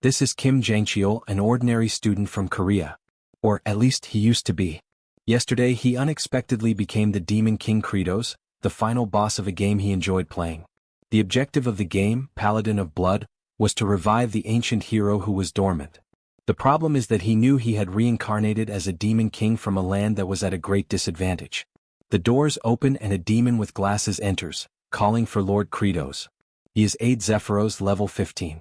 This is Kim Jang-cheol, an ordinary student from Korea. Or at least he used to be. Yesterday he unexpectedly became the Demon King Kratos, the final boss of a game he enjoyed playing. The objective of the game, Paladin of Blood, was to revive the ancient hero who was dormant. The problem is that he knew he had reincarnated as a demon king from a land that was at a great disadvantage. The doors open and a demon with glasses enters, calling for Lord Kratos. He is Aid Zephyros level 15.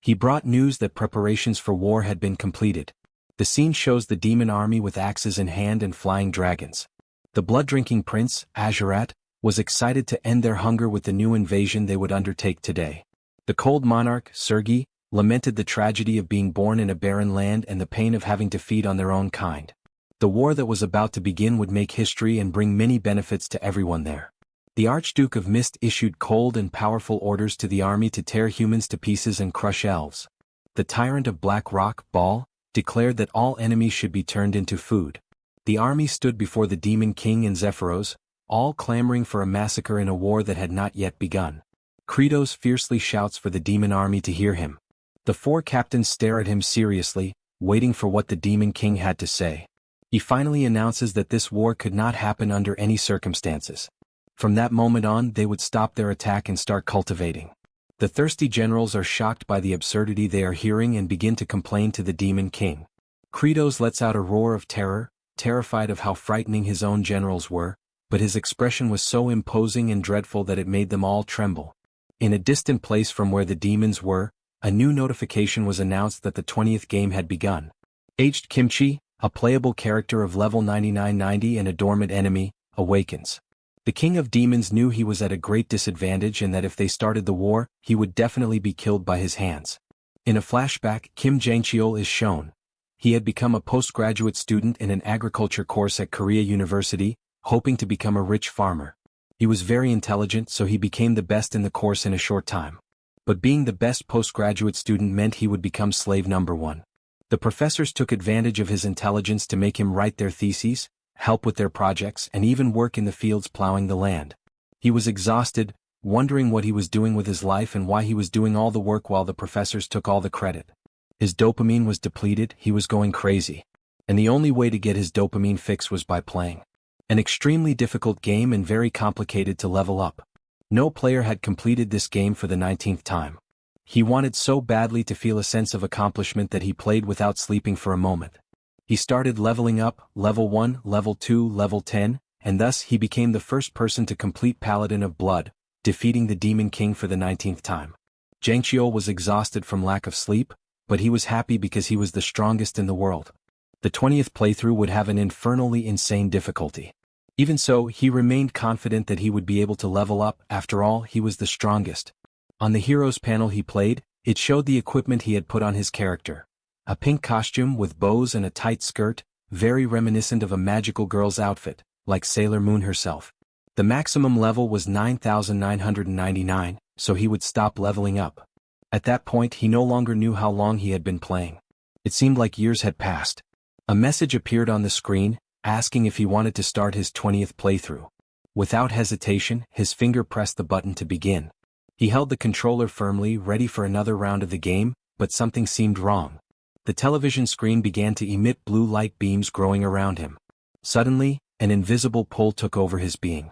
He brought news that preparations for war had been completed. The scene shows the demon army with axes in hand and flying dragons. The blood-drinking prince, Azurat, was excited to end their hunger with the new invasion they would undertake today. The cold monarch, Sergei, lamented the tragedy of being born in a barren land and the pain of having to feed on their own kind. The war that was about to begin would make history and bring many benefits to everyone there. The Archduke of Mist issued cold and powerful orders to the army to tear humans to pieces and crush elves. The tyrant of Black Rock, Baal, declared that all enemies should be turned into food. The army stood before the Demon King and Zephyros, all clamoring for a massacre in a war that had not yet begun. Kratos fiercely shouts for the demon army to hear him. The four captains stare at him seriously, waiting for what the Demon King had to say. He finally announces that this war could not happen under any circumstances. From that moment on, they would stop their attack and start cultivating. The thirsty generals are shocked by the absurdity they are hearing and begin to complain to the Demon King. Kratos lets out a roar of terror, terrified of how frightening his own generals were, but his expression was so imposing and dreadful that it made them all tremble. In a distant place from where the demons were, a new notification was announced that the 20th game had begun. Aged Kimchi, a playable character of level 9990 and a dormant enemy, awakens. The King of Demons knew he was at a great disadvantage and that if they started the war, he would definitely be killed by his hands. In a flashback, Kim Jang-cheol is shown. He had become a postgraduate student in an agriculture course at Korea University, hoping to become a rich farmer. He was very intelligent, so he became the best in the course in a short time. But being the best postgraduate student meant he would become slave number one. The professors took advantage of his intelligence to make him write their theses, help with their projects, and even work in the fields plowing the land. He was exhausted, wondering what he was doing with his life and why he was doing all the work while the professors took all the credit. His dopamine was depleted, he was going crazy. And the only way to get his dopamine fix was by playing. An extremely difficult game and very complicated to level up. No player had completed this game for the 19th time. He wanted so badly to feel a sense of accomplishment that he played without sleeping for a moment. He started leveling up, level 1, level 2, level 10, and thus he became the first person to complete Paladin of Blood, defeating the Demon King for the 19th time. Jang-cheol was exhausted from lack of sleep, but he was happy because he was the strongest in the world. The 20th playthrough would have an infernally insane difficulty. Even so, he remained confident that he would be able to level up. After all, he was the strongest. On the heroes panel he played, it showed the equipment he had put on his character. A pink costume with bows and a tight skirt, very reminiscent of a magical girl's outfit, like Sailor Moon herself. The maximum level was 9,999, so he would stop leveling up. At that point he no longer knew how long he had been playing. It seemed like years had passed. A message appeared on the screen, asking if he wanted to start his 20th playthrough. Without hesitation, his finger pressed the button to begin. He held the controller firmly, ready for another round of the game, but something seemed wrong. The television screen began to emit blue light beams growing around him. Suddenly, an invisible pull took over his being.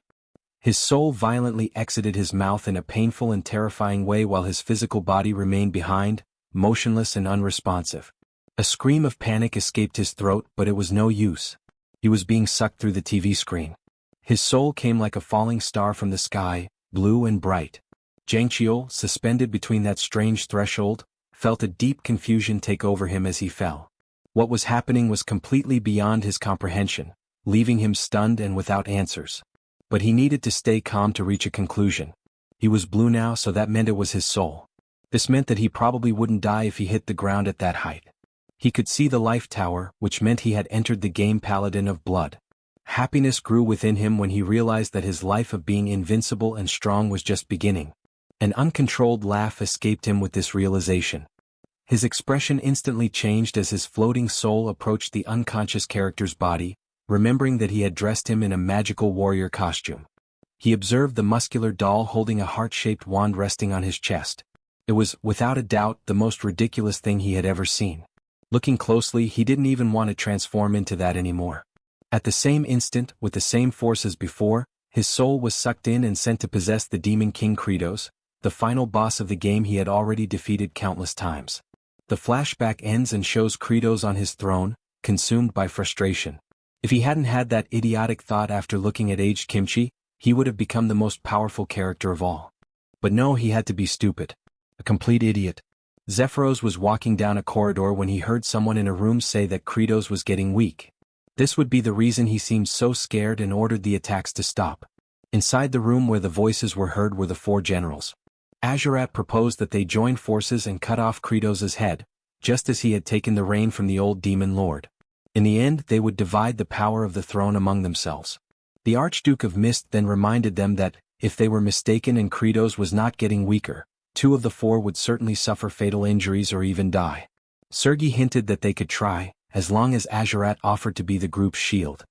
His soul violently exited his mouth in a painful and terrifying way while his physical body remained behind, motionless and unresponsive. A scream of panic escaped his throat, but it was no use. He was being sucked through the TV screen. His soul came like a falling star from the sky, blue and bright. Jang-cheol, suspended between that strange threshold, felt a deep confusion take over him as he fell. What was happening was completely beyond his comprehension, leaving him stunned and without answers. But he needed to stay calm to reach a conclusion. He was blue now, so that meant it was his soul. This meant that he probably wouldn't die if he hit the ground at that height. He could see the life tower, which meant he had entered the game Paladin of Blood. Happiness grew within him when he realized that his life of being invincible and strong was just beginning. An uncontrolled laugh escaped him with this realization. His expression instantly changed as his floating soul approached the unconscious character's body, remembering that he had dressed him in a magical warrior costume. He observed the muscular doll holding a heart-shaped wand resting on his chest. It was, without a doubt, the most ridiculous thing he had ever seen. Looking closely, he didn't even want to transform into that anymore. At the same instant, with the same force as before, his soul was sucked in and sent to possess the Demon King Kratos, the final boss of the game he had already defeated countless times. The flashback ends and shows Kratos on his throne, consumed by frustration. If he hadn't had that idiotic thought after looking at aged Kimchi, he would have become the most powerful character of all. But no, he had to be stupid. A complete idiot. Zephyros was walking down a corridor when he heard someone in a room say that Kratos was getting weak. This would be the reason he seemed so scared and ordered the attacks to stop. Inside the room where the voices were heard were the four generals. Azurat proposed that they join forces and cut off Kratos' head, just as he had taken the reign from the old demon lord. In the end, they would divide the power of the throne among themselves. The Archduke of Mist then reminded them that, if they were mistaken and Kratos was not getting weaker, two of the four would certainly suffer fatal injuries or even die. Sergei hinted that they could try, as long as Azurat offered to be the group's shield.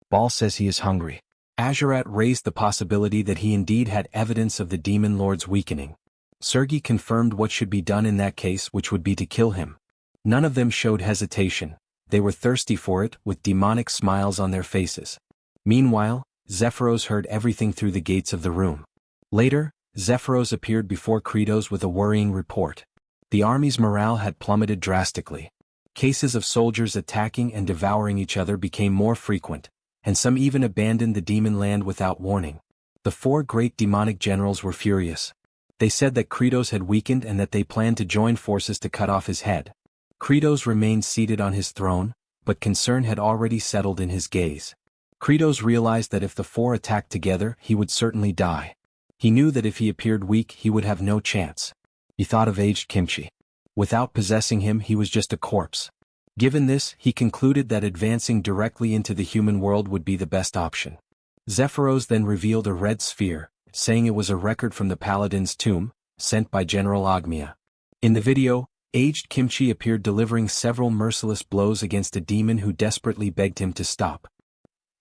Ball says he is hungry. Azurat raised the possibility that he indeed had evidence of the demon lord's weakening. Sergei confirmed what should be done in that case, which would be to kill him. None of them showed hesitation. They were thirsty for it, with demonic smiles on their faces. Meanwhile, Zephyros heard everything through the gates of the room. Later, Zephyros appeared before Kratos with a worrying report. The army's morale had plummeted drastically. Cases of soldiers attacking and devouring each other became more frequent, and some even abandoned the demon land without warning. The four great demonic generals were furious. They said that Kratos had weakened and that they planned to join forces to cut off his head. Kratos remained seated on his throne, but concern had already settled in his gaze. Kratos realized that if the four attacked together, he would certainly die. He knew that if he appeared weak, he would have no chance. He thought of aged Kimchi. Without possessing him, he was just a corpse. Given this, he concluded that advancing directly into the human world would be the best option. Zephyros then revealed a red sphere, saying it was a record from the Paladin's tomb, sent by General Ogmia. In the video, aged Kimchi appeared delivering several merciless blows against a demon who desperately begged him to stop.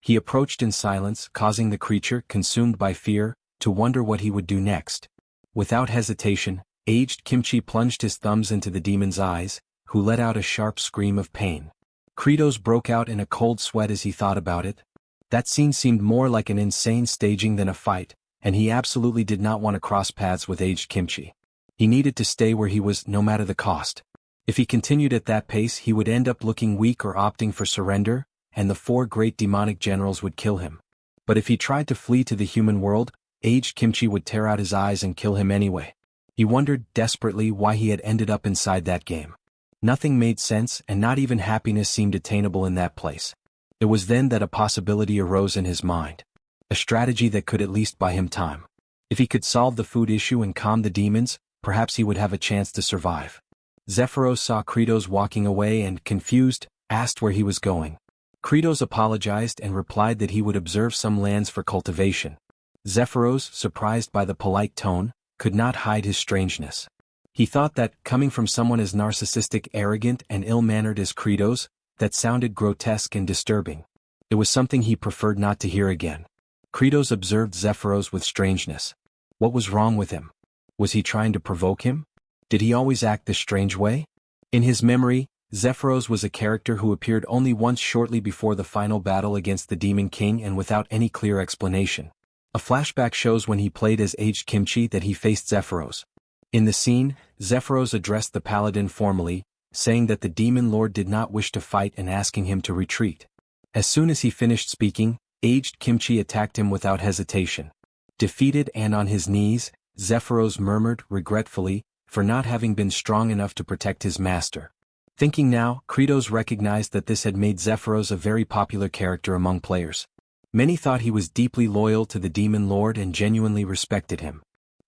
He approached in silence, causing the creature, consumed by fear, to wonder what he would do next. Without hesitation, aged Kimchi plunged his thumbs into the demon's eyes, who let out a sharp scream of pain. Kratos broke out in a cold sweat as he thought about it. That scene seemed more like an insane staging than a fight, and he absolutely did not want to cross paths with aged Kimchi. He needed to stay where he was, no matter the cost. If he continued at that pace, he would end up looking weak or opting for surrender, and the four great demonic generals would kill him. But if he tried to flee to the human world, aged Kimchi would tear out his eyes and kill him anyway. He wondered desperately why he had ended up inside that game. Nothing made sense, and not even happiness seemed attainable in that place. It was then that a possibility arose in his mind. A strategy that could at least buy him time. If he could solve the food issue and calm the demons, perhaps he would have a chance to survive. Zephyros saw Kratos walking away and, confused, asked where he was going. Kratos apologized and replied that he would observe some lands for cultivation. Zephyros, surprised by the polite tone, could not hide his strangeness. He thought that, coming from someone as narcissistic, arrogant, and ill-mannered as Kratos, that sounded grotesque and disturbing. It was something he preferred not to hear again. Kratos observed Zephyros with strangeness. What was wrong with him? Was he trying to provoke him? Did he always act this strange way? In his memory, Zephyros was a character who appeared only once shortly before the final battle against the Demon King and without any clear explanation. A flashback shows when he played as aged Kimchi that he faced Zephyros. In the scene, Zephyros addressed the paladin formally, saying that the demon lord did not wish to fight and asking him to retreat. As soon as he finished speaking, aged Kimchi attacked him without hesitation. Defeated and on his knees, Zephyros murmured regretfully for not having been strong enough to protect his master. Thinking now, Kratos recognized that this had made Zephyros a very popular character among players. Many thought he was deeply loyal to the demon lord and genuinely respected him.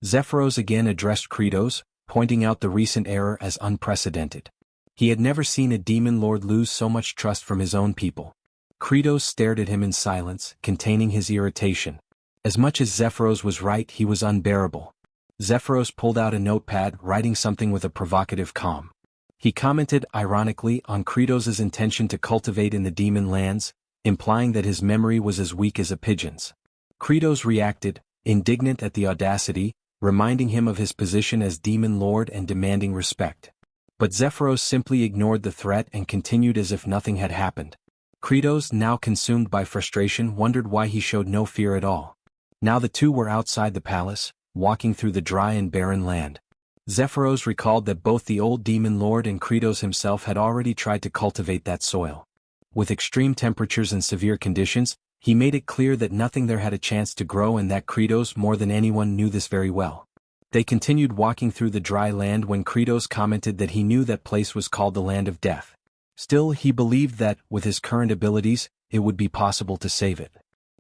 Zephyros again addressed Kratos, pointing out the recent error as unprecedented. He had never seen a demon lord lose so much trust from his own people. Kratos stared at him in silence, containing his irritation. As much as Zephyros was right, he was unbearable. Zephyros pulled out a notepad, writing something with a provocative calm. He commented ironically on Kratos' intention to cultivate in the demon lands, implying that his memory was as weak as a pigeon's. Kratos reacted, indignant at the audacity, reminding him of his position as Demon Lord and demanding respect. But Zephyros simply ignored the threat and continued as if nothing had happened. Kratos, now consumed by frustration, wondered why he showed no fear at all. Now the two were outside the palace, walking through the dry and barren land. Zephyros recalled that both the old Demon Lord and Kratos himself had already tried to cultivate that soil. With extreme temperatures and severe conditions, he made it clear that nothing there had a chance to grow, and that Kratos more than anyone knew this very well. They continued walking through the dry land when Kratos commented that he knew that place was called the Land of Death. Still, he believed that, with his current abilities, it would be possible to save it.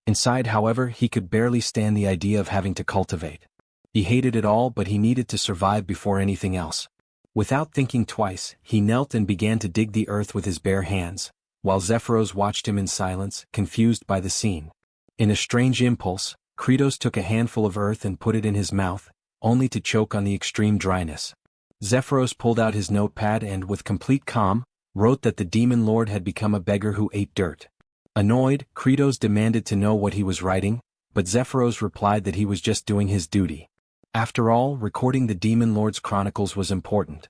Inside, however, he could barely stand the idea of having to cultivate. He hated it all, but he needed to survive before anything else. Without thinking twice, he knelt and began to dig the earth with his bare hands, while Zephyros watched him in silence, confused by the scene. In a strange impulse, Kratos took a handful of earth and put it in his mouth, only to choke on the extreme dryness. Zephyros pulled out his notepad and, with complete calm, wrote that the Demon Lord had become a beggar who ate dirt. Annoyed, Kratos demanded to know what he was writing, but Zephyros replied that he was just doing his duty. After all, recording the Demon Lord's chronicles was important.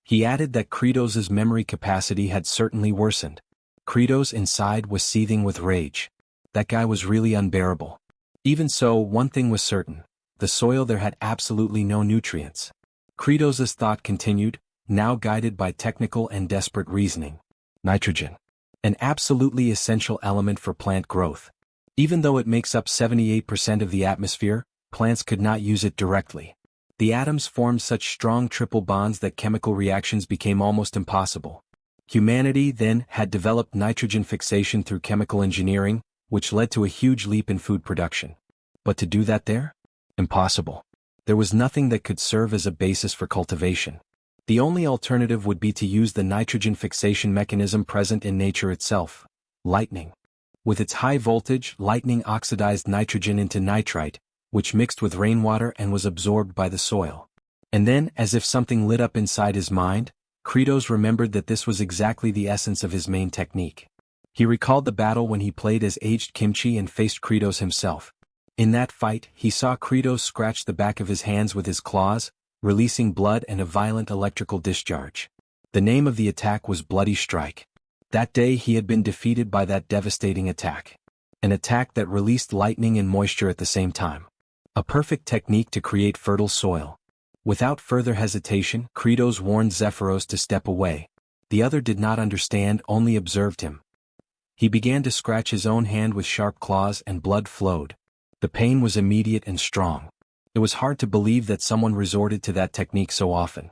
He added that Kratos' memory capacity had certainly worsened. Kratos inside was seething with rage. That guy was really unbearable. Even so, one thing was certain. The soil there had absolutely no nutrients. Kratos' thought continued, now guided by technical and desperate reasoning. Nitrogen. An absolutely essential element for plant growth. Even though it makes up 78% of the atmosphere, plants could not use it directly. The atoms formed such strong triple bonds that chemical reactions became almost impossible. Humanity, then, had developed nitrogen fixation through chemical engineering, which led to a huge leap in food production. But to do that there? Impossible. There was nothing that could serve as a basis for cultivation. The only alternative would be to use the nitrogen fixation mechanism present in nature itself: lightning. With its high voltage, lightning oxidized nitrogen into nitrite, which mixed with rainwater and was absorbed by the soil. And then, as if something lit up inside his mind, Kratos remembered that this was exactly the essence of his main technique. He recalled the battle when he played as aged Kimchi and faced Kratos himself. In that fight, he saw Kratos scratch the back of his hands with his claws, releasing blood and a violent electrical discharge. The name of the attack was Bloody Strike. That day he had been defeated by that devastating attack. An attack that released lightning and moisture at the same time. A perfect technique to create fertile soil. Without further hesitation, Kratos warned Zephyros to step away. The other did not understand, only observed him. He began to scratch his own hand with sharp claws and blood flowed. The pain was immediate and strong. It was hard to believe that someone resorted to that technique so often.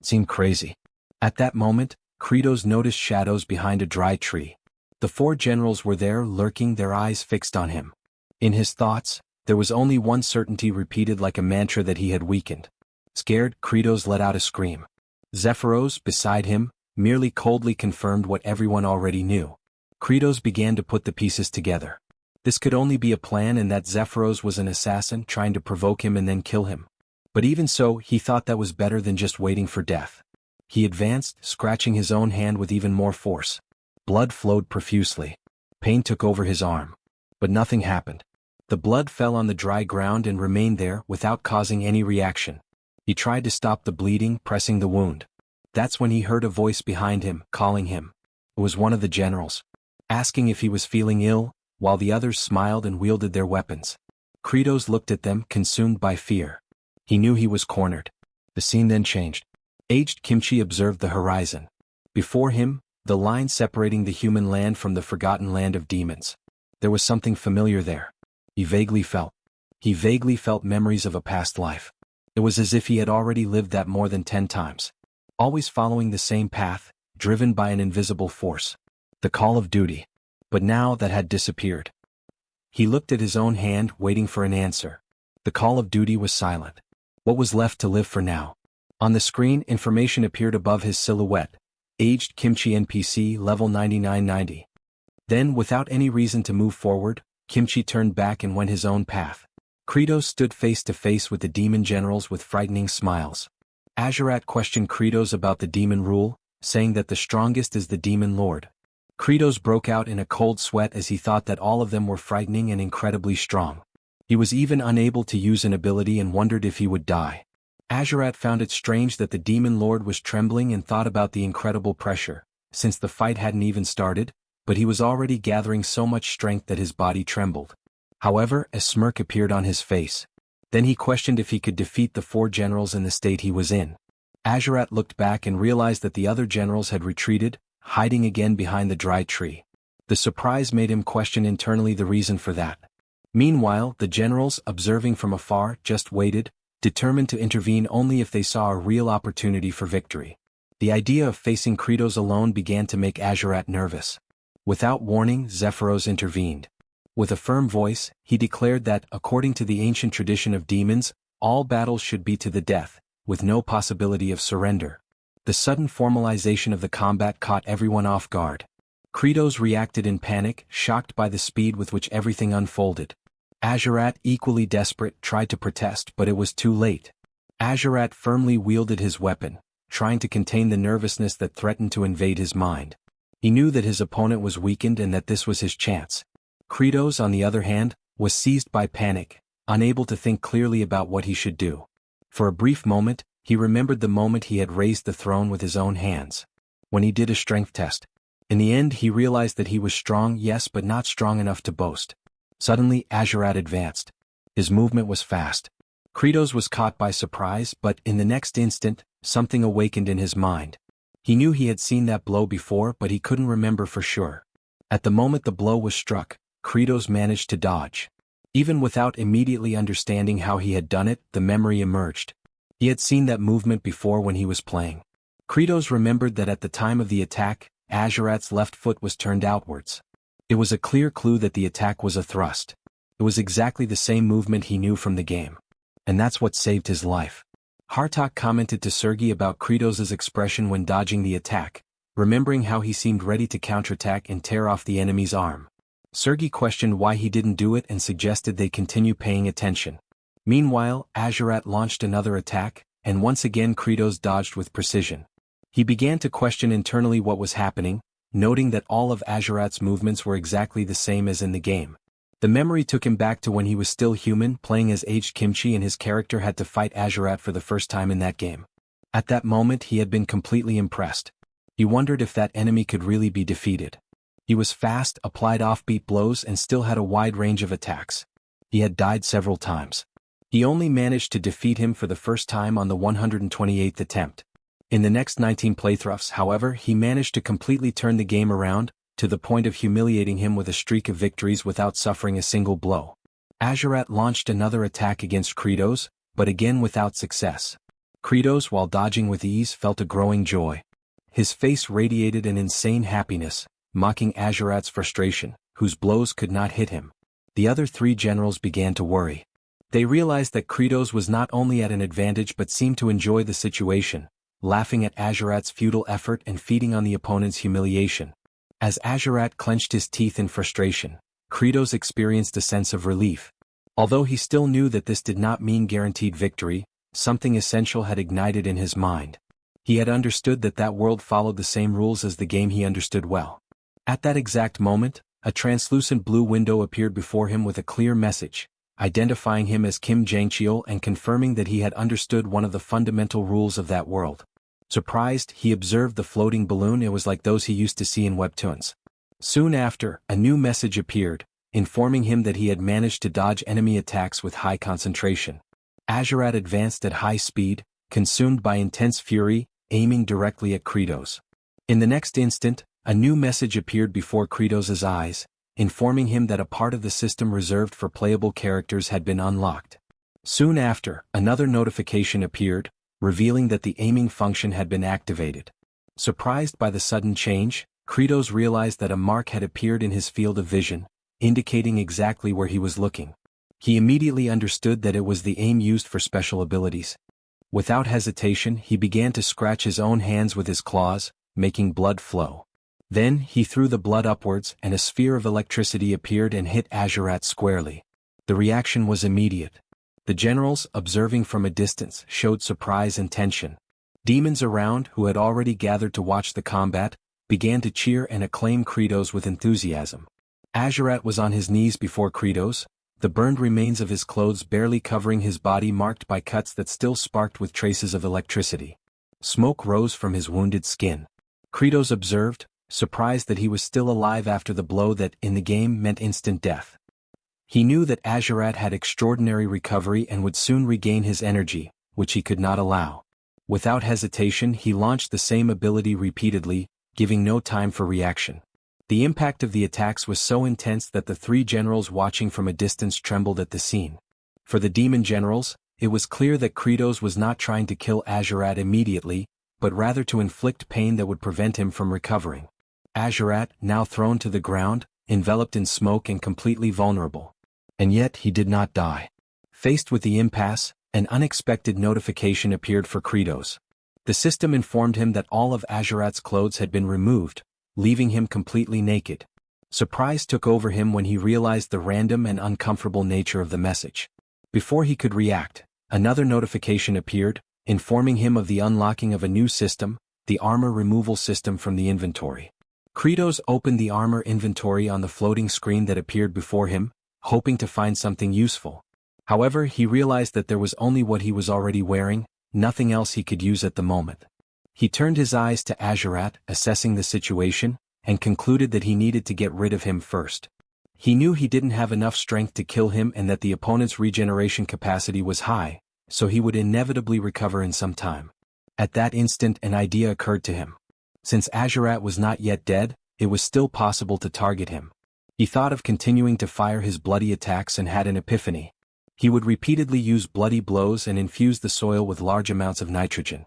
It seemed crazy. At that moment, Kratos noticed shadows behind a dry tree. The four generals were there, lurking, their eyes fixed on him. In his thoughts, there was only one certainty repeated like a mantra that he had weakened. Scared, Kratos let out a scream. Zephyros, beside him, merely coldly confirmed what everyone already knew. Kratos began to put the pieces together. This could only be a plan, and that Zephyros was an assassin trying to provoke him and then kill him. But even so, he thought that was better than just waiting for death. He advanced, scratching his own hand with even more force. Blood flowed profusely. Pain took over his arm. But nothing happened. The blood fell on the dry ground and remained there without causing any reaction. He tried to stop the bleeding, pressing the wound. That's when he heard a voice behind him, calling him. It was one of the generals, asking if he was feeling ill, while the others smiled and wielded their weapons. Kratos looked at them, consumed by fear. He knew he was cornered. The scene then changed. Aged Kimchi observed the horizon. Before him, the line separating the human land from the forgotten land of demons. There was something familiar there. He vaguely felt memories of a past life. It was as if he had already lived that more than 10 times. Always following the same path, driven by an invisible force. The call of duty. But now that had disappeared. He looked at his own hand, waiting for an answer. The call of duty was silent. What was left to live for now? On the screen, information appeared above his silhouette. Aged Kimchi NPC level 9990. Then, without any reason to move forward, Kimchi turned back and went his own path. Kratos stood face to face with the demon generals with frightening smiles. Azurat questioned Kratos about the demon rule, saying that the strongest is the demon lord. Kratos broke out in a cold sweat as he thought that all of them were frightening and incredibly strong. He was even unable to use an ability and wondered if he would die. Azurat found it strange that the demon lord was trembling and thought about the incredible pressure, since the fight hadn't even started, but he was already gathering so much strength that his body trembled. However, a smirk appeared on his face. Then he questioned if he could defeat the 4 generals in the state he was in. Azurat looked back and realized that the other generals had retreated, hiding again behind the dry tree. The surprise made him question internally the reason for that. Meanwhile, the generals, observing from afar, just waited, determined to intervene only if they saw a real opportunity for victory. The idea of facing Kratos alone began to make Azurat nervous. Without warning, Zephyros intervened. With a firm voice, he declared that, according to the ancient tradition of demons, all battles should be to the death, with no possibility of surrender. The sudden formalization of the combat caught everyone off guard. Kratos reacted in panic, shocked by the speed with which everything unfolded. Azurat, equally desperate, tried to protest, but it was too late. Azurat firmly wielded his weapon, trying to contain the nervousness that threatened to invade his mind. He knew that his opponent was weakened and that this was his chance. Kratos, on the other hand, was seized by panic, unable to think clearly about what he should do. For a brief moment, he remembered the moment he had raised the throne with his own hands. When he did a strength test. In the end, he realized that he was strong, yes, but not strong enough to boast. Suddenly, Azurat advanced. His movement was fast. Kratos was caught by surprise, but in the next instant, something awakened in his mind. He knew he had seen that blow before, but he couldn't remember for sure. At the moment the blow was struck, Kratos managed to dodge. Even without immediately understanding how he had done it, the memory emerged. He had seen that movement before when he was playing. Kratos remembered that at the time of the attack, Azurat's left foot was turned outwards. It was a clear clue that the attack was a thrust. It was exactly the same movement he knew from the game. And that's what saved his life. Hartok commented to Sergei about Kratos' expression when dodging the attack, remembering how he seemed ready to counterattack and tear off the enemy's arm. Sergei questioned why he didn't do it and suggested they continue paying attention. Meanwhile, Azurat launched another attack, and once again Kratos dodged with precision. He began to question internally what was happening, noting that all of Azurat's movements were exactly the same as in the game. The memory took him back to when he was still human, playing as aged Kimchi, and his character had to fight Azurat for the first time in that game. At that moment he had been completely impressed. He wondered if that enemy could really be defeated. He was fast, applied offbeat blows, and still had a wide range of attacks. He had died several times. He only managed to defeat him for the first time on the 128th attempt. In the next 19 playthroughs, however, he managed to completely turn the game around, to the point of humiliating him with a streak of victories without suffering a single blow. Azurat launched another attack against Kratos, but again without success. Kratos, while dodging with ease, felt a growing joy. His face radiated an insane happiness, mocking Azurat's frustration, whose blows could not hit him. The other 3 generals began to worry. They realized that Kratos was not only at an advantage but seemed to enjoy the situation, laughing at Azurat's futile effort and feeding on the opponent's humiliation. As Azurat clenched his teeth in frustration, Kratos experienced a sense of relief. Although he still knew that this did not mean guaranteed victory, something essential had ignited in his mind. He had understood that that world followed the same rules as the game he understood well. At that exact moment, a translucent blue window appeared before him with a clear message, identifying him as Kim Jangcheol and confirming that he had understood one of the fundamental rules of that world. Surprised, he observed the floating balloon. It was like those he used to see in webtoons. Soon after, a new message appeared, informing him that he had managed to dodge enemy attacks with high concentration. Azurat advanced at high speed, consumed by intense fury, aiming directly at Kratos. In the next instant, a new message appeared before Kratos' eyes, informing him that a part of the system reserved for playable characters had been unlocked. Soon after, another notification appeared, revealing that the aiming function had been activated. Surprised by the sudden change, Kratos realized that a mark had appeared in his field of vision, indicating exactly where he was looking. He immediately understood that it was the aim used for special abilities. Without hesitation, he began to scratch his own hands with his claws, making blood flow. Then, he threw the blood upwards, and a sphere of electricity appeared and hit Azurat squarely. The reaction was immediate. The generals, observing from a distance, showed surprise and tension. Demons around, who had already gathered to watch the combat, began to cheer and acclaim Kratos with enthusiasm. Azurat was on his knees before Kratos, the burned remains of his clothes barely covering his body marked by cuts that still sparked with traces of electricity. Smoke rose from his wounded skin. Kratos observed, surprised that he was still alive after the blow that, in the game, meant instant death. He knew that Azurat had extraordinary recovery and would soon regain his energy, which he could not allow. Without hesitation he launched the same ability repeatedly, giving no time for reaction. The impact of the attacks was so intense that the three generals watching from a distance trembled at the scene. For the demon generals, it was clear that Kratos was not trying to kill Azurat immediately, but rather to inflict pain that would prevent him from recovering. Azurat, now thrown to the ground, enveloped in smoke and completely vulnerable. And yet he did not die. Faced with the impasse, an unexpected notification appeared for Kratos. The system informed him that all of Azurat's clothes had been removed, leaving him completely naked. Surprise took over him when he realized the random and uncomfortable nature of the message. Before he could react, another notification appeared, informing him of the unlocking of a new system, the armor removal system from the inventory. Kratos opened the armor inventory on the floating screen that appeared before him, hoping to find something useful. However, he realized that there was only what he was already wearing, nothing else he could use at the moment. He turned his eyes to Azurat, assessing the situation, and concluded that he needed to get rid of him first. He knew he didn't have enough strength to kill him and that the opponent's regeneration capacity was high, so he would inevitably recover in some time. At that instant an idea occurred to him. Since Azurat was not yet dead, it was still possible to target him. He thought of continuing to fire his bloody attacks and had an epiphany. He would repeatedly use bloody blows and infuse the soil with large amounts of nitrogen.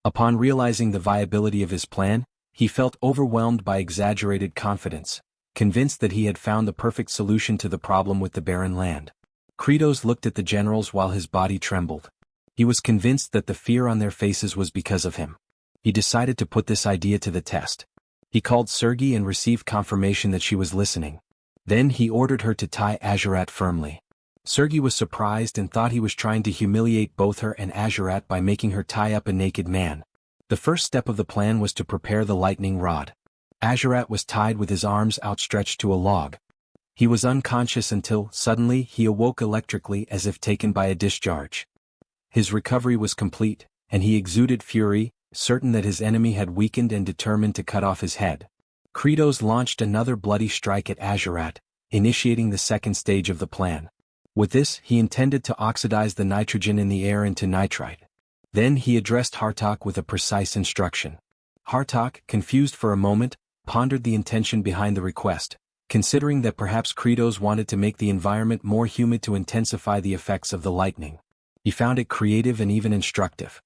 Upon realizing the viability of his plan, he felt overwhelmed by exaggerated confidence, convinced that he had found the perfect solution to the problem with the barren land. Kratos looked at the generals while his body trembled. He was convinced that the fear on their faces was because of him. He decided to put this idea to the test. He called Sergei and received confirmation that she was listening. Then he ordered her to tie Azurat firmly. Sergei was surprised and thought he was trying to humiliate both her and Azurat by making her tie up a naked man. The first step of the plan was to prepare the lightning rod. Azurat was tied with his arms outstretched to a log. He was unconscious until, suddenly, he awoke electrically as if taken by a discharge. His recovery was complete, and he exuded fury, certain that his enemy had weakened and determined to cut off his head. Kratos launched another bloody strike at Azurat, initiating the second stage of the plan. With this, he intended to oxidize the nitrogen in the air into nitrite. Then he addressed Hartok with a precise instruction. Hartok, confused for a moment, pondered the intention behind the request, considering that perhaps Kratos wanted to make the environment more humid to intensify the effects of the lightning. He found it creative and even instructive.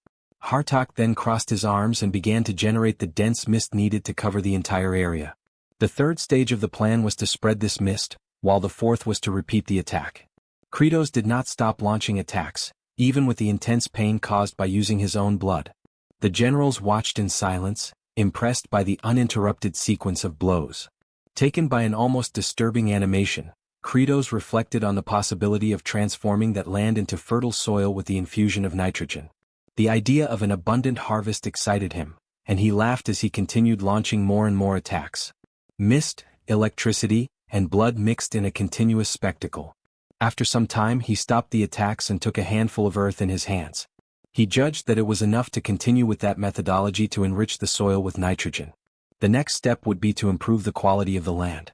Hartok then crossed his arms and began to generate the dense mist needed to cover the entire area. The third stage of the plan was to spread this mist, while the fourth was to repeat the attack. Kratos did not stop launching attacks, even with the intense pain caused by using his own blood. The generals watched in silence, impressed by the uninterrupted sequence of blows. Taken by an almost disturbing animation, Kratos reflected on the possibility of transforming that land into fertile soil with the infusion of nitrogen. The idea of an abundant harvest excited him, and he laughed as he continued launching more and more attacks. Mist, electricity, and blood mixed in a continuous spectacle. After some time he stopped the attacks and took a handful of earth in his hands. He judged that it was enough to continue with that methodology to enrich the soil with nitrogen. The next step would be to improve the quality of the land.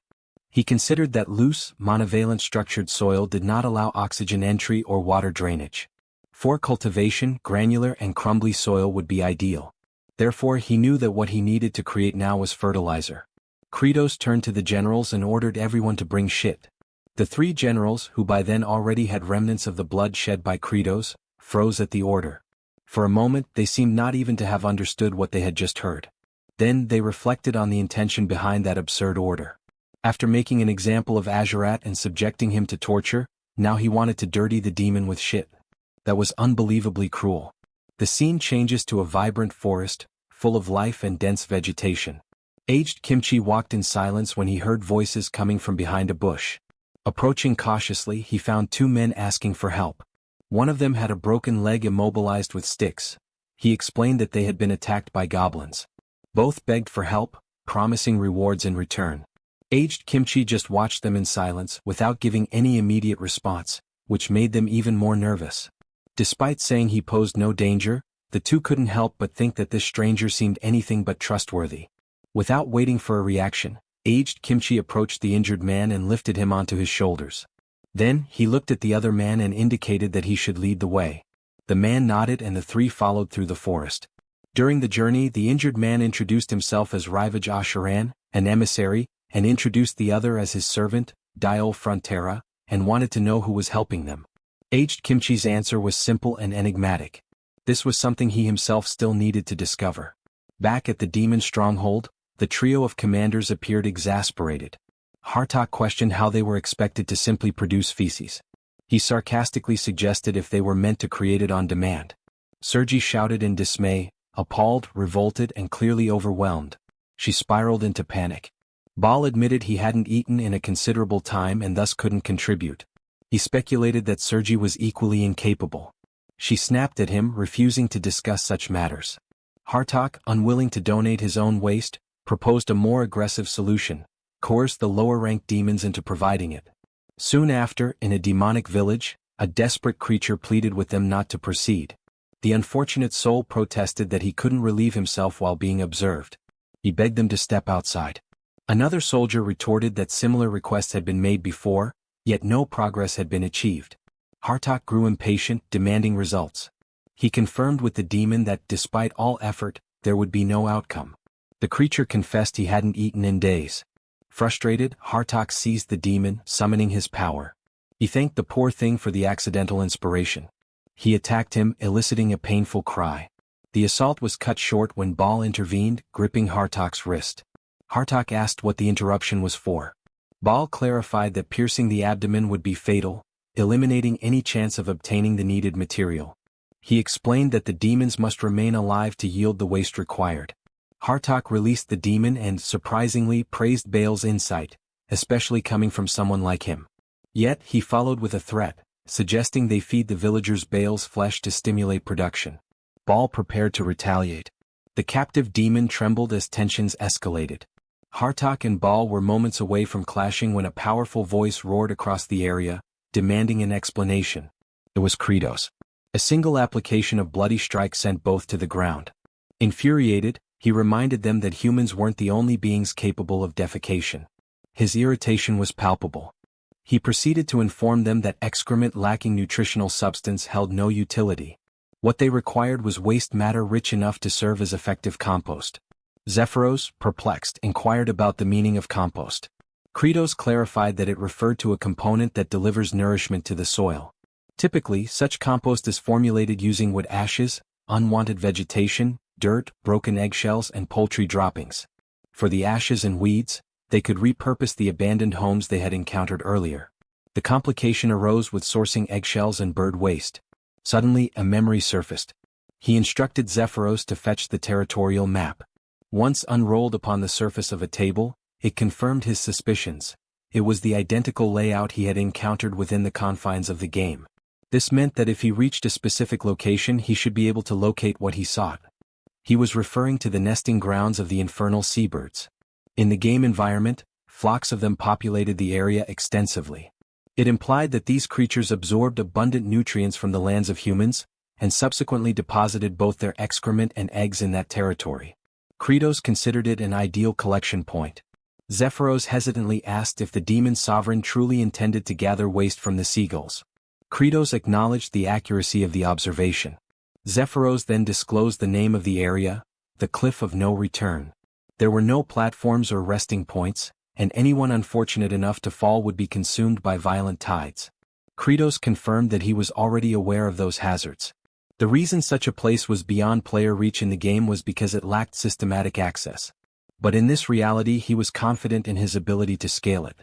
He considered that loose, monovalent structured soil did not allow oxygen entry or water drainage. For cultivation, granular and crumbly soil would be ideal. Therefore he knew that what he needed to create now was fertilizer. Kratos turned to the generals and ordered everyone to bring shit. The three generals, who by then already had remnants of the blood shed by Kratos, froze at the order. For a moment they seemed not even to have understood what they had just heard. Then they reflected on the intention behind that absurd order. After making an example of Azurat and subjecting him to torture, now he wanted to dirty the demon with shit. That was unbelievably cruel. The scene changes to a vibrant forest, full of life and dense vegetation. Aged Kimchi walked in silence when he heard voices coming from behind a bush. Approaching cautiously, he found two men asking for help. One of them had a broken leg immobilized with sticks. He explained that they had been attacked by goblins. Both begged for help, promising rewards in return. Aged Kimchi just watched them in silence without giving any immediate response, which made them even more nervous. Despite saying he posed no danger, the two couldn't help but think that this stranger seemed anything but trustworthy. Without waiting for a reaction, Aged Kimchi approached the injured man and lifted him onto his shoulders. Then, he looked at the other man and indicated that he should lead the way. The man nodded and the three followed through the forest. During the journey, the injured man introduced himself as Rivage Asheran, an emissary, and introduced the other as his servant, Diol Frontera, and wanted to know who was helping them. Aged Kimchi's answer was simple and enigmatic. This was something he himself still needed to discover. Back at the demon stronghold, the trio of commanders appeared exasperated. Hartok questioned how they were expected to simply produce feces. He sarcastically suggested if they were meant to create it on demand. Sergi shouted in dismay, appalled, revolted, and clearly overwhelmed. She spiraled into panic. Bal admitted he hadn't eaten in a considerable time and thus couldn't contribute. He speculated that Sergi was equally incapable. She snapped at him, refusing to discuss such matters. Hartok, unwilling to donate his own waste, proposed a more aggressive solution, coerced the lower-ranked demons into providing it. Soon after, in a demonic village, a desperate creature pleaded with them not to proceed. The unfortunate soul protested that he couldn't relieve himself while being observed. He begged them to step outside. Another soldier retorted that similar requests had been made before, yet no progress had been achieved. Hartok grew impatient, demanding results. He confirmed with the demon that, despite all effort, there would be no outcome. The creature confessed he hadn't eaten in days. Frustrated, Hartok seized the demon, summoning his power. He thanked the poor thing for the accidental inspiration. He attacked him, eliciting a painful cry. The assault was cut short when Bal intervened, gripping Hartok's wrist. Hartok asked what the interruption was for. Bal clarified that piercing the abdomen would be fatal, eliminating any chance of obtaining the needed material. He explained that the demons must remain alive to yield the waste required. Hartok released the demon and, surprisingly, praised Bal's insight, especially coming from someone like him. Yet, he followed with a threat, suggesting they feed the villagers Bal's flesh to stimulate production. Bal prepared to retaliate. The captive demon trembled as tensions escalated. Hartok and Bal were moments away from clashing when a powerful voice roared across the area, demanding an explanation. It was Kratos. A single application of bloody strike sent both to the ground. Infuriated, he reminded them that humans weren't the only beings capable of defecation. His irritation was palpable. He proceeded to inform them that excrement lacking nutritional substance held no utility. What they required was waste matter rich enough to serve as effective compost. Zephyros, perplexed, inquired about the meaning of compost. Kratos clarified that it referred to a component that delivers nourishment to the soil. Typically, such compost is formulated using wood ashes, unwanted vegetation, dirt, broken eggshells, and poultry droppings. For the ashes and weeds, they could repurpose the abandoned homes they had encountered earlier. The complication arose with sourcing eggshells and bird waste. Suddenly, a memory surfaced. He instructed Zephyros to fetch the territorial map. Once unrolled upon the surface of a table, it confirmed his suspicions. It was the identical layout he had encountered within the confines of the game. This meant that if he reached a specific location, he should be able to locate what he sought. He was referring to the nesting grounds of the infernal seabirds. In the game environment, flocks of them populated the area extensively. It implied that these creatures absorbed abundant nutrients from the lands of humans, and subsequently deposited both their excrement and eggs in that territory. Kratos considered it an ideal collection point. Zephyros hesitantly asked if the demon sovereign truly intended to gather waste from the seagulls. Kratos acknowledged the accuracy of the observation. Zephyros then disclosed the name of the area, the Cliff of No Return. There were no platforms or resting points, and anyone unfortunate enough to fall would be consumed by violent tides. Kratos confirmed that he was already aware of those hazards. The reason such a place was beyond player reach in the game was because it lacked systematic access. But in this reality he was confident in his ability to scale it.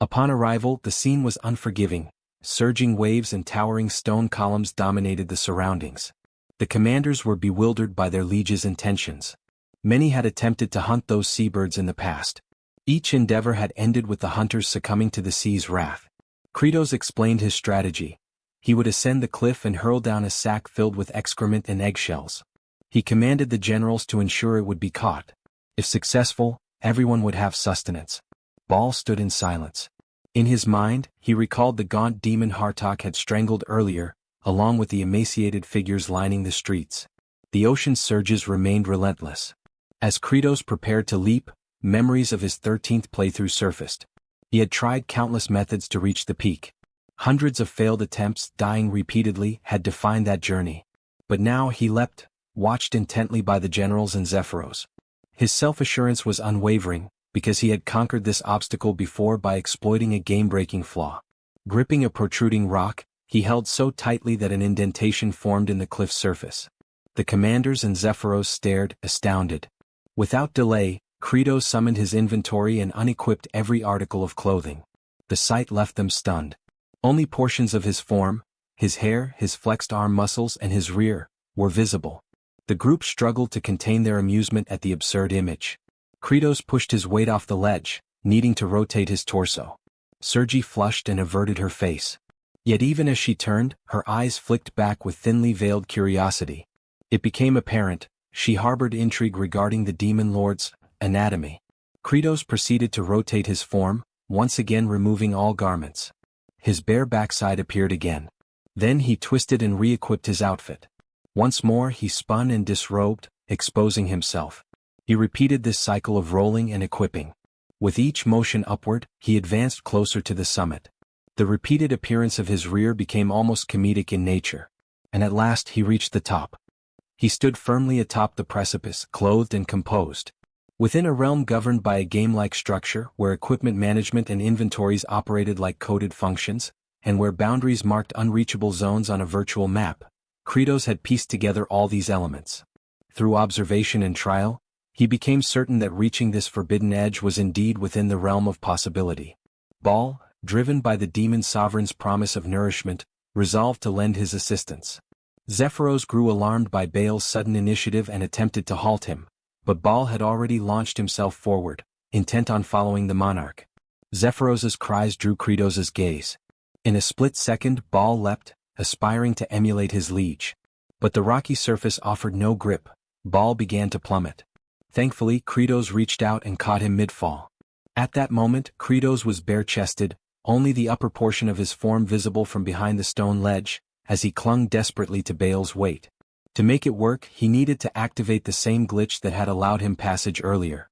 Upon arrival, the scene was unforgiving. Surging waves and towering stone columns dominated the surroundings. The commanders were bewildered by their liege's intentions. Many had attempted to hunt those seabirds in the past. Each endeavor had ended with the hunters succumbing to the sea's wrath. Kratos explained his strategy. He would ascend the cliff and hurl down a sack filled with excrement and eggshells. He commanded the generals to ensure it would be caught. If successful, everyone would have sustenance. Ball stood in silence. In his mind, he recalled the gaunt demon Hartok had strangled earlier, along with the emaciated figures lining the streets. The ocean's surges remained relentless. As Kratos prepared to leap, memories of his 13th playthrough surfaced. He had tried countless methods to reach the peak. Hundreds of failed attempts, dying repeatedly, had defined that journey. But now he leapt, watched intently by the generals and Zephyros. His self-assurance was unwavering, because he had conquered this obstacle before by exploiting a game-breaking flaw. Gripping a protruding rock, he held so tightly that an indentation formed in the cliff's surface. The commanders and Zephyros stared, astounded. Without delay, Kratos summoned his inventory and unequipped every article of clothing. The sight left them stunned. Only portions of his form, his hair, his flexed arm muscles and his rear, were visible. The group struggled to contain their amusement at the absurd image. Kratos pushed his weight off the ledge, needing to rotate his torso. Sergi flushed and averted her face. Yet even as she turned, her eyes flicked back with thinly veiled curiosity. It became apparent, she harbored intrigue regarding the demon lord's anatomy. Kratos proceeded to rotate his form, once again removing all garments. His bare backside appeared again. Then he twisted and re-equipped his outfit. Once more he spun and disrobed, exposing himself. He repeated this cycle of rolling and equipping. With each motion upward, he advanced closer to the summit. The repeated appearance of his rear became almost comedic in nature. And at last he reached the top. He stood firmly atop the precipice, clothed and composed. Within a realm governed by a game-like structure where equipment management and inventories operated like coded functions, and where boundaries marked unreachable zones on a virtual map, Kratos had pieced together all these elements. Through observation and trial, he became certain that reaching this forbidden edge was indeed within the realm of possibility. Baal, driven by the demon sovereign's promise of nourishment, resolved to lend his assistance. Zephyros grew alarmed by Baal's sudden initiative and attempted to halt him, but Baal had already launched himself forward, intent on following the monarch. Zephyros's cries drew Kratos' gaze. In a split second Baal leapt, aspiring to emulate his liege. But the rocky surface offered no grip. Baal began to plummet. Thankfully, Kratos reached out and caught him mid-fall. At that moment, Kratos was bare-chested, only the upper portion of his form visible from behind the stone ledge, as he clung desperately to Baal's weight. To make it work, he needed to activate the same glitch that had allowed him passage earlier.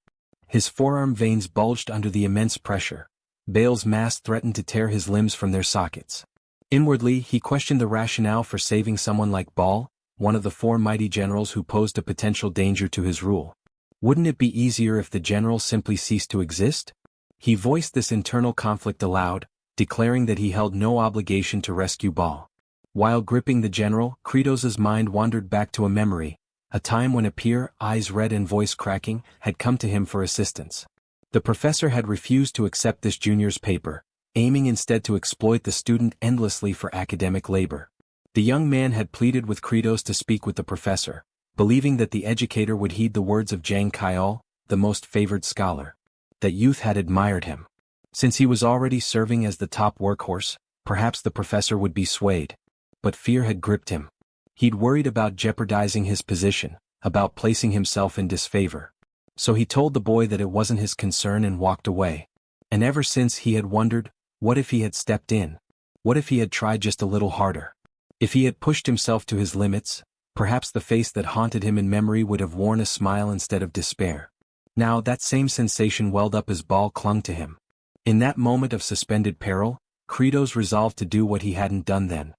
His forearm veins bulged under the immense pressure. Baal's mass threatened to tear his limbs from their sockets. Inwardly, he questioned the rationale for saving someone like Baal, one of the 4 mighty generals who posed a potential danger to his rule. Wouldn't it be easier if the general simply ceased to exist? He voiced this internal conflict aloud, declaring that he held no obligation to rescue Baal. While gripping the general, Kratos' mind wandered back to a memory, a time when a peer, eyes red and voice cracking, had come to him for assistance. The professor had refused to accept this junior's paper, aiming instead to exploit the student endlessly for academic labor. The young man had pleaded with Kratos to speak with the professor, believing that the educator would heed the words of Jang Kyol, the most favored scholar. That youth had admired him. Since he was already serving as the top workhorse, perhaps the professor would be swayed. But fear had gripped him. He'd worried about jeopardizing his position, about placing himself in disfavor. So he told the boy that it wasn't his concern and walked away. And ever since he had wondered, what if he had stepped in? What if he had tried just a little harder? If he had pushed himself to his limits, perhaps the face that haunted him in memory would have worn a smile instead of despair. Now that same sensation welled up as Baal clung to him. In that moment of suspended peril, Kratos resolved to do what he hadn't done then.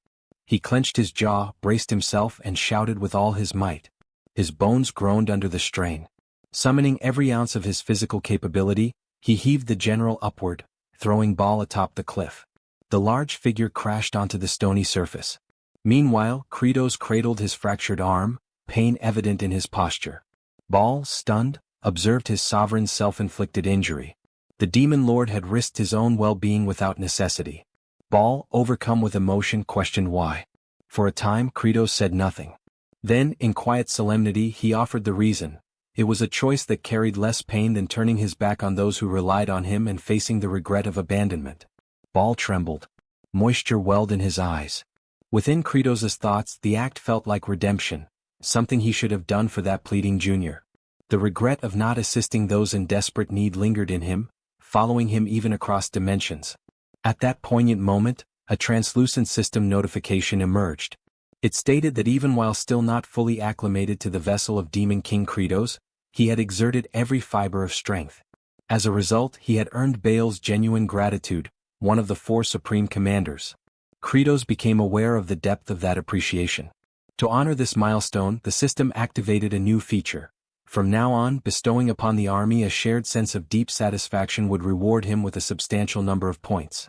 He clenched his jaw, braced himself and shouted with all his might. His bones groaned under the strain. Summoning every ounce of his physical capability, he heaved the general upward, throwing Baal atop the cliff. The large figure crashed onto the stony surface. Meanwhile, Kratos cradled his fractured arm, pain evident in his posture. Baal, stunned, observed his sovereign's self-inflicted injury. The demon lord had risked his own well-being without necessity. Baal, overcome with emotion, questioned why. For a time, Kratos said nothing. Then, in quiet solemnity, he offered the reason. It was a choice that carried less pain than turning his back on those who relied on him and facing the regret of abandonment. Baal trembled. Moisture welled in his eyes. Within Kratos' thoughts, the act felt like redemption, something he should have done for that pleading junior. The regret of not assisting those in desperate need lingered in him, following him even across dimensions. At that poignant moment, a translucent system notification emerged. It stated that even while still not fully acclimated to the vessel of Demon King Kratos, he had exerted every fiber of strength. As a result, he had earned Baal's genuine gratitude, one of the four supreme commanders. Kratos became aware of the depth of that appreciation. To honor this milestone, the system activated a new feature. From now on, bestowing upon the army a shared sense of deep satisfaction would reward him with a substantial number of points.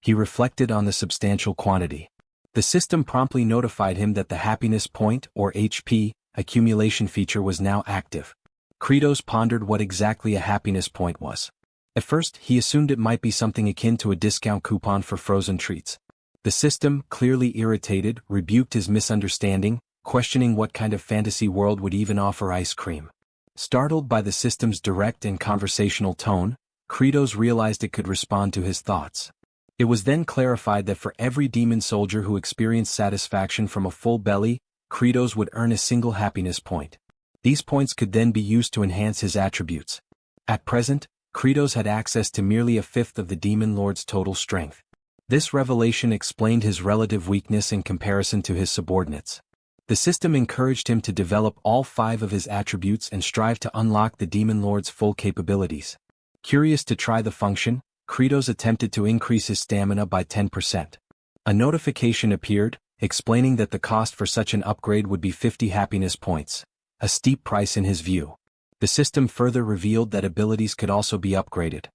He reflected on the substantial quantity. The system promptly notified him that the happiness point, or HP, accumulation feature was now active. Kratos pondered what exactly a happiness point was. At first, he assumed it might be something akin to a discount coupon for frozen treats. The system, clearly irritated, rebuked his misunderstanding, questioning what kind of fantasy world would even offer ice cream. Startled by the system's direct and conversational tone, Kratos realized it could respond to his thoughts. It was then clarified that for every demon soldier who experienced satisfaction from a full belly, Kratos would earn a single happiness point. These points could then be used to enhance his attributes. At present, Kratos had access to merely a fifth of the demon lord's total strength. This revelation explained his relative weakness in comparison to his subordinates. The system encouraged him to develop all 5 of his attributes and strive to unlock the demon lord's full capabilities. Curious to try the function, Kratos attempted to increase his stamina by 10%. A notification appeared, explaining that the cost for such an upgrade would be 50 happiness points, a steep price in his view. The system further revealed that abilities could also be upgraded.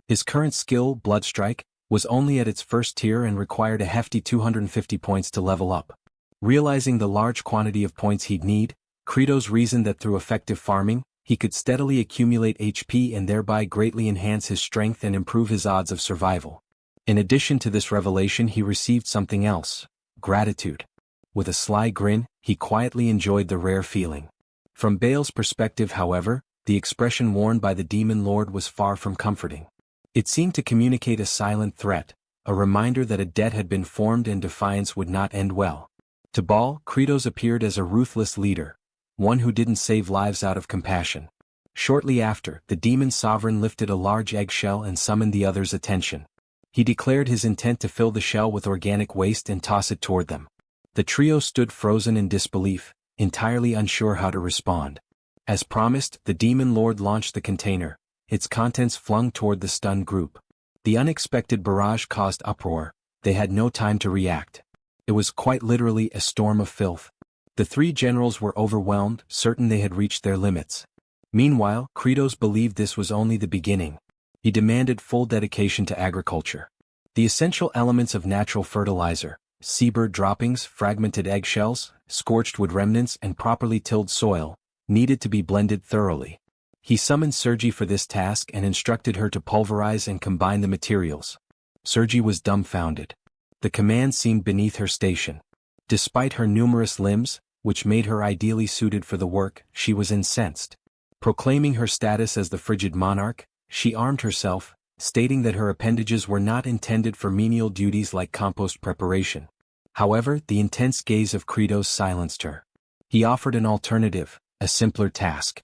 His current skill, Bloodstrike, was only at its first tier and required a hefty 250 points to level up. Realizing the large quantity of points he'd need, Kratos reasoned that through effective farming, he could steadily accumulate HP and thereby greatly enhance his strength and improve his odds of survival. In addition to this revelation, he received something else: gratitude. With a sly grin, he quietly enjoyed the rare feeling. From Baal's perspective, however, the expression worn by the demon lord was far from comforting. It seemed to communicate a silent threat, a reminder that a debt had been formed and defiance would not end well. To Baal, Kratos appeared as a ruthless leader, one who didn't save lives out of compassion. Shortly after, the demon sovereign lifted a large eggshell and summoned the others' attention. He declared his intent to fill the shell with organic waste and toss it toward them. The trio stood frozen in disbelief, entirely unsure how to respond. As promised, the demon lord launched the container, its contents flung toward the stunned group. The unexpected barrage caused uproar. They had no time to react. It was quite literally a storm of filth. The 3 generals were overwhelmed, certain they had reached their limits. Meanwhile, Kratos believed this was only the beginning. He demanded full dedication to agriculture. The essential elements of natural fertilizer, seabird droppings, fragmented eggshells, scorched wood remnants, and properly tilled soil, needed to be blended thoroughly. He summoned Sergi for this task and instructed her to pulverize and combine the materials. Sergi was dumbfounded. The command seemed beneath her station. Despite her numerous limbs, which made her ideally suited for the work, she was incensed. Proclaiming her status as the frigid monarch, she armed herself, stating that her appendages were not intended for menial duties like compost preparation. However, the intense gaze of Kratos silenced her. He offered an alternative, a simpler task.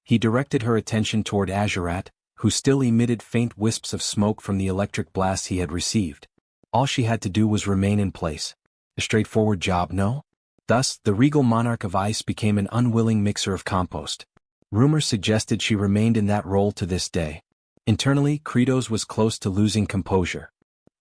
He directed her attention toward Azurat, who still emitted faint wisps of smoke from the electric blasts he had received. All she had to do was remain in place. A straightforward job, no? Thus, the regal monarch of ice became an unwilling mixer of compost. Rumor suggested she remained in that role to this day. Internally, Kratos was close to losing composure.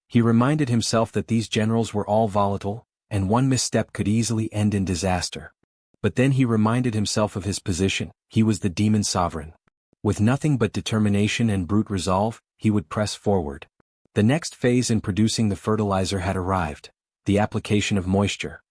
He reminded himself that these generals were all volatile, and one misstep could easily end in disaster. But then he reminded himself of his position. He was the demon sovereign. With nothing but determination and brute resolve, he would press forward. The next phase in producing the fertilizer had arrived: the application of moisture.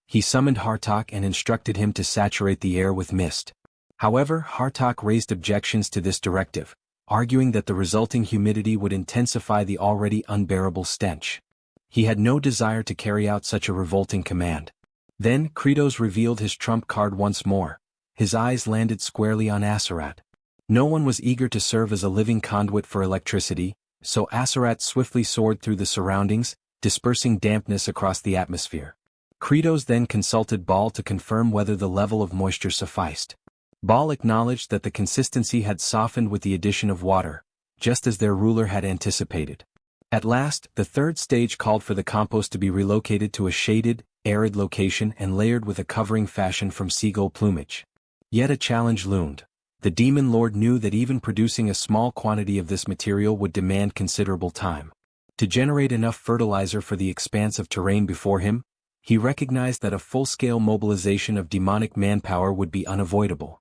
He summoned Hartok and instructed him to saturate the air with mist. However, Hartok raised objections to this directive, arguing that the resulting humidity would intensify the already unbearable stench. He had no desire to carry out such a revolting command. Then Kratos revealed his trump card once more. His eyes landed squarely on Azurat. No one was eager to serve as a living conduit for electricity, so Azurat swiftly soared through the surroundings, dispersing dampness across the atmosphere. Kratos then consulted Baal to confirm whether the level of moisture sufficed. Baal acknowledged that the consistency had softened with the addition of water, just as their ruler had anticipated. At last, the third stage called for the compost to be relocated to a shaded, arid location and layered with a covering fashioned from seagull plumage. Yet a challenge loomed. The demon lord knew that even producing a small quantity of this material would demand considerable time. To generate enough fertilizer for the expanse of terrain before him, he recognized that a full-scale mobilization of demonic manpower would be unavoidable.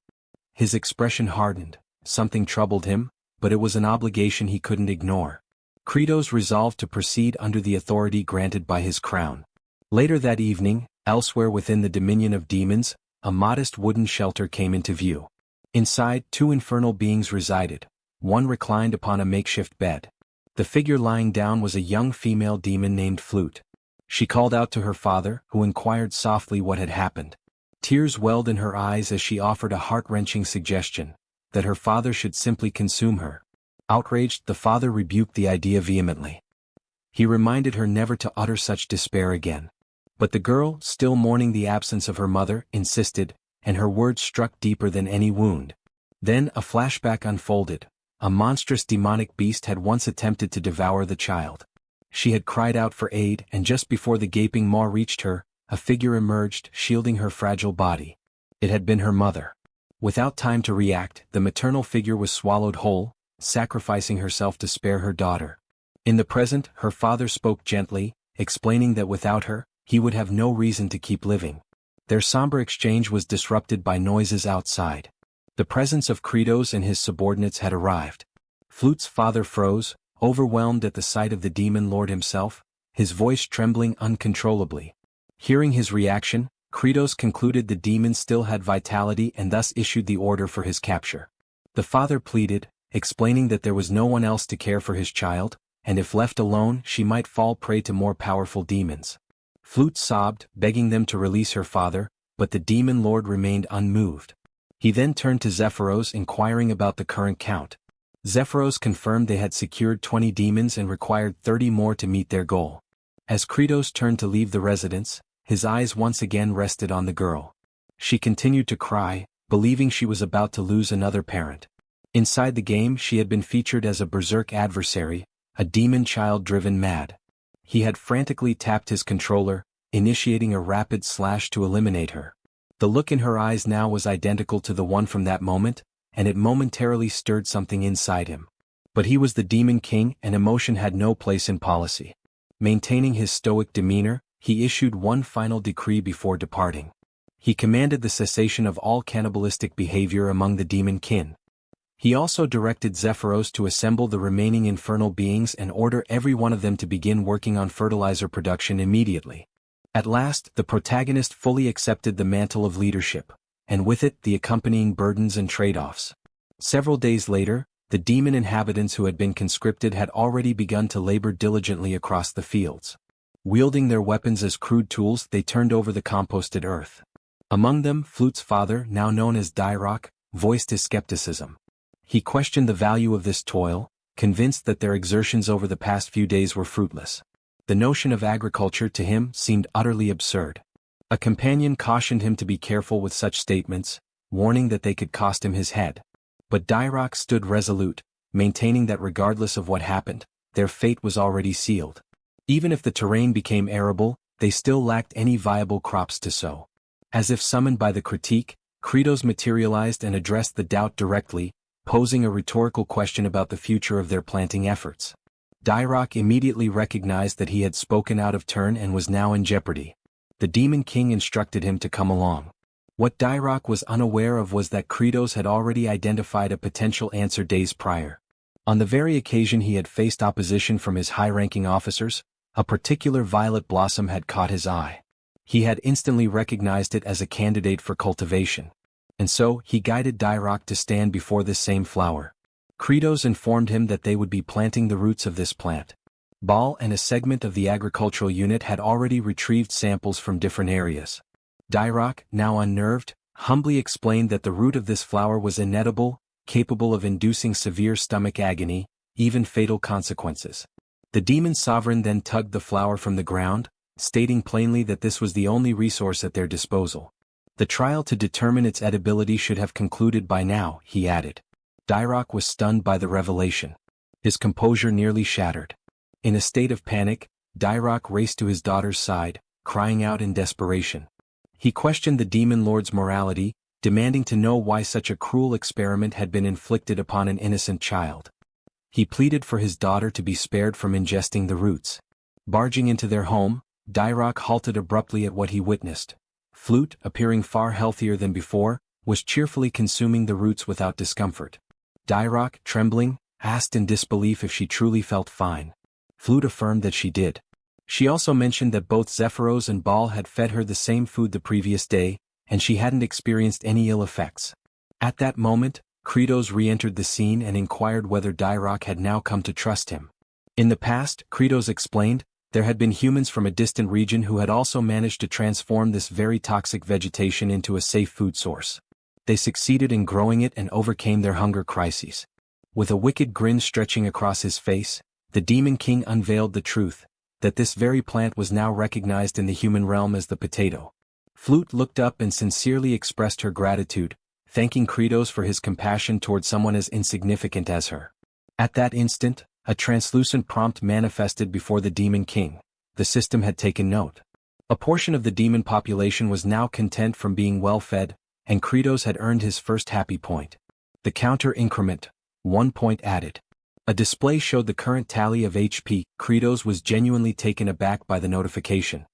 His expression hardened. Something troubled him, but it was an obligation he couldn't ignore. Kratos resolved to proceed under the authority granted by his crown. Later that evening, elsewhere within the dominion of demons, a modest wooden shelter came into view. Inside, two infernal beings resided. One reclined upon a makeshift bed. The figure lying down was a young female demon named Flute. She called out to her father, who inquired softly what had happened. Tears welled in her eyes as she offered a heart-wrenching suggestion, that her father should simply consume her. Outraged, the father rebuked the idea vehemently. He reminded her never to utter such despair again. But the girl, still mourning the absence of her mother, insisted, and her words struck deeper than any wound. Then a flashback unfolded. A monstrous demonic beast had once attempted to devour the child. She had cried out for aid, and just before the gaping maw reached her, a figure emerged, shielding her fragile body. It had been her mother. Without time to react, the maternal figure was swallowed whole, sacrificing herself to spare her daughter. In the present, her father spoke gently, explaining that without her, he would have no reason to keep living. Their somber exchange was disrupted by noises outside. The presence of Kratos and his subordinates had arrived. Flute's father froze, overwhelmed at the sight of the demon lord himself, his voice trembling uncontrollably. Hearing his reaction, Kratos concluded the demon still had vitality and thus issued the order for his capture. The father pleaded, explaining that there was no one else to care for his child, and if left alone she might fall prey to more powerful demons. Flute sobbed, begging them to release her father, but the demon lord remained unmoved. He then turned to Zephyros inquiring about the current count. Zephyros confirmed they had secured 20 demons and required 30 more to meet their goal. As Kratos turned to leave the residence, his eyes once again rested on the girl. She continued to cry, believing she was about to lose another parent. Inside the game she had been featured as a berserk adversary, a demon child driven mad. He had frantically tapped his controller, initiating a rapid slash to eliminate her. The look in her eyes now was identical to the one from that moment, and it momentarily stirred something inside him. But he was the Demon King and emotion had no place in policy. Maintaining his stoic demeanor, he issued one final decree before departing. He commanded the cessation of all cannibalistic behavior among the demon kin. He also directed Zephyros to assemble the remaining infernal beings and order every one of them to begin working on fertilizer production immediately. At last, the protagonist fully accepted the mantle of leadership, and with it the accompanying burdens and trade-offs. Several days later, the demon inhabitants who had been conscripted had already begun to labor diligently across the fields. Wielding their weapons as crude tools, they turned over the composted earth. Among them, Flute's father, now known as Dyrok, voiced his skepticism. He questioned the value of this toil, convinced that their exertions over the past few days were fruitless. The notion of agriculture to him seemed utterly absurd. A companion cautioned him to be careful with such statements, warning that they could cost him his head. But Dyrok stood resolute, maintaining that regardless of what happened, their fate was already sealed. Even if the terrain became arable, they still lacked any viable crops to sow. As if summoned by the critique, Kratos materialized and addressed the doubt directly, posing a rhetorical question about the future of their planting efforts. Dyrok immediately recognized that he had spoken out of turn and was now in jeopardy. The Demon King instructed him to come along. What Dyrok was unaware of was that Kratos had already identified a potential answer days prior. On the very occasion he had faced opposition from his high-ranking officers, a particular violet blossom had caught his eye. He had instantly recognized it as a candidate for cultivation. And so, he guided Dyrok to stand before this same flower. Kratos informed him that they would be planting the roots of this plant. Baal and a segment of the agricultural unit had already retrieved samples from different areas. Dyrok, now unnerved, humbly explained that the root of this flower was inedible, capable of inducing severe stomach agony, even fatal consequences. The demon sovereign then tugged the flower from the ground, stating plainly that this was the only resource at their disposal. The trial to determine its edibility should have concluded by now, he added. Dyrok was stunned by the revelation. his composure nearly shattered. In a state of panic, Dairock raced to his daughter's side, crying out in desperation. He questioned the demon lord's morality, demanding to know why such a cruel experiment had been inflicted upon an innocent child. He pleaded for his daughter to be spared from ingesting the roots. Barging into their home, Dairock halted abruptly at what he witnessed. Flute, appearing far healthier than before, was cheerfully consuming the roots without discomfort. Dairock, trembling, asked in disbelief if she truly felt fine. Flute affirmed that she did. She also mentioned that both Zephyros and Baal had fed her the same food the previous day, and she hadn't experienced any ill effects. At that moment, Kratos re-entered the scene and inquired whether Dairock had now come to trust him. In the past, Kratos explained, there had been humans from a distant region who had also managed to transform this very toxic vegetation into a safe food source. They succeeded in growing it and overcame their hunger crises. With a wicked grin stretching across his face, the Demon King unveiled the truth, that this very plant was now recognized in the human realm as the potato. Flute looked up and sincerely expressed her gratitude, thanking Kratos for his compassion toward someone as insignificant as her. At that instant, a translucent prompt manifested before the Demon King. The system had taken note. A portion of the demon population was now content from being well fed, and Kratos had earned his first happy point. The counter increment, 1 point added. A display showed the current tally of HP. Kratos was genuinely taken aback by the notification.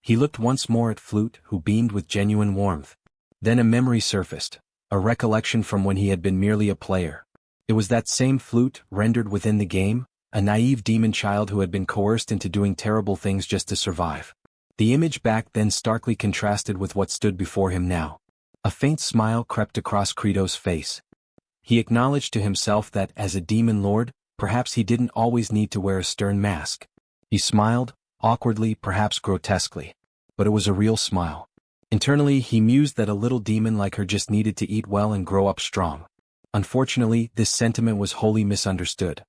He looked once more at Flute, who beamed with genuine warmth. Then a memory surfaced, a recollection from when he had been merely a player. It was that same Flute, rendered within the game, a naive demon child who had been coerced into doing terrible things just to survive. The image back then starkly contrasted with what stood before him now. A faint smile crept across Kratos' face. He acknowledged to himself that, as a demon lord, perhaps he didn't always need to wear a stern mask. He smiled, awkwardly, perhaps grotesquely. But it was a real smile. Internally, he mused that a little demon like her just needed to eat well and grow up strong. Unfortunately, this sentiment was wholly misunderstood.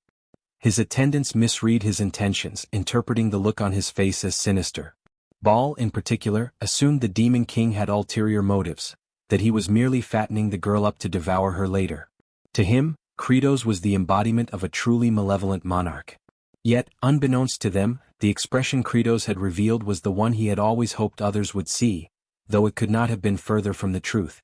His attendants misread his intentions, interpreting the look on his face as sinister. Baal, in particular, assumed the Demon King had ulterior motives, that he was merely fattening the girl up to devour her later. To him, Kratos was the embodiment of a truly malevolent monarch. Yet, unbeknownst to them, the expression Kratos had revealed was the one he had always hoped others would see, though it could not have been further from the truth.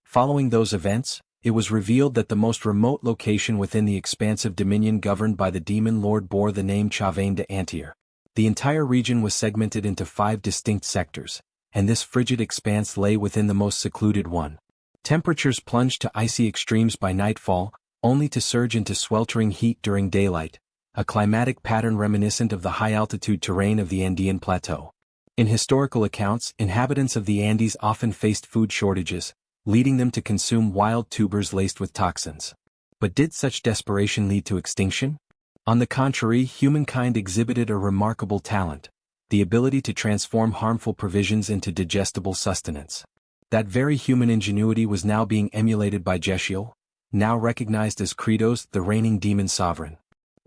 Following those events, it was revealed that the most remote location within the expansive dominion governed by the Demon Lord bore the name Chavain de Antier. The entire region was segmented into 5 distinct sectors, and this frigid expanse lay within the most secluded one. Temperatures plunged to icy extremes by nightfall, only to surge into sweltering heat during daylight, a climatic pattern reminiscent of the high-altitude terrain of the Andean Plateau. In historical accounts, inhabitants of the Andes often faced food shortages, leading them to consume wild tubers laced with toxins. But did such desperation lead to extinction? On the contrary, humankind exhibited a remarkable talent, the ability to transform harmful provisions into digestible sustenance. That very human ingenuity was now being emulated by Jeshiel, now recognized as Kratos, the reigning demon sovereign.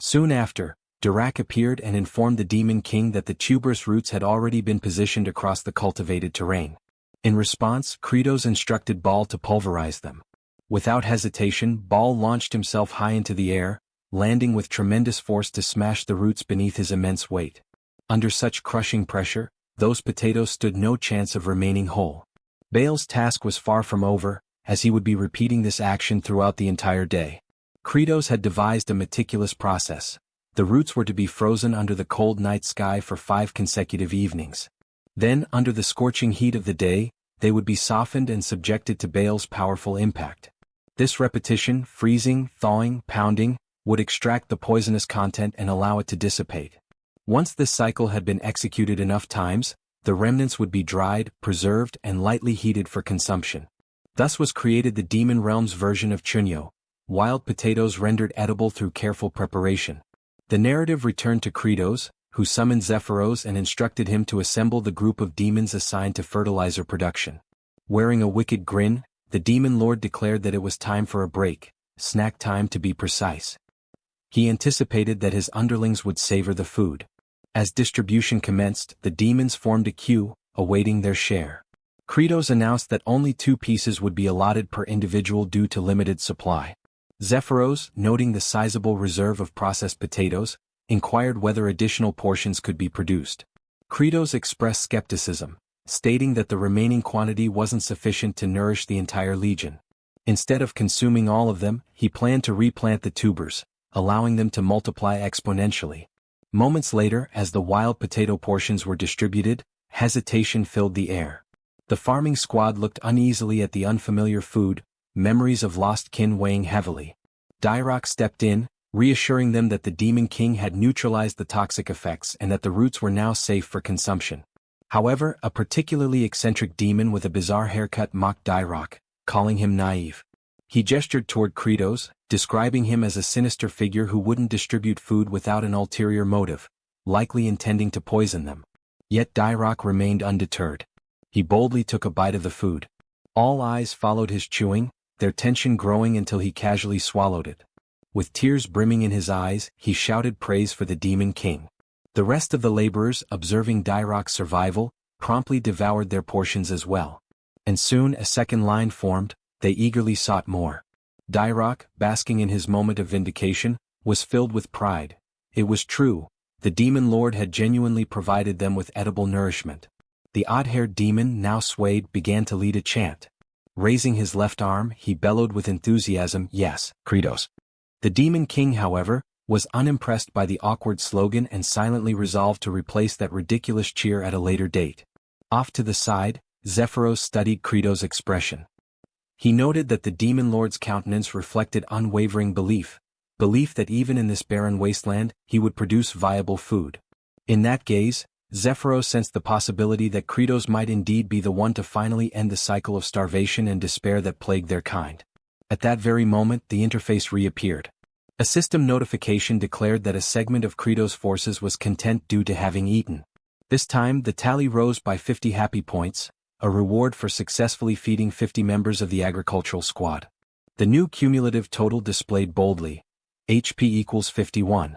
Soon after, Dirac appeared and informed the Demon King that the tuberous roots had already been positioned across the cultivated terrain. In response, Kratos instructed Baal to pulverize them. Without hesitation, Baal launched himself high into the air, landing with tremendous force to smash the roots beneath his immense weight. Under such crushing pressure, those potatoes stood no chance of remaining whole. Baal's task was far from over, as he would be repeating this action throughout the entire day. Kratos had devised a meticulous process. The roots were to be frozen under the cold night sky for 5 consecutive evenings. Then, under the scorching heat of the day, they would be softened and subjected to Baal's powerful impact. This repetition, freezing, thawing, pounding, would extract the poisonous content and allow it to dissipate. Once this cycle had been executed enough times, the remnants would be dried, preserved, and lightly heated for consumption. Thus was created the demon realm's version of chunyo, wild potatoes rendered edible through careful preparation. The narrative returned to Kratos, who summoned Zephyros and instructed him to assemble the group of demons assigned to fertilizer production. Wearing a wicked grin, the demon lord declared that it was time for a break, snack time to be precise. He anticipated that his underlings would savor the food. As distribution commenced, the demons formed a queue, awaiting their share. Kratos announced that only 2 pieces would be allotted per individual due to limited supply. Zephyros, noting the sizable reserve of processed potatoes, inquired whether additional portions could be produced. Kratos expressed skepticism, stating that the remaining quantity wasn't sufficient to nourish the entire legion. Instead of consuming all of them, he planned to replant the tubers, allowing them to multiply exponentially. Moments later, as the wild potato portions were distributed, hesitation filled the air. The farming squad looked uneasily at the unfamiliar food, memories of lost kin weighing heavily. Dairock stepped in, reassuring them that the Demon King had neutralized the toxic effects and that the roots were now safe for consumption. However, a particularly eccentric demon with a bizarre haircut mocked Dairock, calling him naive. He gestured toward Kratos, describing him as a sinister figure who wouldn't distribute food without an ulterior motive, likely intending to poison them. Yet Dairock remained undeterred. He boldly took a bite of the food. All eyes followed his chewing, their tension growing until he casually swallowed it. With tears brimming in his eyes, he shouted praise for the Demon King. The rest of the laborers, observing Dairock's survival, promptly devoured their portions as well. And soon a second line formed, they eagerly sought more. Dairock, basking in his moment of vindication, was filled with pride. It was true, the Demon Lord had genuinely provided them with edible nourishment. The odd-haired demon, now swayed, began to lead a chant. Raising his left arm, he bellowed with enthusiasm, "Yes, Kratos." The Demon King, however, was unimpressed by the awkward slogan and silently resolved to replace that ridiculous cheer at a later date. Off to the side, Zephyros studied Kratos' expression. He noted that the Demon Lord's countenance reflected unwavering belief that even in this barren wasteland, he would produce viable food. In that gaze, Zephyros sensed the possibility that Kratos might indeed be the one to finally end the cycle of starvation and despair that plagued their kind. At that very moment, the interface reappeared. A system notification declared that a segment of Kratos' forces was content due to having eaten. This time, the tally rose by 50 happy points, a reward for successfully feeding 50 members of the agricultural squad. The new cumulative total displayed boldly: HP equals 51.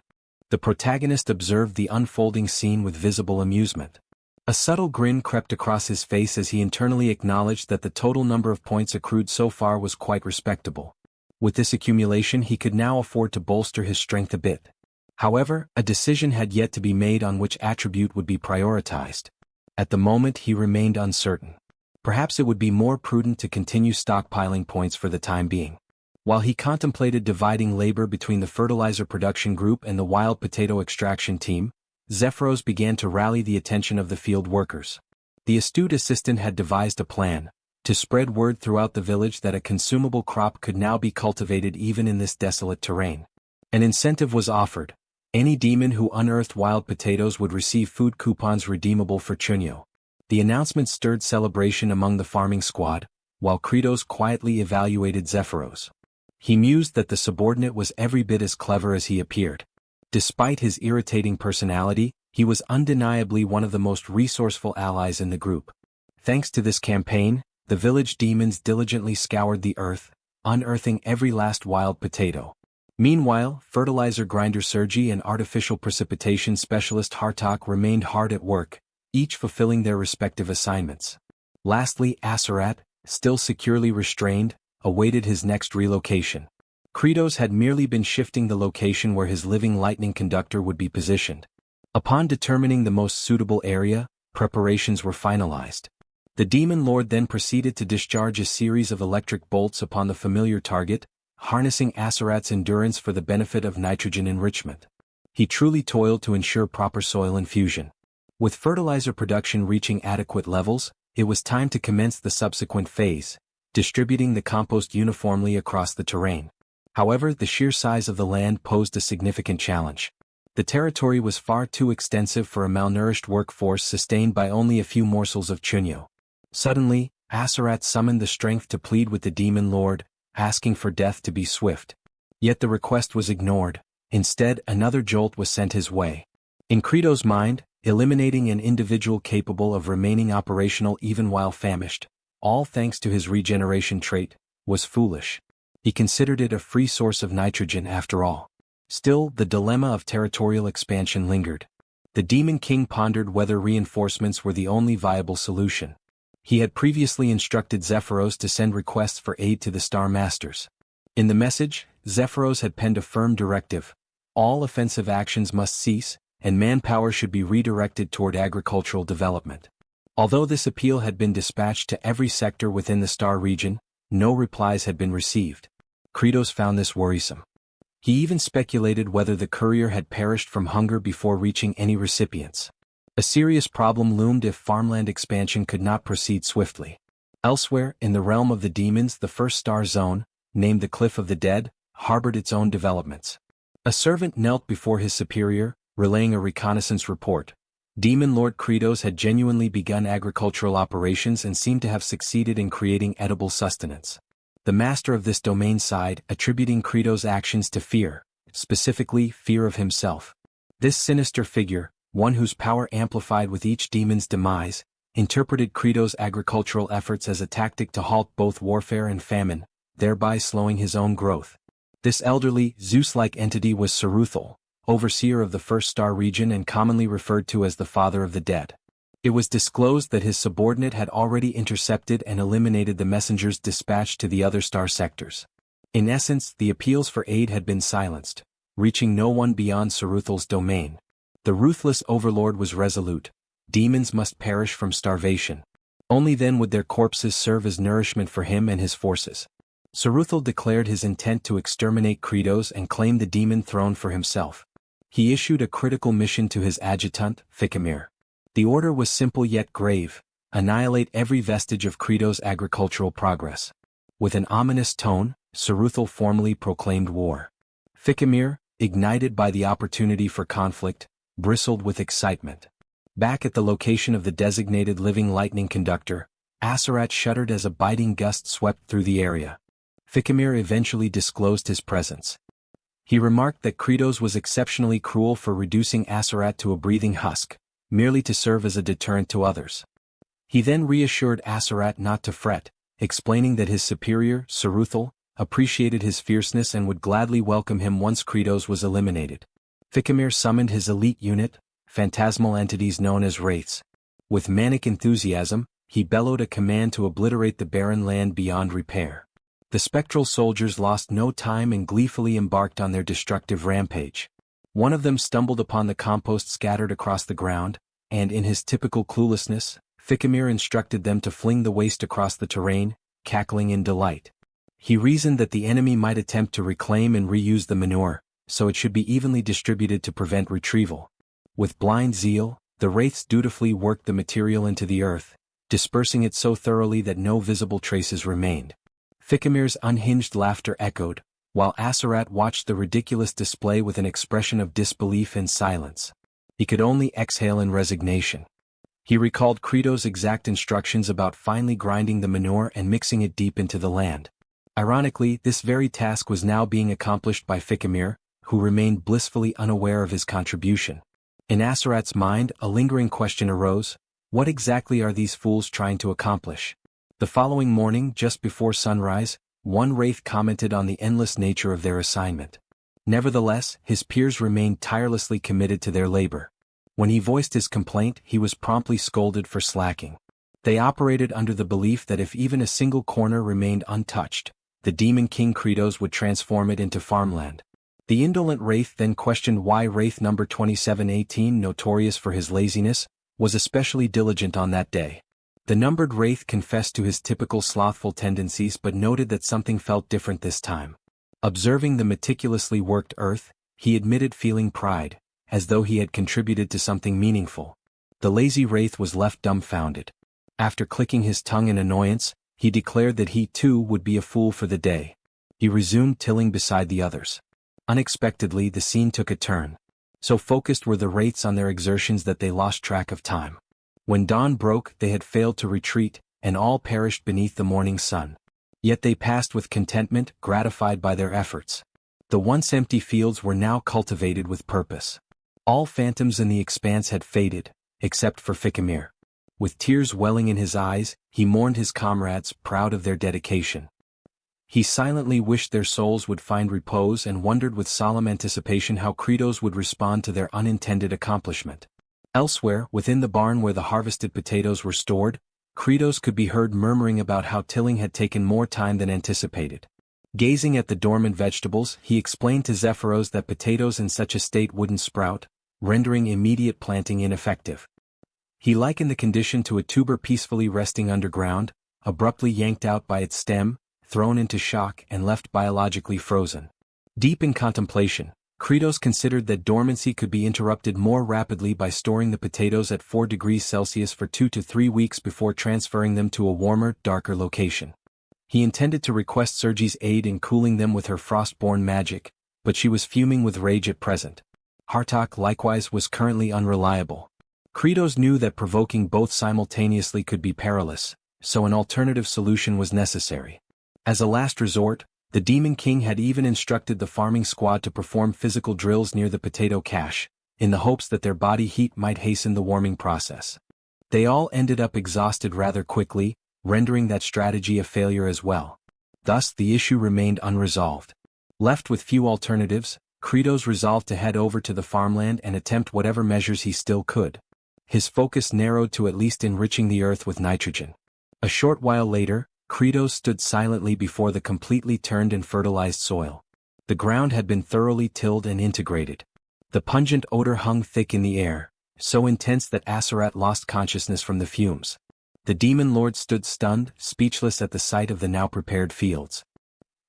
The protagonist observed the unfolding scene with visible amusement. A subtle grin crept across his face as he internally acknowledged that the total number of points accrued so far was quite respectable. With this accumulation, he could now afford to bolster his strength a bit. However, a decision had yet to be made on which attribute would be prioritized. At the moment, he remained uncertain. Perhaps it would be more prudent to continue stockpiling points for the time being. While he contemplated dividing labor between the fertilizer production group and the wild potato extraction team, Zephyros began to rally the attention of the field workers. The astute assistant had devised a plan to spread word throughout the village that a consumable crop could now be cultivated even in this desolate terrain. An incentive was offered. Any demon who unearthed wild potatoes would receive food coupons redeemable for chunyo. The announcement stirred celebration among the farming squad, while Kratos quietly evaluated Zephyros. He mused that the subordinate was every bit as clever as he appeared. Despite his irritating personality, he was undeniably one of the most resourceful allies in the group. Thanks to this campaign, the village demons diligently scoured the earth, unearthing every last wild potato. Meanwhile, fertilizer grinder Sergi and artificial precipitation specialist Hartok remained hard at work, each fulfilling their respective assignments. Lastly, Aserat, still securely restrained, awaited his next relocation. Kratos had merely been shifting the location where his living lightning conductor would be positioned. Upon determining the most suitable area, preparations were finalized. The Demon Lord then proceeded to discharge a series of electric bolts upon the familiar target, harnessing Aserat's endurance for the benefit of nitrogen enrichment. He truly toiled to ensure proper soil infusion. With fertilizer production reaching adequate levels, it was time to commence the subsequent phase, distributing the compost uniformly across the terrain. However, the sheer size of the land posed a significant challenge. The territory was far too extensive for a malnourished workforce sustained by only a few morsels of chunyo. Suddenly, Aserat summoned the strength to plead with the Demon Lord, asking for death to be swift. Yet the request was ignored. Instead, another jolt was sent his way. In Kratos' mind, eliminating an individual capable of remaining operational even while famished, all thanks to his regeneration trait, was foolish. He considered it a free source of nitrogen after all. Still, the dilemma of territorial expansion lingered. The Demon King pondered whether reinforcements were the only viable solution. He had previously instructed Zephyros to send requests for aid to the Star Masters. In the message, Zephyros had penned a firm directive: all offensive actions must cease, and manpower should be redirected toward agricultural development. Although this appeal had been dispatched to every sector within the Star region, no replies had been received. Kratos found this worrisome. He even speculated whether the courier had perished from hunger before reaching any recipients. A serious problem loomed if farmland expansion could not proceed swiftly. Elsewhere, in the realm of the demons, the first star zone, named the Cliff of the Dead, harbored its own developments. A servant knelt before his superior, relaying a reconnaissance report. Demon Lord Kratos had genuinely begun agricultural operations and seemed to have succeeded in creating edible sustenance. The master of this domain sighed, attributing Kratos' actions to fear, specifically fear of himself. This sinister figure, one whose power amplified with each demon's demise, interpreted Kratos' agricultural efforts as a tactic to halt both warfare and famine, thereby slowing his own growth. This elderly, Zeus-like entity was Saruthal, overseer of the First Star region and commonly referred to as the Father of the Dead. It was disclosed that his subordinate had already intercepted and eliminated the messengers dispatched to the other star sectors. In essence, the appeals for aid had been silenced, reaching no one beyond Saruthal's domain. The ruthless overlord was resolute: demons must perish from starvation. Only then would their corpses serve as nourishment for him and his forces. Saruthal declared his intent to exterminate Kratos and claim the demon throne for himself. He issued a critical mission to his adjutant, Fikimir. The order was simple yet grave: annihilate every vestige of Kratos' agricultural progress. With an ominous tone, Saruthal formally proclaimed war. Fikimir, ignited by the opportunity for conflict, bristled with excitement. Back at the location of the designated living lightning conductor, Aserat shuddered as a biting gust swept through the area. Fikimir eventually disclosed his presence. He remarked that Kratos was exceptionally cruel for reducing Aserat to a breathing husk, merely to serve as a deterrent to others. He then reassured Aserat not to fret, explaining that his superior, Saruthal, appreciated his fierceness and would gladly welcome him once Kratos was eliminated. Fikimir summoned his elite unit, phantasmal entities known as wraiths. With manic enthusiasm, he bellowed a command to obliterate the barren land beyond repair. The spectral soldiers lost no time and gleefully embarked on their destructive rampage. One of them stumbled upon the compost scattered across the ground, and in his typical cluelessness, Fikimir instructed them to fling the waste across the terrain, cackling in delight. He reasoned that the enemy might attempt to reclaim and reuse the manure, so it should be evenly distributed to prevent retrieval. With blind zeal, the wraiths dutifully worked the material into the earth, dispersing it so thoroughly that no visible traces remained. Fikimir's unhinged laughter echoed, while Aserat watched the ridiculous display with an expression of disbelief and silence. He could only exhale in resignation. He recalled Kratos' exact instructions about finely grinding the manure and mixing it deep into the land. Ironically, this very task was now being accomplished by Fikimir, who remained blissfully unaware of his contribution. In Aserat's mind, a lingering question arose: what exactly are these fools trying to accomplish? The following morning, just before sunrise, one wraith commented on the endless nature of their assignment. Nevertheless, his peers remained tirelessly committed to their labor. When he voiced his complaint, he was promptly scolded for slacking. They operated under the belief that if even a single corner remained untouched, the demon king Kratos would transform it into farmland. The indolent wraith then questioned why wraith number 2718, notorious for his laziness, was especially diligent on that day. The numbered wraith confessed to his typical slothful tendencies but noted that something felt different this time. Observing the meticulously worked earth, he admitted feeling pride, as though he had contributed to something meaningful. The lazy wraith was left dumbfounded. After clicking his tongue in annoyance, he declared that he too would be a fool for the day. He resumed tilling beside the others. Unexpectedly, the scene took a turn. So focused were the wraiths on their exertions that they lost track of time. When dawn broke, they had failed to retreat, and all perished beneath the morning sun. Yet they passed with contentment, gratified by their efforts. The once empty fields were now cultivated with purpose. All phantoms in the expanse had faded, except for Fikimir. With tears welling in his eyes, he mourned his comrades, proud of their dedication. He silently wished their souls would find repose and wondered with solemn anticipation how Kratos would respond to their unintended accomplishment. Elsewhere, within the barn where the harvested potatoes were stored, Kratos could be heard murmuring about how tilling had taken more time than anticipated. Gazing at the dormant vegetables, he explained to Zephyros that potatoes in such a state wouldn't sprout, rendering immediate planting ineffective. He likened the condition to a tuber peacefully resting underground, abruptly yanked out by its stem, thrown into shock and left biologically frozen. Deep in contemplation, Kratos considered that dormancy could be interrupted more rapidly by storing the potatoes at 4 degrees Celsius for 2 to 3 weeks before transferring them to a warmer, darker location. He intended to request Sergi's aid in cooling them with her frostborn magic, but she was fuming with rage at present. Hartok likewise was currently unreliable. Kratos knew that provoking both simultaneously could be perilous, so an alternative solution was necessary. As a last resort, the Demon King had even instructed the farming squad to perform physical drills near the potato cache, in the hopes that their body heat might hasten the warming process. They all ended up exhausted rather quickly, rendering that strategy a failure as well. Thus the issue remained unresolved. Left with few alternatives, Kratos resolved to head over to the farmland and attempt whatever measures he still could. His focus narrowed to at least enriching the earth with nitrogen. A short while later, Kratos stood silently before the completely turned and fertilized soil. The ground had been thoroughly tilled and integrated. The pungent odor hung thick in the air, so intense that Aserat lost consciousness from the fumes. The demon lord stood stunned, speechless at the sight of the now prepared fields.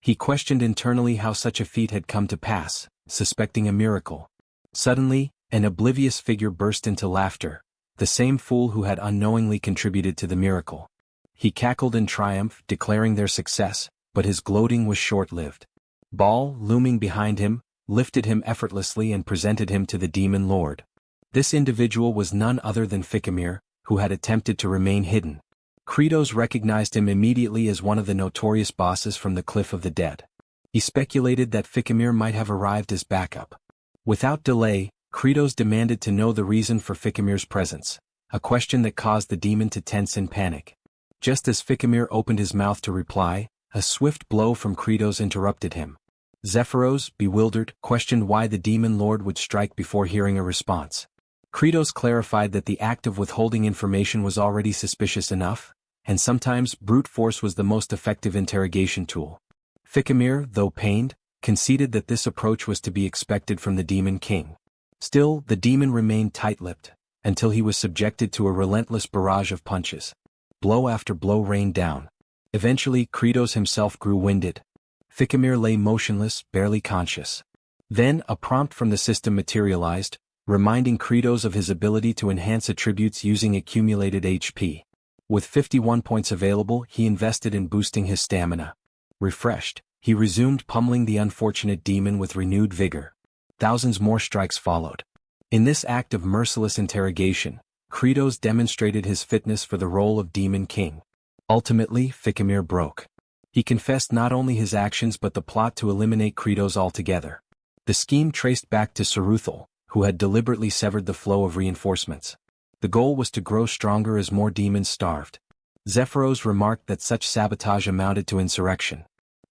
He questioned internally how such a feat had come to pass, suspecting a miracle. Suddenly, an oblivious figure burst into laughter, the same fool who had unknowingly contributed to the miracle. He cackled in triumph, declaring their success, but his gloating was short-lived. Baal, looming behind him, lifted him effortlessly and presented him to the demon lord. This individual was none other than Fikimir, who had attempted to remain hidden. Kratos recognized him immediately as one of the notorious bosses from the Cliff of the Dead. He speculated that Fikimir might have arrived as backup. Without delay, Kratos demanded to know the reason for Fikimir's presence, a question that caused the demon to tense in panic. Just as Fikimir opened his mouth to reply, a swift blow from Kratos interrupted him. Zephyros, bewildered, questioned why the demon lord would strike before hearing a response. Kratos clarified that the act of withholding information was already suspicious enough, and sometimes brute force was the most effective interrogation tool. Fikimir, though pained, conceded that this approach was to be expected from the Demon King. Still, the demon remained tight-lipped, until he was subjected to a relentless barrage of punches. Blow after blow rained down. Eventually, Kratos himself grew winded. Fikimir lay motionless, barely conscious. Then, a prompt from the system materialized, reminding Kratos of his ability to enhance attributes using accumulated HP. With 51 points available, he invested in boosting his stamina. Refreshed, he resumed pummeling the unfortunate demon with renewed vigor. Thousands more strikes followed. In this act of merciless interrogation, Kratos demonstrated his fitness for the role of Demon King. Ultimately, Fikimir broke. He confessed not only his actions but the plot to eliminate Kratos altogether. The scheme traced back to Saruthal, who had deliberately severed the flow of reinforcements. The goal was to grow stronger as more demons starved. Zephyros remarked that such sabotage amounted to insurrection.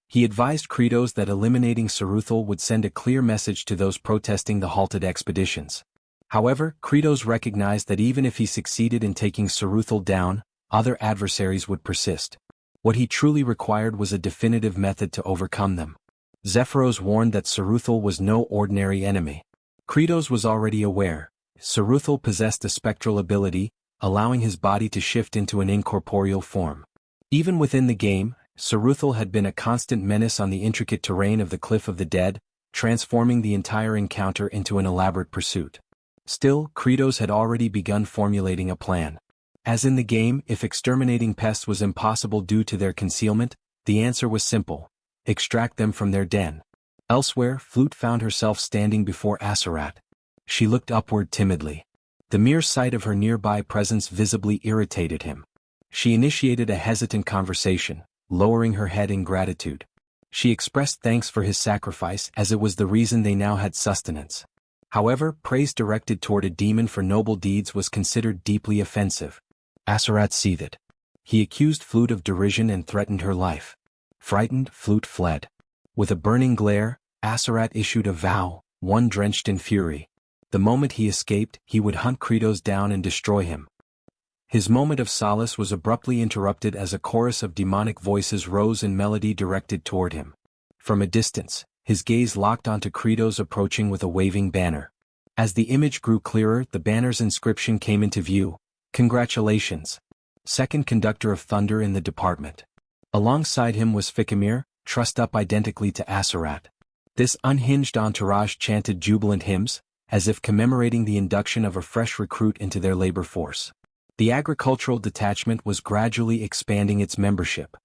He advised Kratos that eliminating Saruthal would send a clear message to those protesting the halted expeditions. However, Kratos recognized that even if he succeeded in taking Saruthal down, other adversaries would persist. What he truly required was a definitive method to overcome them. Zephyros warned that Saruthal was no ordinary enemy. Kratos was already aware. Saruthal possessed a spectral ability, allowing his body to shift into an incorporeal form. Even within the game, Saruthal had been a constant menace on the intricate terrain of the Cliff of the Dead, transforming the entire encounter into an elaborate pursuit. Still, Kratos had already begun formulating a plan. As in the game, if exterminating pests was impossible due to their concealment, the answer was simple: extract them from their den. Elsewhere, Flute found herself standing before Aserat. She looked upward timidly. The mere sight of her nearby presence visibly irritated him. She initiated a hesitant conversation, lowering her head in gratitude. She expressed thanks for his sacrifice as it was the reason they now had sustenance. However, praise directed toward a demon for noble deeds was considered deeply offensive. Aserat seethed. He accused Flute of derision and threatened her life. Frightened, Flute fled. With a burning glare, Aserat issued a vow, one drenched in fury. The moment he escaped, he would hunt Kratos down and destroy him. His moment of solace was abruptly interrupted as a chorus of demonic voices rose in melody directed toward him. From a distance, his gaze locked onto Credos approaching with a waving banner. As the image grew clearer, the banner's inscription came into view. Congratulations. Second Conductor of Thunder in the department. Alongside him was Fikimir, trussed up identically to Aserat. This unhinged entourage chanted jubilant hymns, as if commemorating the induction of a fresh recruit into their labor force. The agricultural detachment was gradually expanding its membership.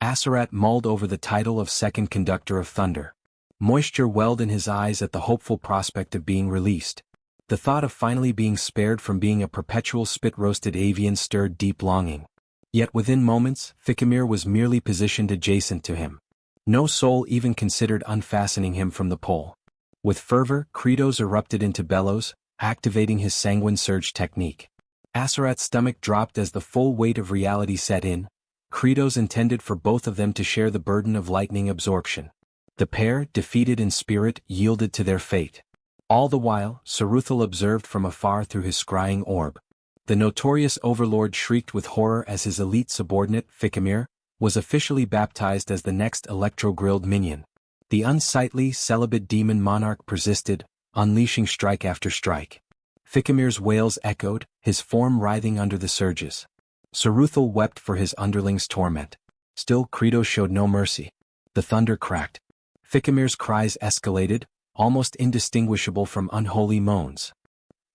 Aserat mulled over the title of Second Conductor of Thunder. Moisture welled in his eyes at the hopeful prospect of being released. The thought of finally being spared from being a perpetual spit-roasted avian stirred deep longing. Yet within moments, Fikimir was merely positioned adjacent to him. No soul even considered unfastening him from the pole. With fervor, Credos erupted into bellows, activating his sanguine surge technique. Aserat's stomach dropped as the full weight of reality set in. Credos intended for both of them to share the burden of lightning absorption. The pair, defeated in spirit, yielded to their fate. All the while, Saruthal observed from afar through his scrying orb. The notorious overlord shrieked with horror as his elite subordinate, Fikimir, was officially baptized as the next electro-grilled minion. The unsightly, celibate demon monarch persisted, unleashing strike after strike. Fikimir's wails echoed, his form writhing under the surges. Saruthal wept for his underling's torment. Still, Credos showed no mercy. The thunder cracked. Fikimir's cries escalated, almost indistinguishable from unholy moans.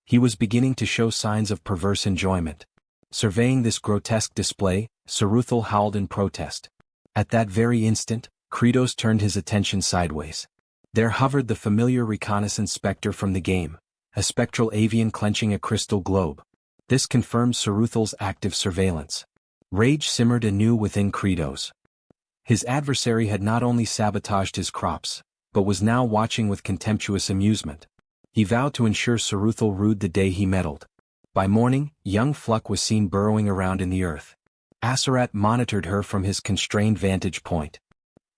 He was beginning to show signs of perverse enjoyment. Surveying this grotesque display, Saruthal howled in protest. At that very instant, Credos turned his attention sideways. There hovered the familiar reconnaissance specter from the game, a spectral avian clenching a crystal globe. This confirmed Saruthal's active surveillance. Rage simmered anew within Credos. His adversary had not only sabotaged his crops, but was now watching with contemptuous amusement. He vowed to ensure Saruthal rued the day he meddled. By morning, young Fluck was seen burrowing around in the earth. Aserat monitored her from his constrained vantage point.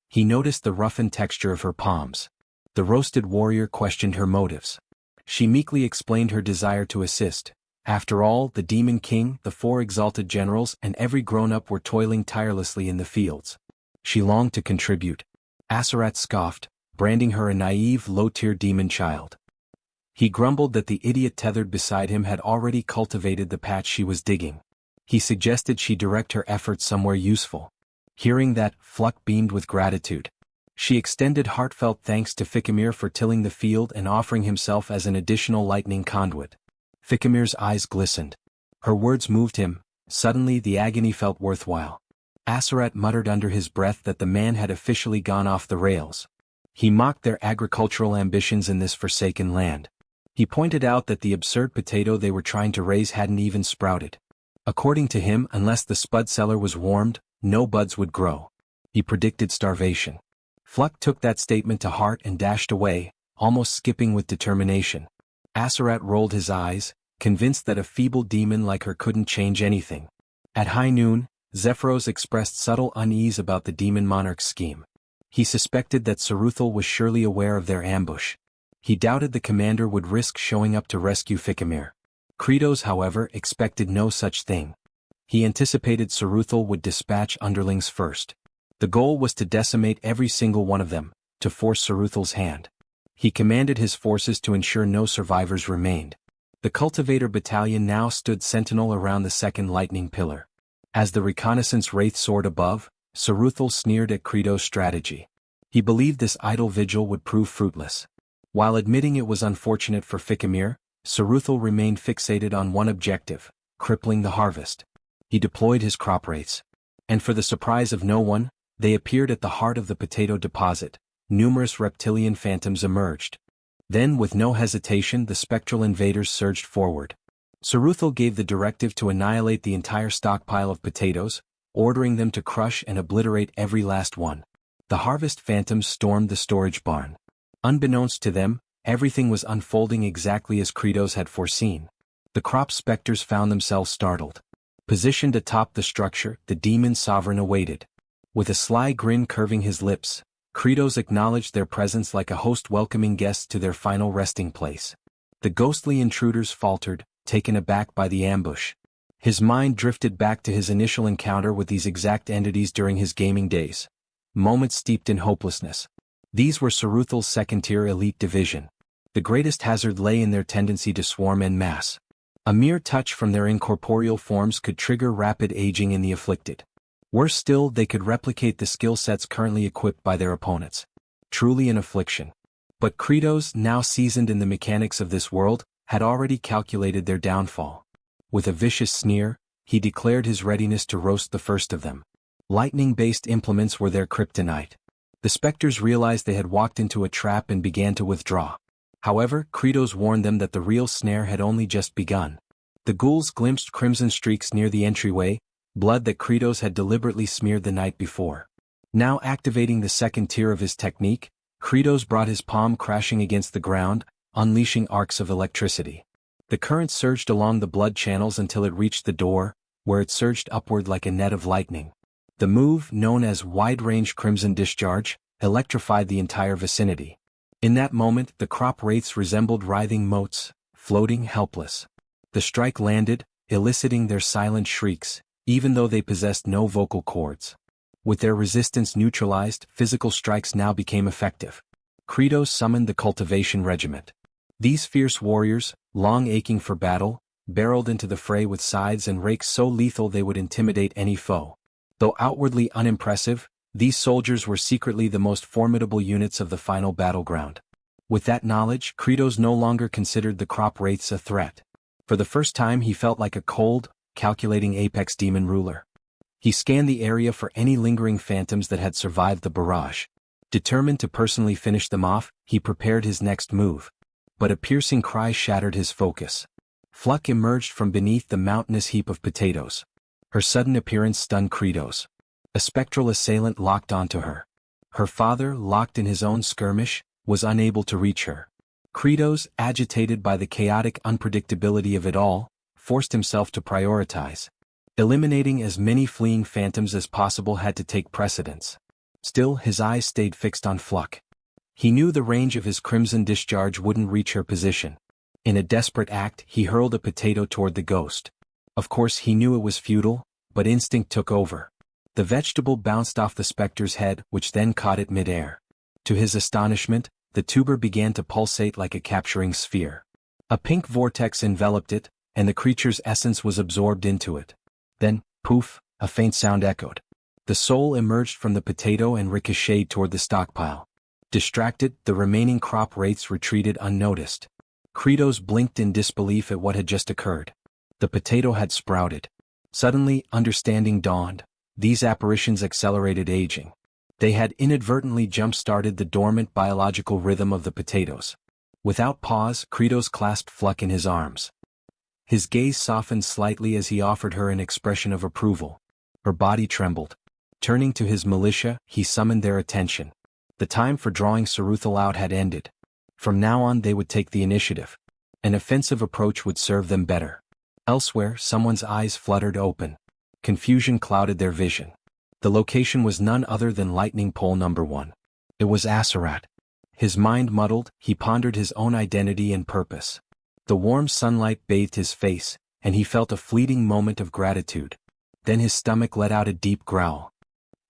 He noticed the roughened texture of her palms. The roasted warrior questioned her motives. She meekly explained her desire to assist. After all, the Demon King, the 4 exalted generals, and every grown-up were toiling tirelessly in the fields. She longed to contribute. Aserat scoffed, branding her a naive, low-tier demon child. He grumbled that the idiot tethered beside him had already cultivated the patch she was digging. He suggested she direct her efforts somewhere useful. Hearing that, Fluck beamed with gratitude. She extended heartfelt thanks to Fikimir for tilling the field and offering himself as an additional lightning conduit. Fikimir's eyes glistened. Her words moved him. Suddenly the agony felt worthwhile. Aserat muttered under his breath that the man had officially gone off the rails. He mocked their agricultural ambitions in this forsaken land. He pointed out that the absurd potato they were trying to raise hadn't even sprouted. According to him, unless the spud cellar was warmed, no buds would grow. He predicted starvation. Fluck took that statement to heart and dashed away, almost skipping with determination. Aserat rolled his eyes, convinced that a feeble demon like her couldn't change anything. At high noon, Zephyros expressed subtle unease about the demon monarch's scheme. He suspected that Saruthal was surely aware of their ambush. He doubted the commander would risk showing up to rescue Fikimir. Credos, however, expected no such thing. He anticipated Saruthal would dispatch underlings first. The goal was to decimate every single one of them, to force Saruthal's hand. He commanded his forces to ensure no survivors remained. The cultivator battalion now stood sentinel around the second lightning pillar. As the reconnaissance wraith soared above, Saruthal sneered at Credos' strategy. He believed this idle vigil would prove fruitless. While admitting it was unfortunate for Fikimir, Saruthal remained fixated on one objective, crippling the harvest. He deployed his crop wraiths. And for the surprise of no one, they appeared at the heart of the potato deposit. Numerous reptilian phantoms emerged. Then, with no hesitation, the spectral invaders surged forward. Saruthal gave the directive to annihilate the entire stockpile of potatoes, ordering them to crush and obliterate every last one. The harvest phantoms stormed the storage barn. Unbeknownst to them, everything was unfolding exactly as Credos had foreseen. The crop specters found themselves startled. Positioned atop the structure, the demon sovereign awaited. With a sly grin curving his lips, Credos acknowledged their presence like a host welcoming guests to their final resting place. The ghostly intruders faltered, taken aback by the ambush. His mind drifted back to his initial encounter with these exact entities during his gaming days. Moments steeped in hopelessness. These were Saruthal's second-tier elite division. The greatest hazard lay in their tendency to swarm en masse. A mere touch from their incorporeal forms could trigger rapid aging in the afflicted. Worse still, they could replicate the skill sets currently equipped by their opponents. Truly an affliction. But Kratos, now seasoned in the mechanics of this world, had already calculated their downfall. With a vicious sneer, he declared his readiness to roast the first of them. Lightning-based implements were their kryptonite. The specters realized they had walked into a trap and began to withdraw. However, Kratos warned them that the real snare had only just begun. The ghouls glimpsed crimson streaks near the entryway, blood that Kratos had deliberately smeared the night before. Now activating the second tier of his technique, Kratos brought his palm crashing against the ground, unleashing arcs of electricity. The current surged along the blood channels until it reached the door, where it surged upward like a net of lightning. The move, known as wide-range crimson discharge, electrified the entire vicinity. In that moment, the crop wraiths resembled writhing motes, floating helpless. The strike landed, eliciting their silent shrieks, even though they possessed no vocal cords. With their resistance neutralized, physical strikes now became effective. Kratos summoned the Cultivation Regiment. These fierce warriors, long aching for battle, barreled into the fray with scythes and rakes so lethal they would intimidate any foe. Though outwardly unimpressive, these soldiers were secretly the most formidable units of the final battleground. With that knowledge, Kratos no longer considered the crop wraiths a threat. For the first time he felt like a cold, calculating apex demon ruler. He scanned the area for any lingering phantoms that had survived the barrage. Determined to personally finish them off, he prepared his next move. But a piercing cry shattered his focus. Fluck emerged from beneath the mountainous heap of potatoes. Her sudden appearance stunned Kratos. A spectral assailant locked onto her. Her father, locked in his own skirmish, was unable to reach her. Kratos, agitated by the chaotic unpredictability of it all, forced himself to prioritize. Eliminating as many fleeing phantoms as possible had to take precedence. Still, his eyes stayed fixed on Fluck. He knew the range of his crimson discharge wouldn't reach her position. In a desperate act, he hurled a potato toward the ghost. Of course he knew it was futile, but instinct took over. The vegetable bounced off the specter's head, which then caught it mid-air. To his astonishment, the tuber began to pulsate like a capturing sphere. A pink vortex enveloped it, and the creature's essence was absorbed into it. Then, poof, a faint sound echoed. The soul emerged from the potato and ricocheted toward the stockpile. Distracted, the remaining crop wraiths retreated unnoticed. Kratos blinked in disbelief at what had just occurred. The potato had sprouted. Suddenly, understanding dawned. These apparitions accelerated aging. They had inadvertently jump-started the dormant biological rhythm of the potatoes. Without pause, Kratos clasped Fluck in his arms. His gaze softened slightly as he offered her an expression of approval. Her body trembled. Turning to his militia, he summoned their attention. The time for drawing Saruthal out had ended. From now on they would take the initiative. An offensive approach would serve them better. Elsewhere, someone's eyes fluttered open. Confusion clouded their vision. The location was none other than Lightning Pole number 1. It was Aserat. His mind muddled, he pondered his own identity and purpose. The warm sunlight bathed his face, and he felt a fleeting moment of gratitude. Then his stomach let out a deep growl.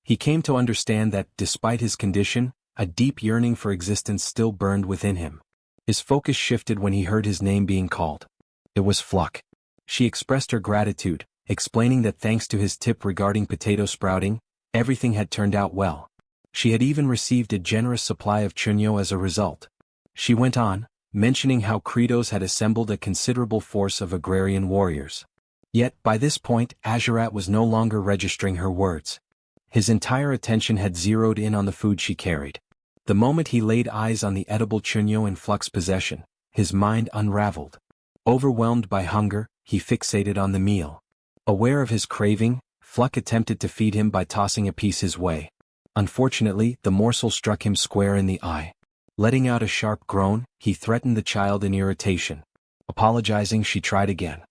He came to understand that, despite his condition, a deep yearning for existence still burned within him. His focus shifted when he heard his name being called. It was Fluck. She expressed her gratitude, explaining that thanks to his tip regarding potato sprouting, everything had turned out well. She had even received a generous supply of chunyo as a result. She went on, mentioning how Kratos had assembled a considerable force of agrarian warriors. Yet, by this point, Aserat was no longer registering her words. His entire attention had zeroed in on the food she carried. The moment he laid eyes on the edible chunyo in Fluck's possession, his mind unraveled. Overwhelmed by hunger, he fixated on the meal. Aware of his craving, Fluck attempted to feed him by tossing a piece his way. Unfortunately, the morsel struck him square in the eye. Letting out a sharp groan, he threatened the child in irritation. Apologizing, she tried again.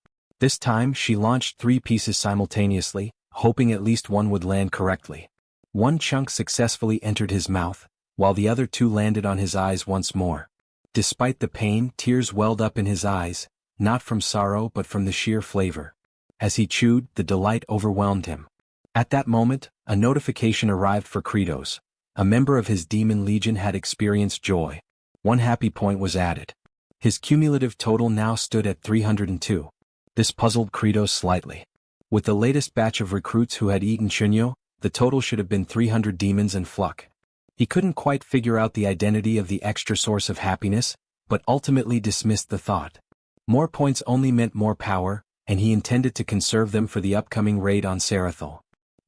This time, she launched 3 pieces simultaneously, hoping at least one would land correctly. One chunk successfully entered his mouth, while the other 2 landed on his eyes once more. Despite the pain, tears welled up in his eyes, not from sorrow but from the sheer flavor. As he chewed, the delight overwhelmed him. At that moment, a notification arrived for Kratos. A member of his demon legion had experienced joy. 1 happy point was added. His cumulative total now stood at 302. This puzzled Kratos slightly. With the latest batch of recruits who had eaten chunyo, the total should have been 300 demons and fluck. He couldn't quite figure out the identity of the extra source of happiness, but ultimately dismissed the thought. More points only meant more power, and he intended to conserve them for the upcoming raid on Sarathol.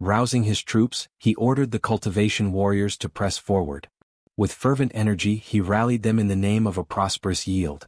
Rousing his troops, he ordered the cultivation warriors to press forward. With fervent energy he rallied them in the name of a prosperous yield.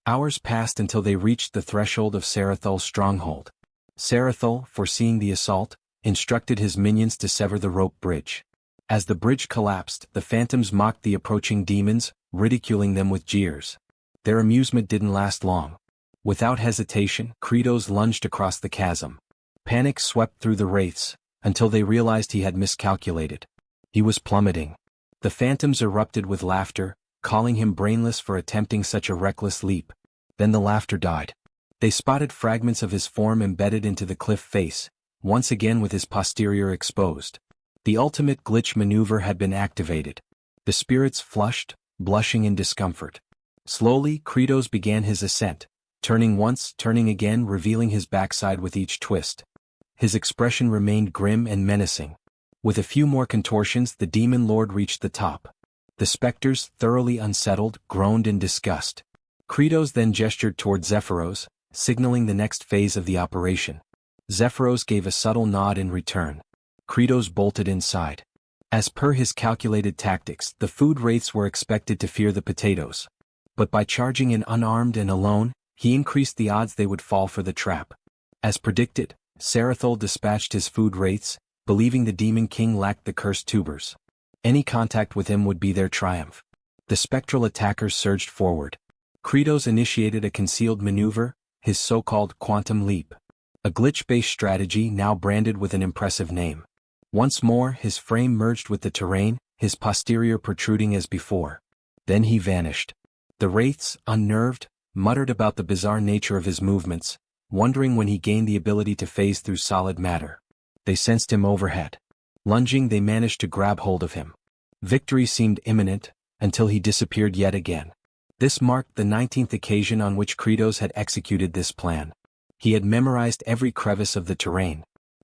Hours passed until they reached the threshold of Sarathol's stronghold. Sarathol, foreseeing the assault, instructed his minions to sever the rope bridge. As the bridge collapsed, the phantoms mocked the approaching demons, ridiculing them with jeers. Their amusement didn't last long. Without hesitation, Kratos lunged across the chasm. Panic swept through the wraiths, until they realized he had miscalculated. He was plummeting. The phantoms erupted with laughter, calling him brainless for attempting such a reckless leap. Then the laughter died. They spotted fragments of his form embedded into the cliff face, once again with his posterior exposed. The ultimate glitch maneuver had been activated. The spirits flushed, blushing in discomfort. Slowly, Kratos began his ascent, turning once, turning again, revealing his backside with each twist. His expression remained grim and menacing. With a few more contortions, the demon lord reached the top. The specters, thoroughly unsettled, groaned in disgust. Kratos then gestured toward Zephyros, signaling the next phase of the operation. Zephyros gave a subtle nod in return. Kratos bolted inside. As per his calculated tactics, the food wraiths were expected to fear the potatoes. But by charging in unarmed and alone, he increased the odds they would fall for the trap. As predicted, Sarathol dispatched his food wraiths, believing the Demon King lacked the cursed tubers. Any contact with him would be their triumph. The spectral attackers surged forward. Kratos initiated a concealed maneuver, his so-called quantum leap. A glitch-based strategy now branded with an impressive name. Once more, his frame merged with the terrain, his posterior protruding as before. Then he vanished. The wraiths, unnerved, muttered about the bizarre nature of his movements, wondering when he gained the ability to phase through solid matter. They sensed him overhead. Lunging, they managed to grab hold of him. Victory seemed imminent, until he disappeared yet again. This marked the 19th occasion on which Kratos had executed this plan. He had memorized every crevice of the terrain.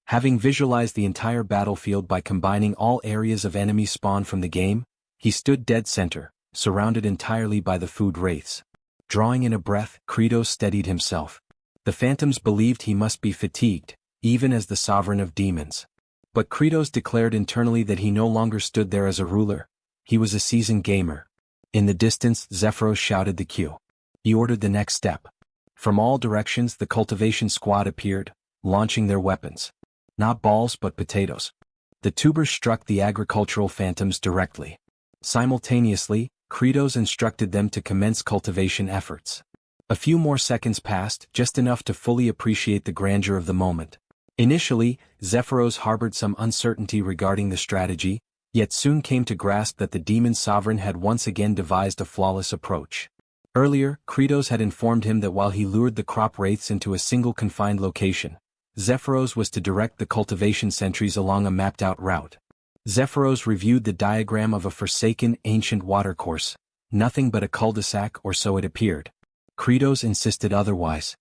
Having visualized the entire battlefield by combining all areas of enemy spawn from the game, he stood dead center, surrounded entirely by the food wraiths. Drawing in a breath, Kratos steadied himself. The phantoms believed he must be fatigued, even as the sovereign of demons. But Kratos declared internally that he no longer stood there as a ruler. He was a seasoned gamer. In the distance, Zephyros shouted the cue. He ordered the next step. From all directions the cultivation squad appeared, launching their weapons. Not balls but potatoes. The tubers struck the agricultural phantoms directly. Simultaneously, Kratos instructed them to commence cultivation efforts. A few more seconds passed, just enough to fully appreciate the grandeur of the moment. Initially, Zephyros harbored some uncertainty regarding the strategy, yet soon came to grasp that the demon sovereign had once again devised a flawless approach. Earlier, Kratos had informed him that while he lured the crop wraiths into a single confined location, Zephyros was to direct the cultivation sentries along a mapped-out route. Zephyros reviewed the diagram of a forsaken, ancient watercourse, nothing but a cul-de-sac, or so it appeared. Kratos insisted otherwise.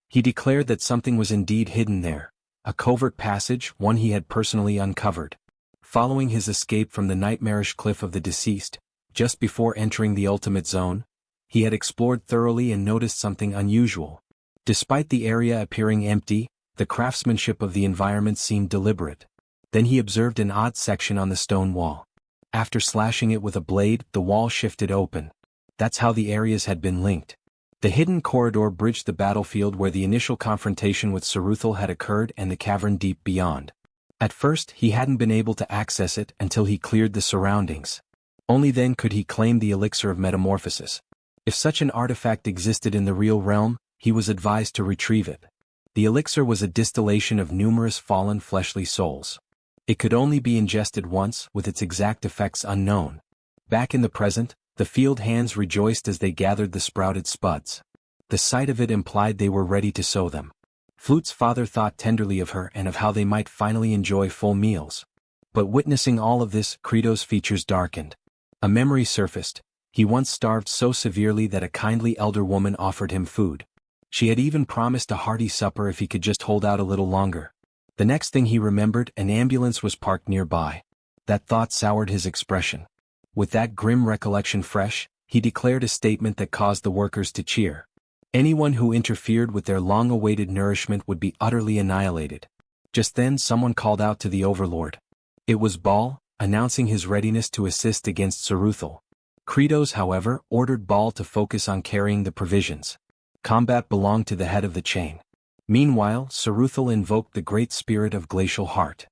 He declared that something was indeed hidden there, a covert passage, one he had personally uncovered. Following his escape from the nightmarish cliff of the deceased, just before entering the ultimate zone, he had explored thoroughly and noticed something unusual. Despite the area appearing empty, the craftsmanship of the environment seemed deliberate. Then he observed an odd section on the stone wall. After slashing it with a blade, the wall shifted open. That's how the areas had been linked. The hidden corridor bridged the battlefield where the initial confrontation with Sarathol had occurred and the cavern deep beyond. At first, he hadn't been able to access it until he cleared the surroundings. Only then could he claim the elixir of metamorphosis. If such an artifact existed in the real realm, he was advised to retrieve it. The elixir was a distillation of numerous fallen fleshly souls. It could only be ingested once, with its exact effects unknown. Back in the present, the field hands rejoiced as they gathered the sprouted spuds. The sight of it implied they were ready to sow them. Flute's father thought tenderly of her and of how they might finally enjoy full meals. But witnessing all of this, Credo's features darkened. A memory surfaced. He once starved so severely that a kindly elder woman offered him food. She had even promised a hearty supper if he could just hold out a little longer. The next thing he remembered, an ambulance was parked nearby. That thought soured his expression. With that grim recollection fresh, he declared a statement that caused the workers to cheer. Anyone who interfered with their long-awaited nourishment would be utterly annihilated. Just then someone called out to the overlord. It was Baal, announcing his readiness to assist against Saruthal. Credos, however, ordered Baal to focus on carrying the provisions. Combat belonged to the head of the chain. Meanwhile, Saruthal invoked the great spirit of glacial heart.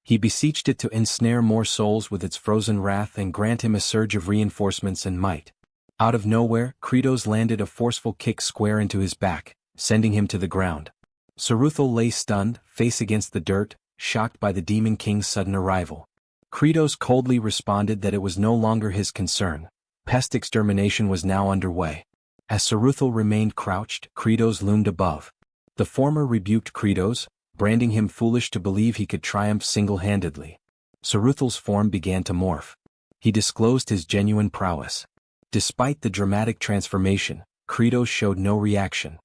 He beseeched it to ensnare more souls with its frozen wrath and grant him a surge of reinforcements and might. Out of nowhere, Credos landed a forceful kick square into his back, sending him to the ground. Saruthal lay stunned, face against the dirt, shocked by the Demon King's sudden arrival. Credos coldly responded that it was no longer his concern. Pest extermination was now underway. As Saruthal remained crouched, Credos loomed above. The former rebuked Credos, branding him foolish to believe he could triumph single-handedly. Saruthal's form began to morph. He disclosed his genuine prowess. Despite the dramatic transformation, Credos showed no reaction.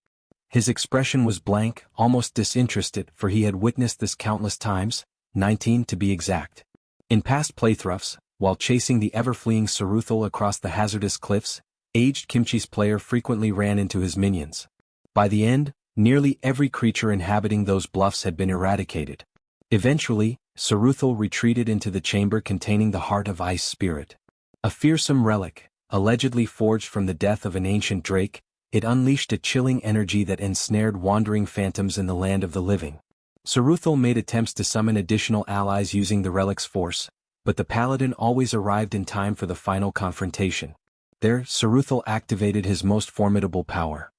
His expression was blank, almost disinterested, for he had witnessed this countless times, 19 to be exact. In past playthroughs, while chasing the ever-fleeing Saruthal across the hazardous cliffs, aged Kimchi's player frequently ran into his minions. By the end, nearly every creature inhabiting those bluffs had been eradicated. Eventually, Saruthal retreated into the chamber containing the Heart of Ice Spirit. A fearsome relic, allegedly forged from the death of an ancient drake, it unleashed a chilling energy that ensnared wandering phantoms in the land of the living. Saruthal made attempts to summon additional allies using the relic's force, but the paladin always arrived in time for the final confrontation. There, Saruthal activated his most formidable power.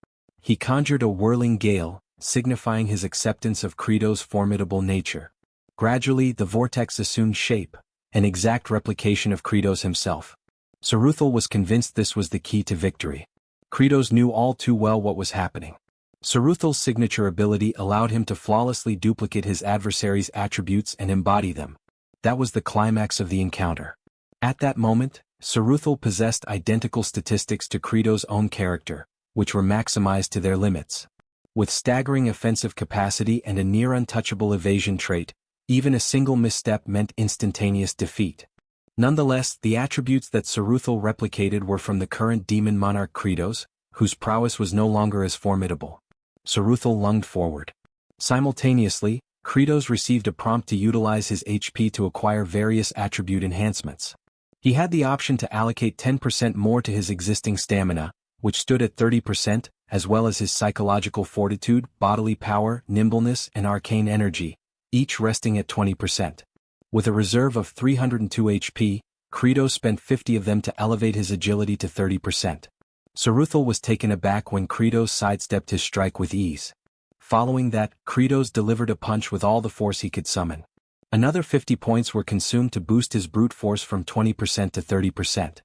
He conjured a whirling gale, signifying his acceptance of Credo's formidable nature. Gradually, the vortex assumed shape, an exact replication of Credos himself. Saruthal was convinced this was the key to victory. Credos knew all too well what was happening. Saruthal's signature ability allowed him to flawlessly duplicate his adversary's attributes and embody them. That was the climax of the encounter. At that moment, Saruthal possessed identical statistics to Credo's own character, which were maximized to their limits. With staggering offensive capacity and a near-untouchable evasion trait, even a single misstep meant instantaneous defeat. Nonetheless, the attributes that Saruthal replicated were from the current demon monarch Credos, whose prowess was no longer as formidable. Saruthal lunged forward. Simultaneously, Credos received a prompt to utilize his HP to acquire various attribute enhancements. He had the option to allocate 10% more to his existing stamina, which stood at 30%, as well as his psychological fortitude, bodily power, nimbleness, and arcane energy, each resting at 20%. With a reserve of 302 HP, Credos spent 50 of them to elevate his agility to 30%. Saruthal was taken aback when Credos sidestepped his strike with ease. Following that, Credos delivered a punch with all the force he could summon. Another 50 points were consumed to boost his brute force from 20% to 30%.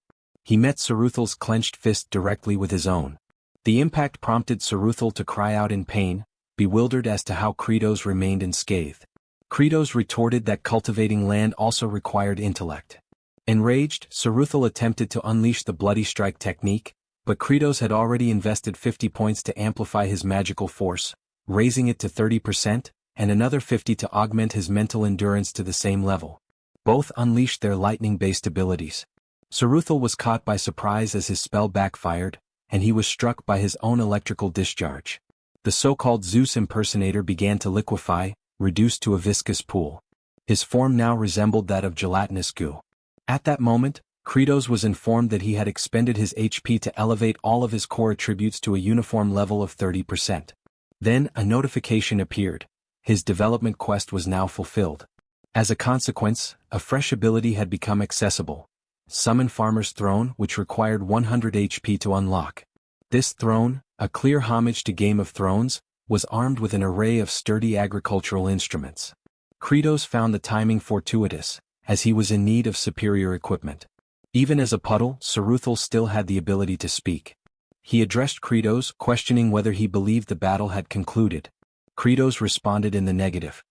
He met Saruthal's clenched fist directly with his own. The impact prompted Saruthal to cry out in pain, bewildered as to how Credos remained unscathed. Credos retorted that cultivating land also required intellect. Enraged, Saruthal attempted to unleash the Bloody Strike technique, but Credos had already invested 50 points to amplify his magical force, raising it to 30%, and another 50 to augment his mental endurance to the same level. Both unleashed their lightning-based abilities. Saruthal was caught by surprise as his spell backfired, and he was struck by his own electrical discharge. The so-called Zeus impersonator began to liquefy, reduced to a viscous pool. His form now resembled that of gelatinous goo. At that moment, Credos was informed that he had expended his HP to elevate all of his core attributes to a uniform level of 30%. Then, a notification appeared. His development quest was now fulfilled. As a consequence, a fresh ability had become accessible. Summon Farmer's Throne, which required 100 HP to unlock. This throne, a clear homage to Game of Thrones, was armed with an array of sturdy agricultural instruments. Credos found the timing fortuitous, as he was in need of superior equipment. Even as a puddle, Saruthal still had the ability to speak. He addressed Credos, questioning whether he believed the battle had concluded. Credos responded in the negative.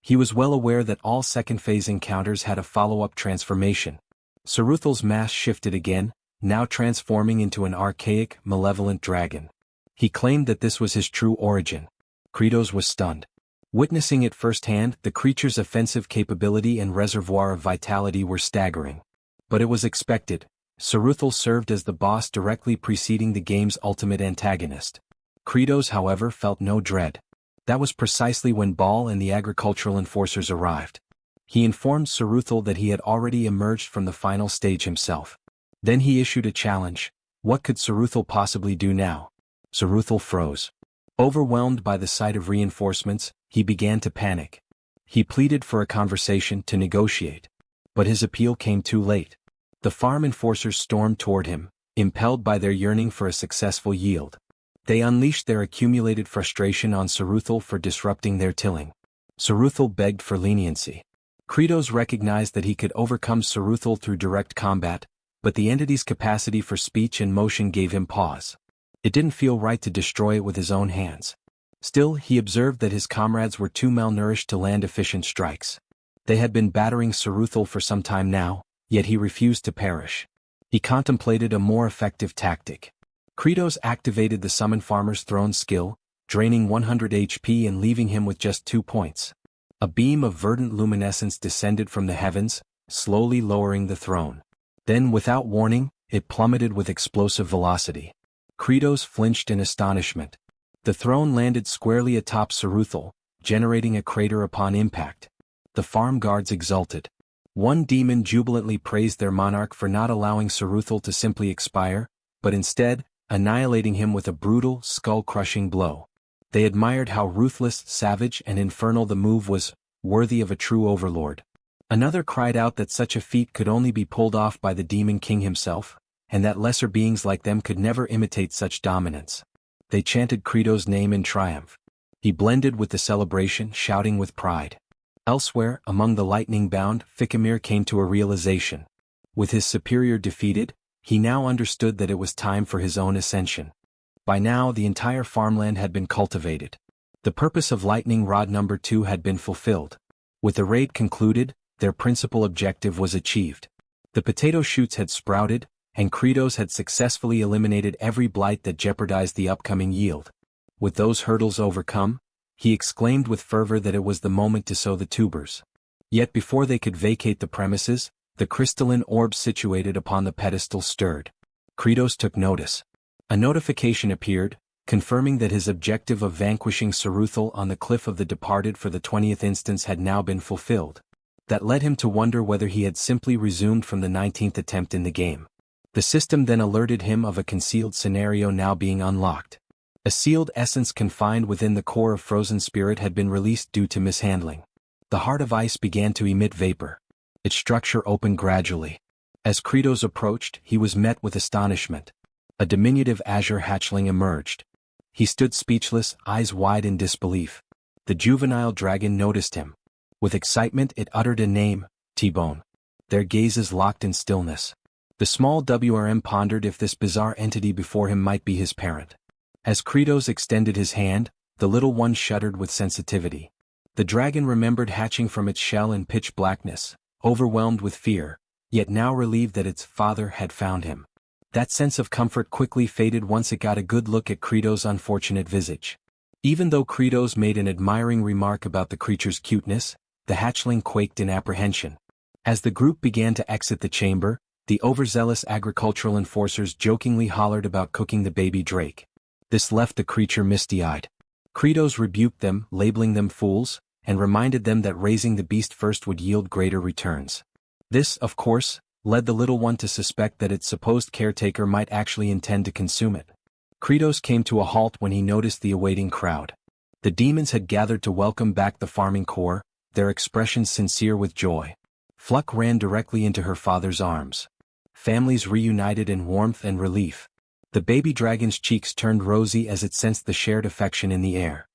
He was well aware that all second-phase encounters had a follow-up transformation. Saruthal's mass shifted again, now transforming into an archaic, malevolent dragon. He claimed that this was his true origin. Kratos was stunned. Witnessing it firsthand, the creature's offensive capability and reservoir of vitality were staggering. But it was expected. Saruthal served as the boss directly preceding the game's ultimate antagonist. Kratos, however, felt no dread. That was precisely when Baal and the agricultural enforcers arrived. He informed Saruthal that he had already emerged from the final stage himself. Then he issued a challenge. What could Saruthal possibly do now? Saruthal froze. Overwhelmed by the sight of reinforcements, he began to panic. He pleaded for a conversation to negotiate. But his appeal came too late. The farm enforcers stormed toward him, impelled by their yearning for a successful yield. They unleashed their accumulated frustration on Saruthal for disrupting their tilling. Saruthal begged for leniency. Kratos recognized that he could overcome Saruthal through direct combat, but the entity's capacity for speech and motion gave him pause. It didn't feel right to destroy it with his own hands. Still, he observed that his comrades were too malnourished to land efficient strikes. They had been battering Saruthal for some time now, yet he refused to perish. He contemplated a more effective tactic. Kratos activated the Summon Farmer's Throne skill, draining 100 HP and leaving him with just 2 points. A beam of verdant luminescence descended from the heavens, slowly lowering the throne. Then, without warning, it plummeted with explosive velocity. Kratos flinched in astonishment. The throne landed squarely atop Saruthal, generating a crater upon impact. The farm guards exulted. One demon jubilantly praised their monarch for not allowing Saruthal to simply expire, but instead, annihilating him with a brutal, skull-crushing blow. They admired how ruthless, savage, and infernal the move was, worthy of a true overlord. Another cried out that such a feat could only be pulled off by the Demon King himself, and that lesser beings like them could never imitate such dominance. They chanted Kratos' name in triumph. He blended with the celebration, shouting with pride. Elsewhere, among the lightning-bound, Fikimir came to a realization. With his superior defeated, he now understood that it was time for his own ascension. By now, the entire farmland had been cultivated. The purpose of Lightning Rod No. 2 had been fulfilled. With the raid concluded, their principal objective was achieved. The potato shoots had sprouted, and Kratos had successfully eliminated every blight that jeopardized the upcoming yield. With those hurdles overcome, he exclaimed with fervor that it was the moment to sow the tubers. Yet before they could vacate the premises, the crystalline orbs situated upon the pedestal stirred. Kratos took notice. A notification appeared, confirming that his objective of vanquishing Saruthal on the Cliff of the Departed for the 20th instance had now been fulfilled. That led him to wonder whether he had simply resumed from the 19th attempt in the game. The system then alerted him of a concealed scenario now being unlocked. A sealed essence confined within the core of Frozen Spirit had been released due to mishandling. The Heart of Ice began to emit vapor. Its structure opened gradually. As Kratos approached, he was met with astonishment. A diminutive azure hatchling emerged. He stood speechless, eyes wide in disbelief. The juvenile dragon noticed him. With excitement it uttered a name, T-Bone. Their gazes locked in stillness. The small WRM pondered if this bizarre entity before him might be his parent. As Kratos extended his hand, the little one shuddered with sensitivity. The dragon remembered hatching from its shell in pitch blackness, overwhelmed with fear, yet now relieved that its father had found him. That sense of comfort quickly faded once it got a good look at Kratos' unfortunate visage. Even though Kratos made an admiring remark about the creature's cuteness, the hatchling quaked in apprehension. As the group began to exit the chamber, the overzealous agricultural enforcers jokingly hollered about cooking the baby drake. This left the creature misty-eyed. Kratos rebuked them, labeling them fools, and reminded them that raising the beast first would yield greater returns. This, of course, led the little one to suspect that its supposed caretaker might actually intend to consume it. Kratos came to a halt when he noticed the awaiting crowd. The demons had gathered to welcome back the farming corps, their expressions sincere with joy. Fluck ran directly into her father's arms. Families reunited in warmth and relief. The baby dragon's cheeks turned rosy as it sensed the shared affection in the air.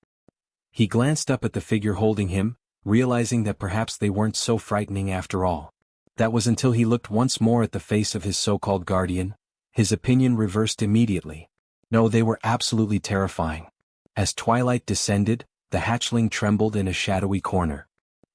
He glanced up at the figure holding him, realizing that perhaps they weren't so frightening after all. That was until he looked once more at the face of his so-called guardian. His opinion reversed immediately. No, they were absolutely terrifying. As twilight descended, the hatchling trembled in a shadowy corner.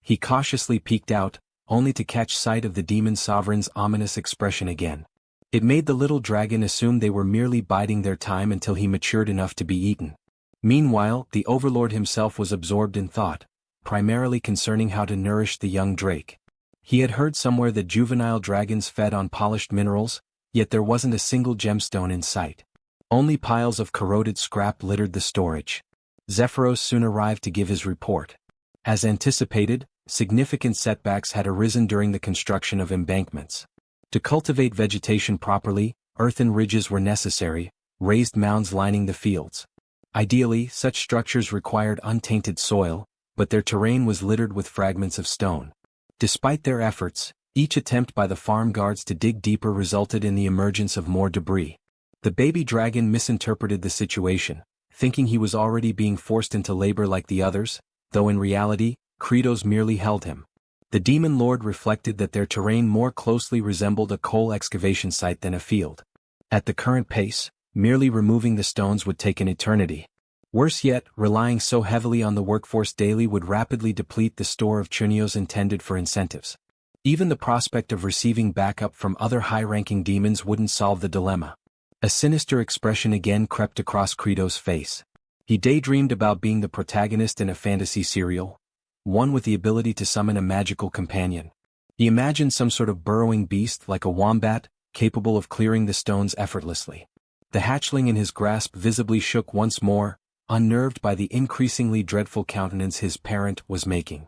He cautiously peeked out, only to catch sight of the demon sovereign's ominous expression again. It made the little dragon assume they were merely biding their time until he matured enough to be eaten. Meanwhile, the overlord himself was absorbed in thought, primarily concerning how to nourish the young drake. He had heard somewhere that juvenile dragons fed on polished minerals, yet there wasn't a single gemstone in sight. Only piles of corroded scrap littered the storage. Zephyros soon arrived to give his report. As anticipated, significant setbacks had arisen during the construction of embankments. To cultivate vegetation properly, earthen ridges were necessary, raised mounds lining the fields. Ideally, such structures required untainted soil, but their terrain was littered with fragments of stone. Despite their efforts, each attempt by the farm guards to dig deeper resulted in the emergence of more debris. The baby dragon misinterpreted the situation, thinking he was already being forced into labor like the others, though in reality, Kratos merely held him. The demon lord reflected that their terrain more closely resembled a coal excavation site than a field. At the current pace, merely removing the stones would take an eternity. Worse yet, relying so heavily on the workforce daily would rapidly deplete the store of chunios intended for incentives. Even the prospect of receiving backup from other high-ranking demons wouldn't solve the dilemma. A sinister expression again crept across Kratos' face. He daydreamed about being the protagonist in a fantasy serial, one with the ability to summon a magical companion. He imagined some sort of burrowing beast like a wombat, capable of clearing the stones effortlessly. The hatchling in his grasp visibly shook once more, unnerved by the increasingly dreadful countenance his parent was making.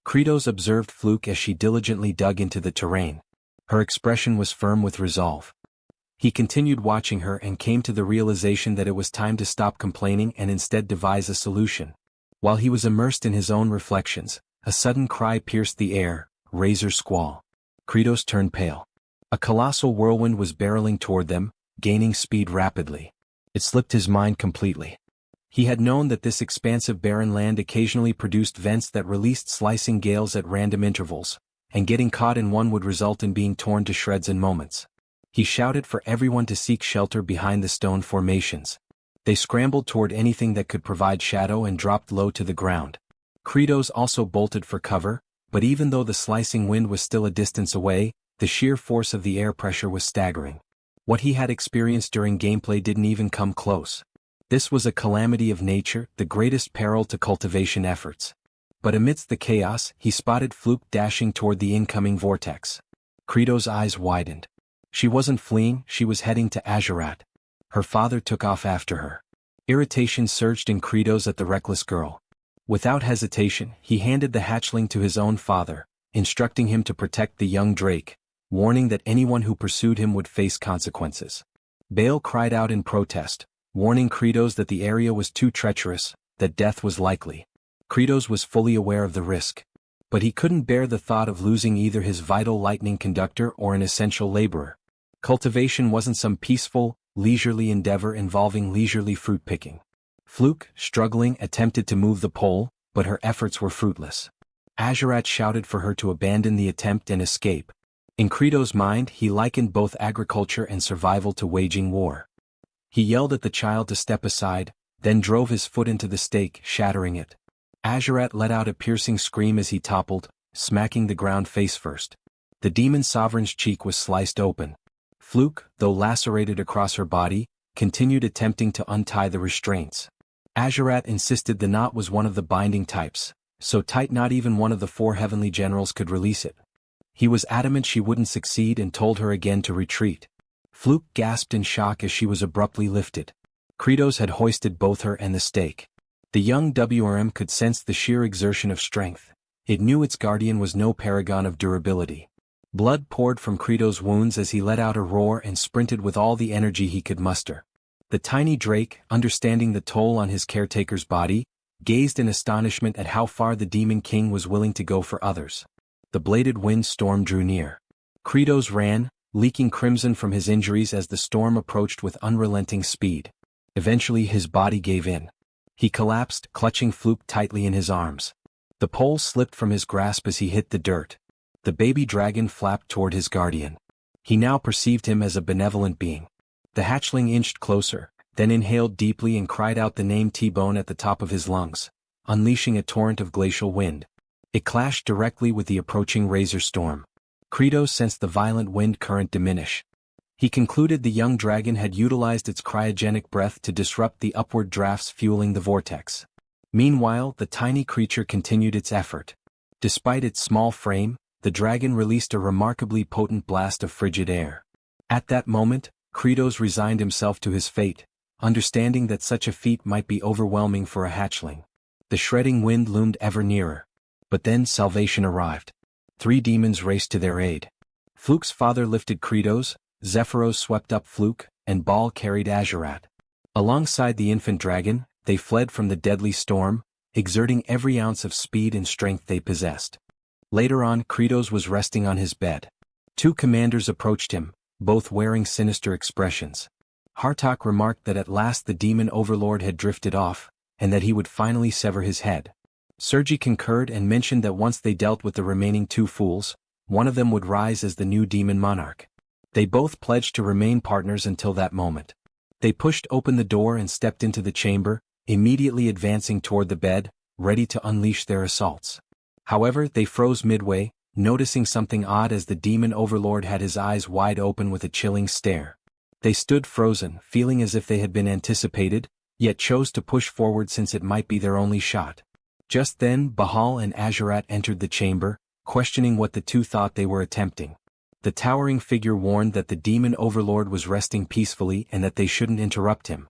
Kratos observed Fluke as she diligently dug into the terrain. Her expression was firm with resolve. He continued watching her and came to the realization that it was time to stop complaining and instead devise a solution. While he was immersed in his own reflections, a sudden cry pierced the air, razor squall. Kratos turned pale. A colossal whirlwind was barreling toward them, gaining speed rapidly. It slipped his mind completely. He had known that this expansive barren land occasionally produced vents that released slicing gales at random intervals, and getting caught in one would result in being torn to shreds in moments. He shouted for everyone to seek shelter behind the stone formations. They scrambled toward anything that could provide shadow and dropped low to the ground. Kratos also bolted for cover, but even though the slicing wind was still a distance away, the sheer force of the air pressure was staggering. What he had experienced during gameplay didn't even come close. This was a calamity of nature, the greatest peril to cultivation efforts. But amidst the chaos, he spotted Fluke dashing toward the incoming vortex. Kratos' eyes widened. She wasn't fleeing, she was heading to Azurat. Her father took off after her. Irritation surged in Kratos at the reckless girl. Without hesitation, he handed the hatchling to his own father, instructing him to protect the young drake, warning that anyone who pursued him would face consequences. Bale cried out in protest, warning Kratos that the area was too treacherous, that death was likely. Kratos was fully aware of the risk. But he couldn't bear the thought of losing either his vital lightning conductor or an essential laborer. Cultivation wasn't some peaceful, leisurely endeavor involving leisurely fruit picking. Fluke, struggling, attempted to move the pole, but her efforts were fruitless. Azurat shouted for her to abandon the attempt and escape. In Kratos' mind, he likened both agriculture and survival to waging war. He yelled at the child to step aside, then drove his foot into the stake, shattering it. Azurat let out a piercing scream as he toppled, smacking the ground face first. The demon sovereign's cheek was sliced open. Fluke, though lacerated across her body, continued attempting to untie the restraints. Azurat insisted the knot was one of the binding types, so tight not even one of the 4 heavenly generals could release it. He was adamant she wouldn't succeed and told her again to retreat. Fluke gasped in shock as she was abruptly lifted. Kratos had hoisted both her and the stake. The young WRM could sense the sheer exertion of strength. It knew its guardian was no paragon of durability. Blood poured from Kratos' wounds as he let out a roar and sprinted with all the energy he could muster. The tiny drake, understanding the toll on his caretaker's body, gazed in astonishment at how far the Demon King was willing to go for others. The bladed wind storm drew near. Kratos ran, leaking crimson from his injuries as the storm approached with unrelenting speed. Eventually his body gave in. He collapsed, clutching Fluke tightly in his arms. The pole slipped from his grasp as he hit the dirt. The baby dragon flapped toward his guardian. He now perceived him as a benevolent being. The hatchling inched closer, then inhaled deeply and cried out the name T-Bone at the top of his lungs, unleashing a torrent of glacial wind. It clashed directly with the approaching razor storm. Kratos sensed the violent wind current diminish. He concluded the young dragon had utilized its cryogenic breath to disrupt the upward drafts fueling the vortex. Meanwhile, the tiny creature continued its effort. Despite its small frame, the dragon released a remarkably potent blast of frigid air. At that moment, Kratos resigned himself to his fate, understanding that such a feat might be overwhelming for a hatchling. The shredding wind loomed ever nearer. But then salvation arrived. 3 demons raced to their aid. Fluke's father lifted Kratos, Zephyros swept up Fluke, and Baal carried Azurat. Alongside the infant dragon, they fled from the deadly storm, exerting every ounce of speed and strength they possessed. Later on, Kratos was resting on his bed. 2 commanders approached him, both wearing sinister expressions. Hartok remarked that at last the demon overlord had drifted off, and that he would finally sever his head. Sergi concurred and mentioned that once they dealt with the remaining 2 fools, one of them would rise as the new demon monarch. They both pledged to remain partners until that moment. They pushed open the door and stepped into the chamber, immediately advancing toward the bed, ready to unleash their assaults. However, they froze midway, noticing something odd as the demon overlord had his eyes wide open with a chilling stare. They stood frozen, feeling as if they had been anticipated, yet chose to push forward since it might be their only shot. Just then, Baal and Azurat entered the chamber, questioning what the 2 thought they were attempting. The towering figure warned that the demon overlord was resting peacefully and that they shouldn't interrupt him.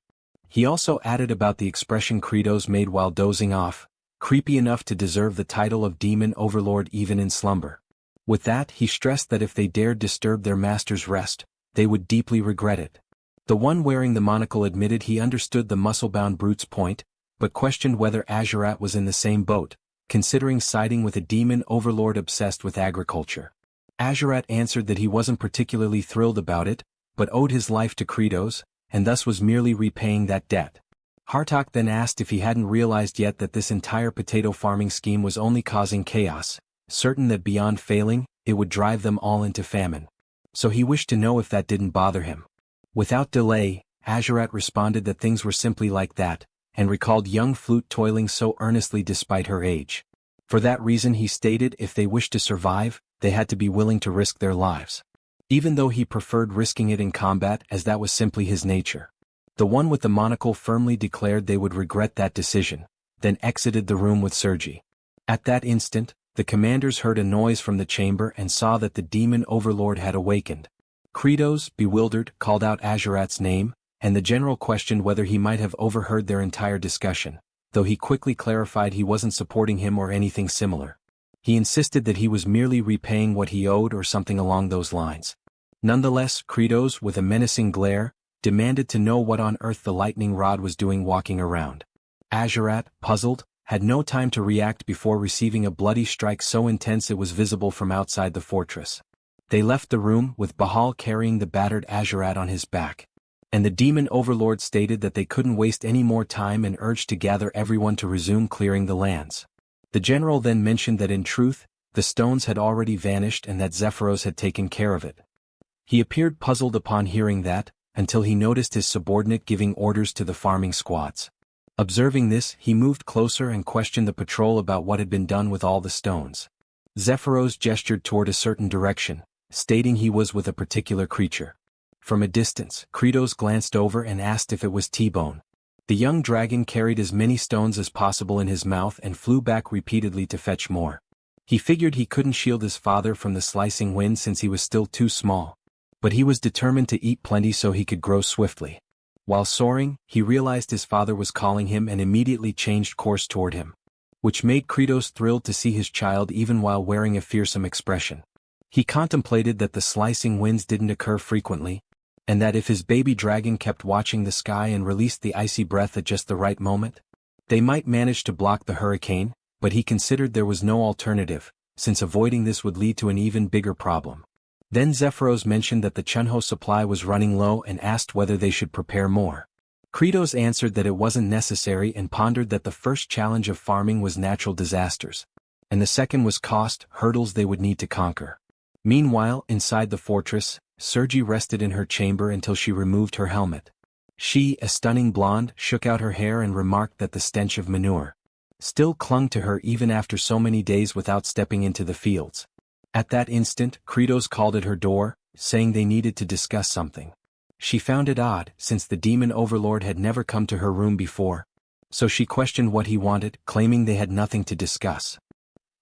He also added about the expression Kratos made while dozing off, creepy enough to deserve the title of demon overlord even in slumber. With that, he stressed that if they dared disturb their master's rest, they would deeply regret it. The one wearing the monocle admitted he understood the muscle-bound brute's point, but questioned whether Azurat was in the same boat, considering siding with a demon overlord obsessed with agriculture. Azurat answered that he wasn't particularly thrilled about it, but owed his life to Kratos, and thus was merely repaying that debt. Hartok then asked if he hadn't realized yet that this entire potato farming scheme was only causing chaos, certain that beyond failing, it would drive them all into famine. So he wished to know if that didn't bother him. Without delay, Azurat responded that things were simply like that, and recalled young Flute toiling so earnestly despite her age. For that reason he stated if they wished to survive, they had to be willing to risk their lives. Even though he preferred risking it in combat as that was simply his nature. The one with the monocle firmly declared they would regret that decision, then exited the room with Sergi. At that instant, the commanders heard a noise from the chamber and saw that the demon overlord had awakened. Kratos, bewildered, called out Azurat's name, and the general questioned whether he might have overheard their entire discussion, though he quickly clarified he wasn't supporting him or anything similar. He insisted that he was merely repaying what he owed or something along those lines. Nonetheless, Kratos, with a menacing glare, demanded to know what on earth the lightning rod was doing walking around. Azurat, puzzled, had no time to react before receiving a bloody strike so intense it was visible from outside the fortress. They left the room, with Baal carrying the battered Azurat on his back. And the demon overlord stated that they couldn't waste any more time and urged to gather everyone to resume clearing the lands. The general then mentioned that in truth, the stones had already vanished and that Zephyros had taken care of it. He appeared puzzled upon hearing that, until he noticed his subordinate giving orders to the farming squads. Observing this, he moved closer and questioned the patrol about what had been done with all the stones. Zephyros gestured toward a certain direction, stating he was with a particular creature. From a distance, Kratos glanced over and asked if it was T-Bone. The young dragon carried as many stones as possible in his mouth and flew back repeatedly to fetch more. He figured he couldn't shield his father from the slicing wind since he was still too small. But he was determined to eat plenty so he could grow swiftly. While soaring, he realized his father was calling him and immediately changed course toward him. Which made Kratos thrilled to see his child even while wearing a fearsome expression. He contemplated that the slicing winds didn't occur frequently, and that if his baby dragon kept watching the sky and released the icy breath at just the right moment, they might manage to block the hurricane, but he considered there was no alternative, since avoiding this would lead to an even bigger problem. Then Zephyros mentioned that the Chunho supply was running low and asked whether they should prepare more. Kratos answered that it wasn't necessary and pondered that the first challenge of farming was natural disasters, and the second was cost, hurdles they would need to conquer. Meanwhile, inside the fortress, Sergi rested in her chamber until she removed her helmet. She, a stunning blonde, shook out her hair and remarked that the stench of manure still clung to her even after so many days without stepping into the fields. At that instant, Kratos called at her door, saying they needed to discuss something. She found it odd, since the demon overlord had never come to her room before. So she questioned what he wanted, claiming they had nothing to discuss.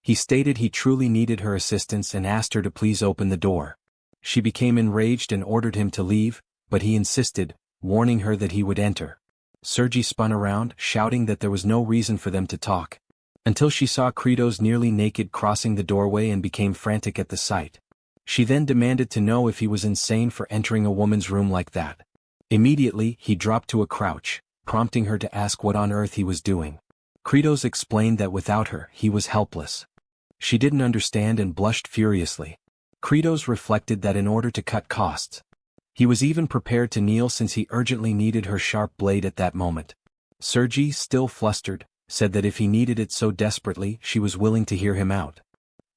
He stated he truly needed her assistance and asked her to please open the door. She became enraged and ordered him to leave, but he insisted, warning her that he would enter. Sergi spun around, shouting that there was no reason for them to talk, until she saw Kratos nearly naked crossing the doorway and became frantic at the sight. She then demanded to know if he was insane for entering a woman's room like that. Immediately, he dropped to a crouch, prompting her to ask what on earth he was doing. Kratos explained that without her, he was helpless. She didn't understand and blushed furiously. Kratos reflected that in order to cut costs, he was even prepared to kneel since he urgently needed her sharp blade at that moment. Sergi, still flustered, said that if he needed it so desperately, she was willing to hear him out.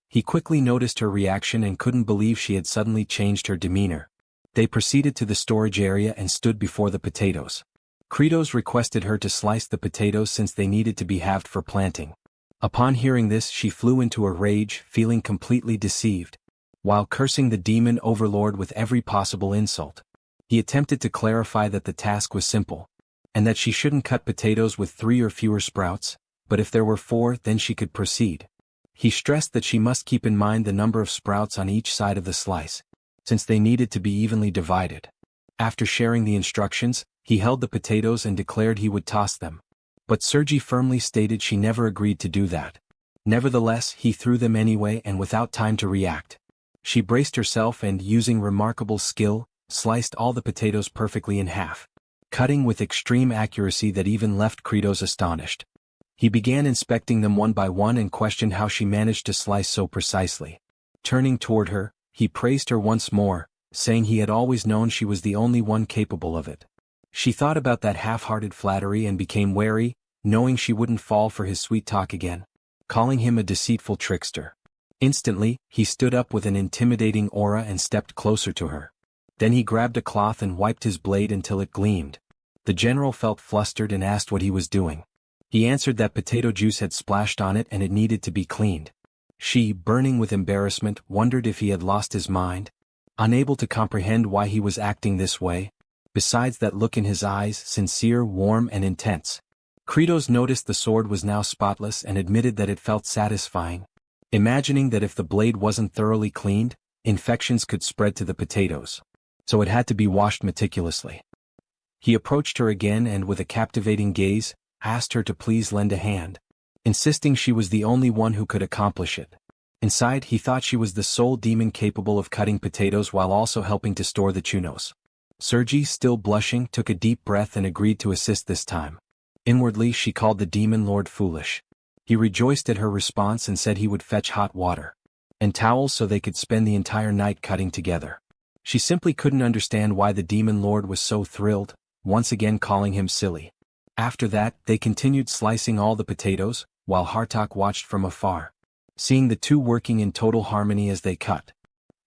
He quickly noticed her reaction and couldn't believe she had suddenly changed her demeanor. They proceeded to the storage area and stood before the potatoes. Kratos requested her to slice the potatoes since they needed to be halved for planting. Upon hearing this, she flew into a rage, feeling completely deceived, while cursing the demon overlord with every possible insult. He attempted to clarify that the task was simple, and that she shouldn't cut potatoes with 3 or fewer sprouts, but if there were 4, then she could proceed. He stressed that she must keep in mind the number of sprouts on each side of the slice, since they needed to be evenly divided. After sharing the instructions, he held the potatoes and declared he would toss them. But Sergi firmly stated she never agreed to do that. Nevertheless, he threw them anyway and without time to react. She braced herself and, using remarkable skill, sliced all the potatoes perfectly in half, cutting with extreme accuracy that even left Kratos astonished. He began inspecting them one by one and questioned how she managed to slice so precisely. Turning toward her, he praised her once more, saying he had always known she was the only one capable of it. She thought about that half-hearted flattery and became wary, knowing she wouldn't fall for his sweet talk again, calling him a deceitful trickster. Instantly, he stood up with an intimidating aura and stepped closer to her. Then he grabbed a cloth and wiped his blade until it gleamed. The general felt flustered and asked what he was doing. He answered that potato juice had splashed on it and it needed to be cleaned. She, burning with embarrassment, wondered if he had lost his mind, unable to comprehend why he was acting this way. Besides that look in his eyes, sincere, warm, and intense. Kratos noticed the sword was now spotless and admitted that it felt satisfying, imagining that if the blade wasn't thoroughly cleaned, infections could spread to the potatoes. So it had to be washed meticulously. He approached her again and, with a captivating gaze, asked her to please lend a hand, insisting she was the only one who could accomplish it. Inside, he thought she was the sole demon capable of cutting potatoes while also helping to store the chunos. Sergi, still blushing, took a deep breath and agreed to assist this time. Inwardly, she called the demon lord foolish. He rejoiced at her response and said he would fetch hot water and towels so they could spend the entire night cutting together. She simply couldn't understand why the demon lord was so thrilled, once again calling him silly. After that, they continued slicing all the potatoes, while Hartok watched from afar, seeing the two working in total harmony as they cut.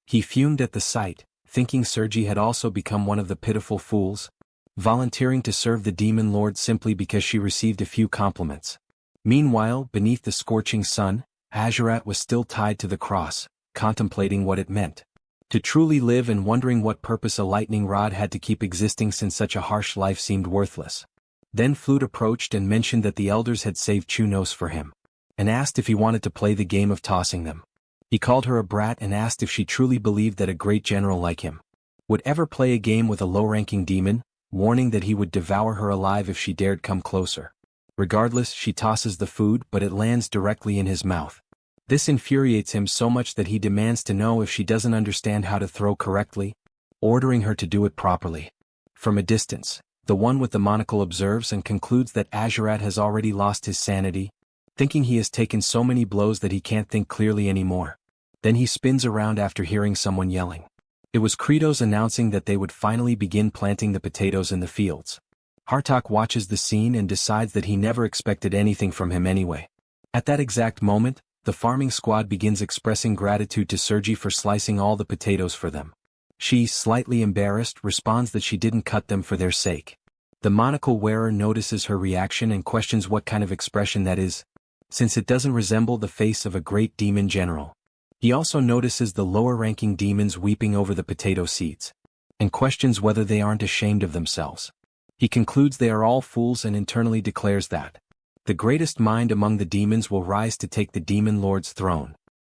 He fumed at the sight, thinking Sergi had also become one of the pitiful fools, volunteering to serve the demon lord simply because she received a few compliments. Meanwhile, beneath the scorching sun, Azurat was still tied to the cross, contemplating what it meant to truly live and wondering what purpose a lightning rod had to keep existing since such a harsh life seemed worthless. Then Flute approached and mentioned that the elders had saved Chunos for him, and asked if he wanted to play the game of tossing them. He called her a brat and asked if she truly believed that a great general like him would ever play a game with a low-ranking demon, warning that he would devour her alive if she dared come closer. Regardless, she tosses the food, but it lands directly in his mouth. This infuriates him so much that he demands to know if she doesn't understand how to throw correctly, ordering her to do it properly. From a distance, the one with the monocle observes and concludes that Azurat has already lost his sanity, thinking he has taken so many blows that he can't think clearly anymore. Then he spins around after hearing someone yelling. It was Kratos announcing that they would finally begin planting the potatoes in the fields. Hartok watches the scene and decides that he never expected anything from him anyway. At that exact moment, the farming squad begins expressing gratitude to Sergi for slicing all the potatoes for them. She, slightly embarrassed, responds that she didn't cut them for their sake. The monocle wearer notices her reaction and questions what kind of expression that is, since it doesn't resemble the face of a great demon general. He also notices the lower-ranking demons weeping over the potato seeds, and questions whether they aren't ashamed of themselves. He concludes they are all fools and internally declares that the greatest mind among the demons will rise to take the demon lord's throne.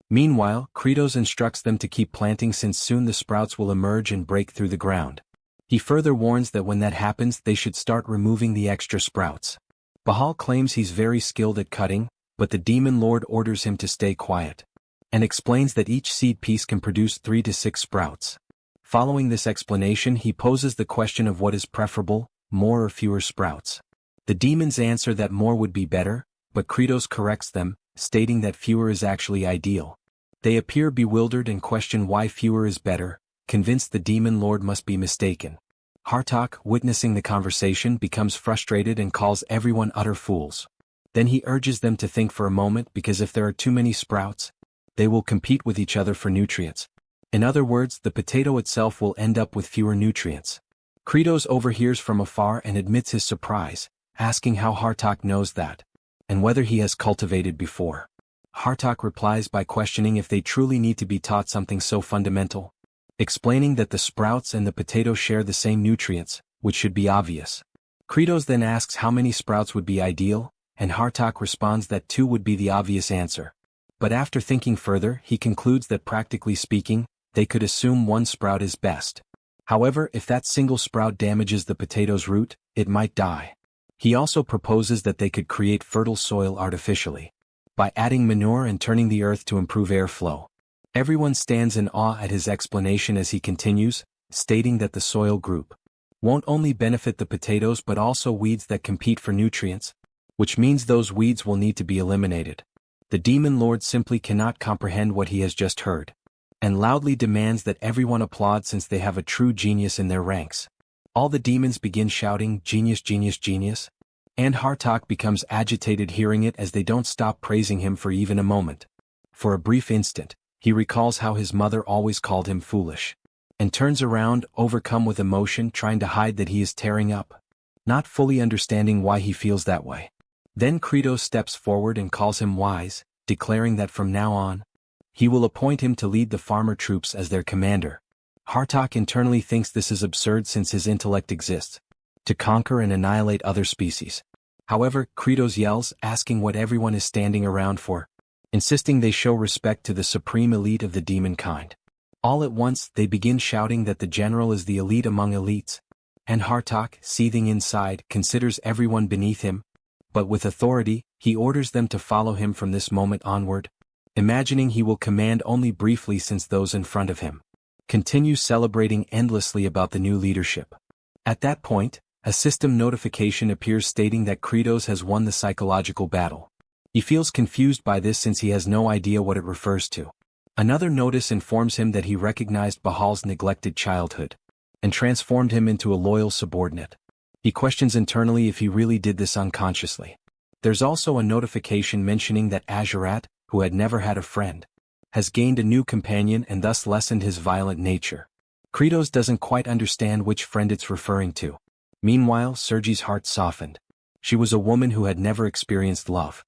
Meanwhile, Kratos instructs them to keep planting since soon the sprouts will emerge and break through the ground. He further warns that when that happens they should start removing the extra sprouts. Bahal claims he's very skilled at cutting, but the demon lord orders him to stay quiet, and explains that each seed piece can produce 3 to 6 sprouts. Following this explanation, he poses the question of what is preferable, more or fewer sprouts. The demons answer that more would be better, but Kratos corrects them, stating that fewer is actually ideal. They appear bewildered and question why fewer is better, convinced the demon lord must be mistaken. Hartok, witnessing the conversation, becomes frustrated and calls everyone utter fools. Then he urges them to think for a moment because if there are too many sprouts, they will compete with each other for nutrients. In other words, the potato itself will end up with fewer nutrients. Kratos overhears from afar and admits his surprise, asking how Hartok knows that, and whether he has cultivated before. Hartok replies by questioning if they truly need to be taught something so fundamental, explaining that the sprouts and the potato share the same nutrients, which should be obvious. Kratos then asks how many sprouts would be ideal, and Hartok responds that 2 would be the obvious answer. But after thinking further, he concludes that practically speaking, they could assume 1 sprout is best. However, if that single sprout damages the potato's root, it might die. He also proposes that they could create fertile soil artificially, by adding manure and turning the earth to improve airflow. Everyone stands in awe at his explanation as he continues, stating that the soil group won't only benefit the potatoes but also weeds that compete for nutrients, which means those weeds will need to be eliminated. The demon lord simply cannot comprehend what he has just heard, and loudly demands that everyone applaud since they have a true genius in their ranks. All the demons begin shouting, "Genius, genius, genius," and Hartok becomes agitated hearing it as they don't stop praising him for even a moment. For a brief instant, he recalls how his mother always called him foolish, and turns around, overcome with emotion, trying to hide that he is tearing up, not fully understanding why he feels that way. Then Kratos steps forward and calls him wise, declaring that from now on, he will appoint him to lead the farmer troops as their commander. Hartok internally thinks this is absurd since his intellect exists to conquer and annihilate other species. However, Kratos yells, asking what everyone is standing around for, insisting they show respect to the supreme elite of the demon kind. All at once, they begin shouting that the general is the elite among elites, and Hartok, seething inside, considers everyone beneath him, but with authority, he orders them to follow him from this moment onward, imagining he will command only briefly since those in front of him continues celebrating endlessly about the new leadership. At that point, a system notification appears stating that Kratos has won the psychological battle. He feels confused by this since he has no idea what it refers to. Another notice informs him that he recognized Bahal's neglected childhood, and transformed him into a loyal subordinate. He questions internally if he really did this unconsciously. There's also a notification mentioning that Azurat, who had never had a friend, has gained a new companion and thus lessened his violent nature. Kratos doesn't quite understand which friend it's referring to. Meanwhile, Sergi's heart softened. She was a woman who had never experienced love.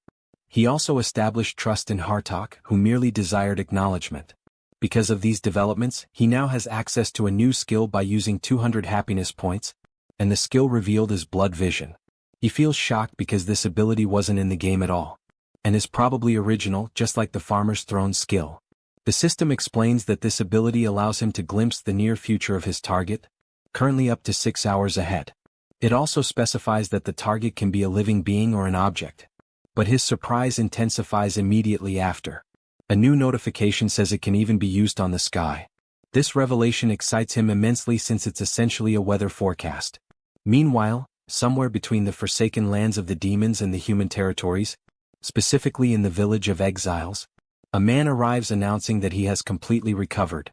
He also established trust in Hartok, who merely desired acknowledgement. Because of these developments, he now has access to a new skill by using 200 happiness points, and the skill revealed is blood vision. He feels shocked because this ability wasn't in the game at all, and is probably original, just like the Farmer's Throne skill. The system explains that this ability allows him to glimpse the near future of his target, currently up to 6 hours ahead. It also specifies that the target can be a living being or an object. But his surprise intensifies immediately after. A new notification says it can even be used on the sky. This revelation excites him immensely since it's essentially a weather forecast. Meanwhile, somewhere between the forsaken lands of the demons and the human territories, specifically in the village of exiles, a man arrives announcing that he has completely recovered.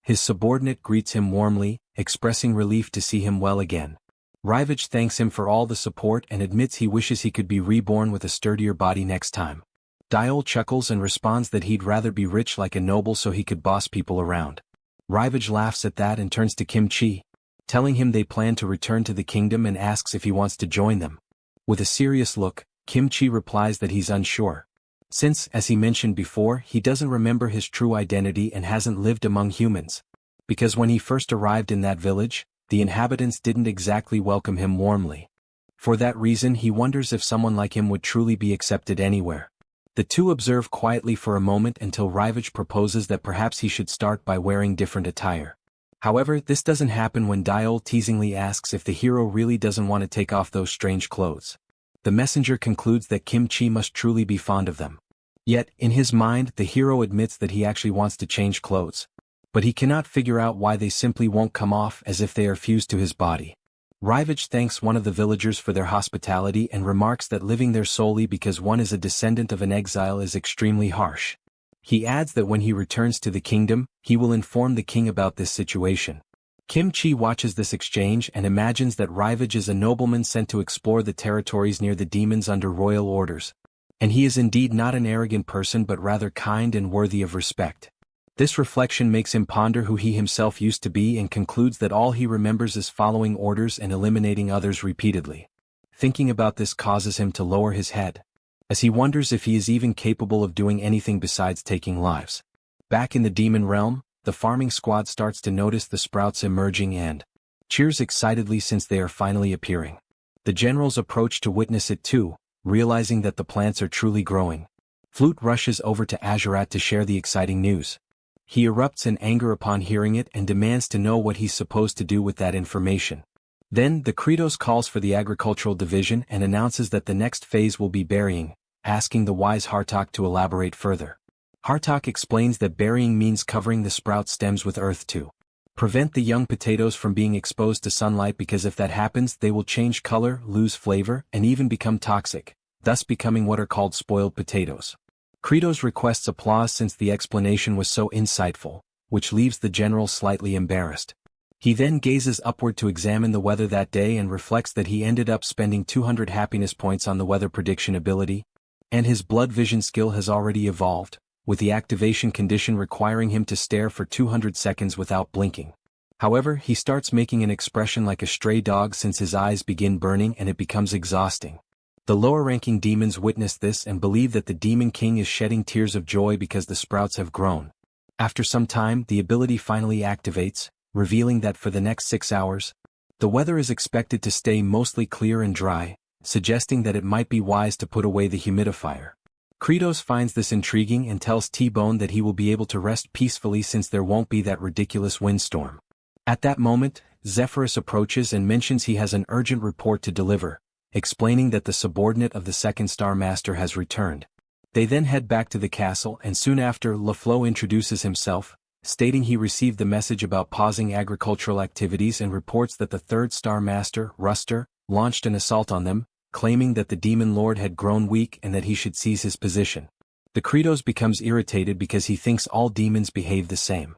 His subordinate greets him warmly, expressing relief to see him well again. Rivage thanks him for all the support and admits he wishes he could be reborn with a sturdier body next time. Diol chuckles and responds that he'd rather be rich like a noble so he could boss people around. Rivage laughs at that and turns to Kimchi, telling him they plan to return to the kingdom and asks if he wants to join them. With a serious look, Kimchi replies that he's unsure. Since, as he mentioned before, he doesn't remember his true identity and hasn't lived among humans. Because when he first arrived in that village, the inhabitants didn't exactly welcome him warmly. For that reason he wonders if someone like him would truly be accepted anywhere. The two observe quietly for a moment until Rivage proposes that perhaps he should start by wearing different attire. However, this doesn't happen when Diol teasingly asks if the hero really doesn't want to take off those strange clothes. The messenger concludes that Kimchi must truly be fond of them. Yet, in his mind, the hero admits that he actually wants to change clothes. But he cannot figure out why they simply won't come off, as if they are fused to his body. Rivage thanks one of the villagers for their hospitality and remarks that living there solely because one is a descendant of an exile is extremely harsh. He adds that when he returns to the kingdom, he will inform the king about this situation. Kimchi watches this exchange and imagines that Rivage is a nobleman sent to explore the territories near the demons under royal orders. And he is indeed not an arrogant person but rather kind and worthy of respect. This reflection makes him ponder who he himself used to be and concludes that all he remembers is following orders and eliminating others repeatedly. Thinking about this causes him to lower his head, as he wonders if he is even capable of doing anything besides taking lives. Back in the demon realm, the farming squad starts to notice the sprouts emerging and cheers excitedly since they are finally appearing. The generals approach to witness it too, realizing that the plants are truly growing. Flute rushes over to Azurat to share the exciting news. He erupts in anger upon hearing it and demands to know what he's supposed to do with that information. Then, the Kratos calls for the agricultural division and announces that the next phase will be burying, asking the wise Hartok to elaborate further. Hartok explains that burying means covering the sprout stems with earth to prevent the young potatoes from being exposed to sunlight, because if that happens they will change color, lose flavor, and even become toxic, thus becoming what are called spoiled potatoes. Kratos requests applause since the explanation was so insightful, which leaves the general slightly embarrassed. He then gazes upward to examine the weather that day and reflects that he ended up spending 200 happiness points on the weather prediction ability, and his blood vision skill has already evolved, with the activation condition requiring him to stare for 200 seconds without blinking. However, he starts making an expression like a stray dog since his eyes begin burning and it becomes exhausting. The lower-ranking demons witness this and believe that the Demon King is shedding tears of joy because the sprouts have grown. After some time, the ability finally activates, revealing that for the next 6 hours, the weather is expected to stay mostly clear and dry, suggesting that it might be wise to put away the humidifier. Kratos finds this intriguing and tells T-Bone that he will be able to rest peacefully since there won't be that ridiculous windstorm. At that moment, Zephyrus approaches and mentions he has an urgent report to deliver, explaining that the subordinate of the second Star Master has returned. They then head back to the castle and soon after LaFleur introduces himself, stating he received the message about pausing agricultural activities and reports that the third Star Master, Ruster, launched an assault on them, claiming that the Demon Lord had grown weak and that he should seize his position. The Kratos becomes irritated because he thinks all demons behave the same.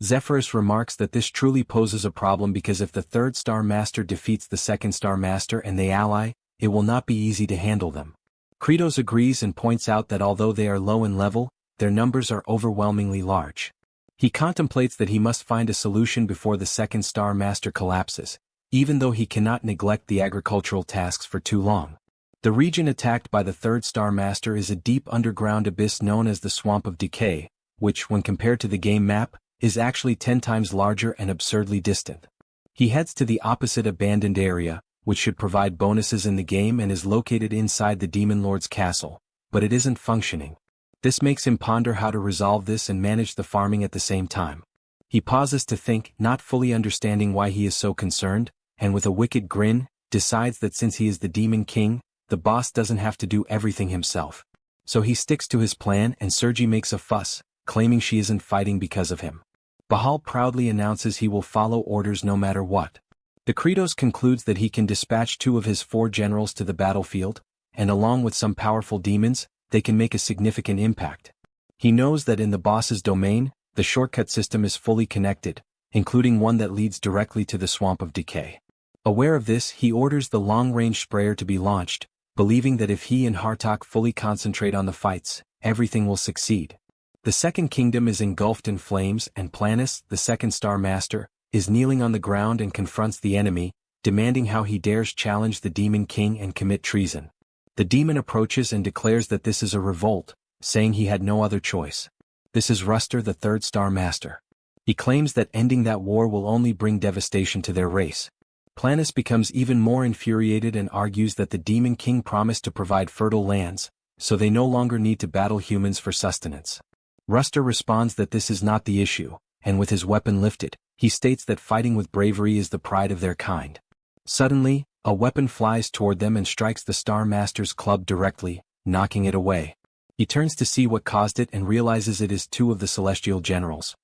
Zephyrus remarks that this truly poses a problem because if the third Star Master defeats the second Star Master and they ally, it will not be easy to handle them. Kratos agrees and points out that although they are low in level, their numbers are overwhelmingly large. He contemplates that he must find a solution before the second Star Master collapses, even though he cannot neglect the agricultural tasks for too long. The region attacked by the third Star Master is a deep underground abyss known as the Swamp of Decay, which, when compared to the game map, is actually 10 times larger and absurdly distant. He heads to the opposite abandoned area, which should provide bonuses in the game and is located inside the Demon Lord's castle, but it isn't functioning. This makes him ponder how to resolve this and manage the farming at the same time. He pauses to think, not fully understanding why he is so concerned, and with a wicked grin, decides that since he is the Demon King, the boss doesn't have to do everything himself. So he sticks to his plan and Sergi makes a fuss, claiming she isn't fighting because of him. Bahal proudly announces he will follow orders no matter what. The Kratos concludes that he can dispatch 2 of his 4 generals to the battlefield, and along with some powerful demons, they can make a significant impact. He knows that in the boss's domain, the shortcut system is fully connected, including one that leads directly to the Swamp of Decay. Aware of this, he orders the long-range sprayer to be launched, believing that if he and Hartok fully concentrate on the fights, everything will succeed. The Second Kingdom is engulfed in flames and Planus, the second Star Master, is kneeling on the ground and confronts the enemy, demanding how he dares challenge the Demon King and commit treason. The demon approaches and declares that this is a revolt, saying he had no other choice. This is Ruster, the third Star Master. He claims that ending that war will only bring devastation to their race. Planus becomes even more infuriated and argues that the Demon King promised to provide fertile lands, so they no longer need to battle humans for sustenance. Ruster responds that this is not the issue, and with his weapon lifted, he states that fighting with bravery is the pride of their kind. Suddenly, a weapon flies toward them and strikes the Star Master's club directly, knocking it away. He turns to see what caused it and realizes it is two of the celestial generals.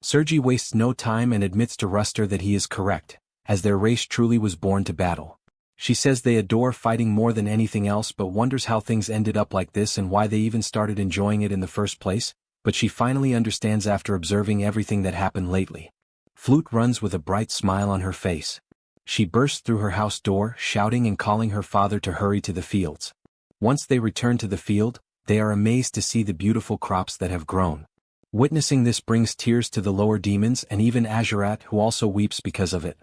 Sergi wastes no time and admits to Ruster that he is correct, as their race truly was born to battle. She says they adore fighting more than anything else but wonders how things ended up like this and why they even started enjoying it in the first place, but she finally understands after observing everything that happened lately. Flute runs with a bright smile on her face. She bursts through her house door, shouting and calling her father to hurry to the fields. Once they return to the field, they are amazed to see the beautiful crops that have grown. Witnessing this brings tears to the lower demons and even Azurat, who also weeps because of it.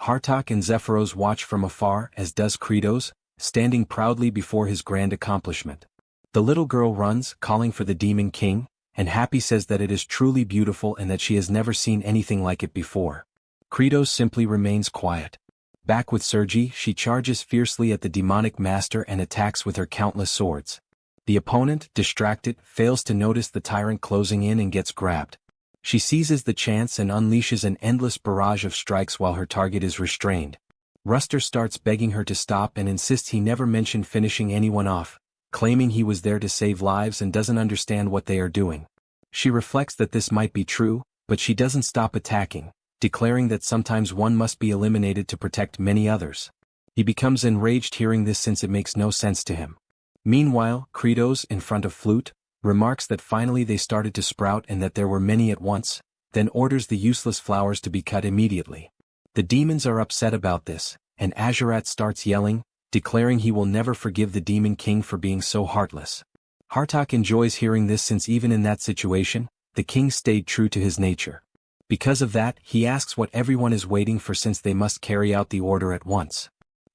Hartok and Zephyros watch from afar, as does Kratos, standing proudly before his grand accomplishment. The little girl runs, calling for the Demon King, and Happy says that it is truly beautiful and that she has never seen anything like it before. Kratos simply remains quiet. Back with Sergi, she charges fiercely at the demonic master and attacks with her countless swords. The opponent, distracted, fails to notice the tyrant closing in and gets grabbed. She seizes the chance and unleashes an endless barrage of strikes while her target is restrained. Ruster starts begging her to stop and insists he never mentioned finishing anyone off, claiming he was there to save lives and doesn't understand what they are doing. She reflects that this might be true, but she doesn't stop attacking, declaring that sometimes one must be eliminated to protect many others. He becomes enraged hearing this since it makes no sense to him. Meanwhile, Kratos, in front of Flute, remarks that finally they started to sprout and that there were many at once, then orders the useless flowers to be cut immediately. The demons are upset about this, and Azurat starts yelling, declaring he will never forgive the Demon King for being so heartless. Hartok enjoys hearing this since even in that situation, the king stayed true to his nature. Because of that, he asks what everyone is waiting for since they must carry out the order at once.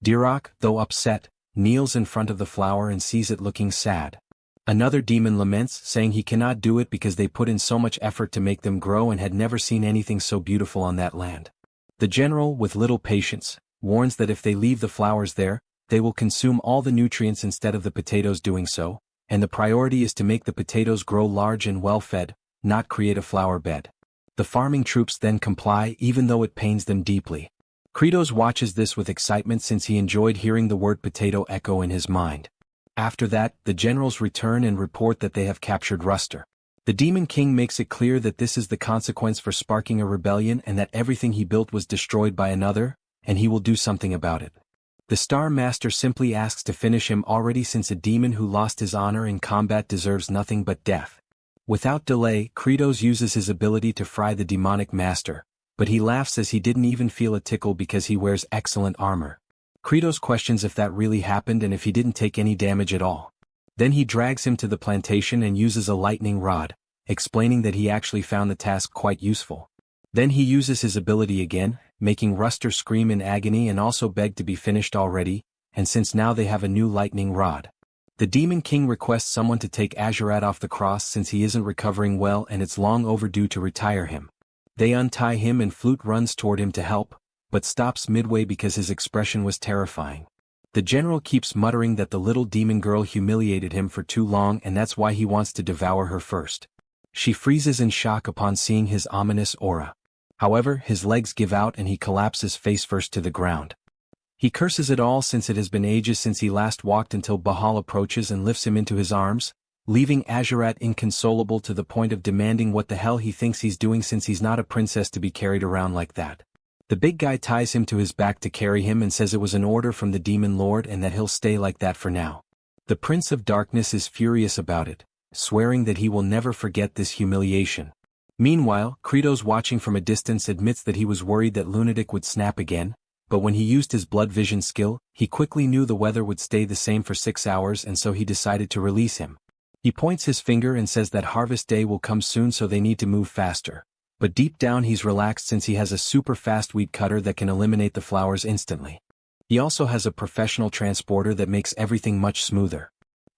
Dirok, though upset, kneels in front of the flower and sees it looking sad. Another demon laments, saying he cannot do it because they put in so much effort to make them grow and had never seen anything so beautiful on that land. The general, with little patience, warns that if they leave the flowers there, they will consume all the nutrients instead of the potatoes doing so, and the priority is to make the potatoes grow large and well-fed, not create a flower bed. The farming troops then comply even though it pains them deeply. Kratos watches this with excitement since he enjoyed hearing the word potato echo in his mind. After that, the generals return and report that they have captured Ruster. The Demon King makes it clear that this is the consequence for sparking a rebellion and that everything he built was destroyed by another, and he will do something about it. The Star Master simply asks to finish him already since a demon who lost his honor in combat deserves nothing but death. Without delay, Kratos uses his ability to fry the demonic master, but he laughs as he didn't even feel a tickle because he wears excellent armor. Kratos questions if that really happened and if he didn't take any damage at all. Then he drags him to the plantation and uses a lightning rod, explaining that he actually found the task quite useful. Then he uses his ability again, making Ruster scream in agony and also beg to be finished already, and since now they have a new lightning rod. The Demon King requests someone to take Azurat off the cross since he isn't recovering well and it's long overdue to retire him. They untie him and Flute runs toward him to help, but stops midway because his expression was terrifying. The general keeps muttering that the little demon girl humiliated him for too long and that's why he wants to devour her first. She freezes in shock upon seeing his ominous aura. However, his legs give out and he collapses face first to the ground. He curses it all since it has been ages since he last walked until Bahal approaches and lifts him into his arms, leaving Azurat inconsolable to the point of demanding what the hell he thinks he's doing since he's not a princess to be carried around like that. The big guy ties him to his back to carry him and says it was an order from the Demon Lord and that he'll stay like that for now. The Prince of Darkness is furious about it, swearing that he will never forget this humiliation. Meanwhile, Kratos watching from a distance admits that he was worried that Lunatic would snap again, but when he used his blood vision skill, he quickly knew the weather would stay the same for 6 hours and so he decided to release him. He points his finger and says that harvest day will come soon so they need to move faster. But deep down he's relaxed since he has a super fast weed cutter that can eliminate the flowers instantly. He also has a professional transporter that makes everything much smoother.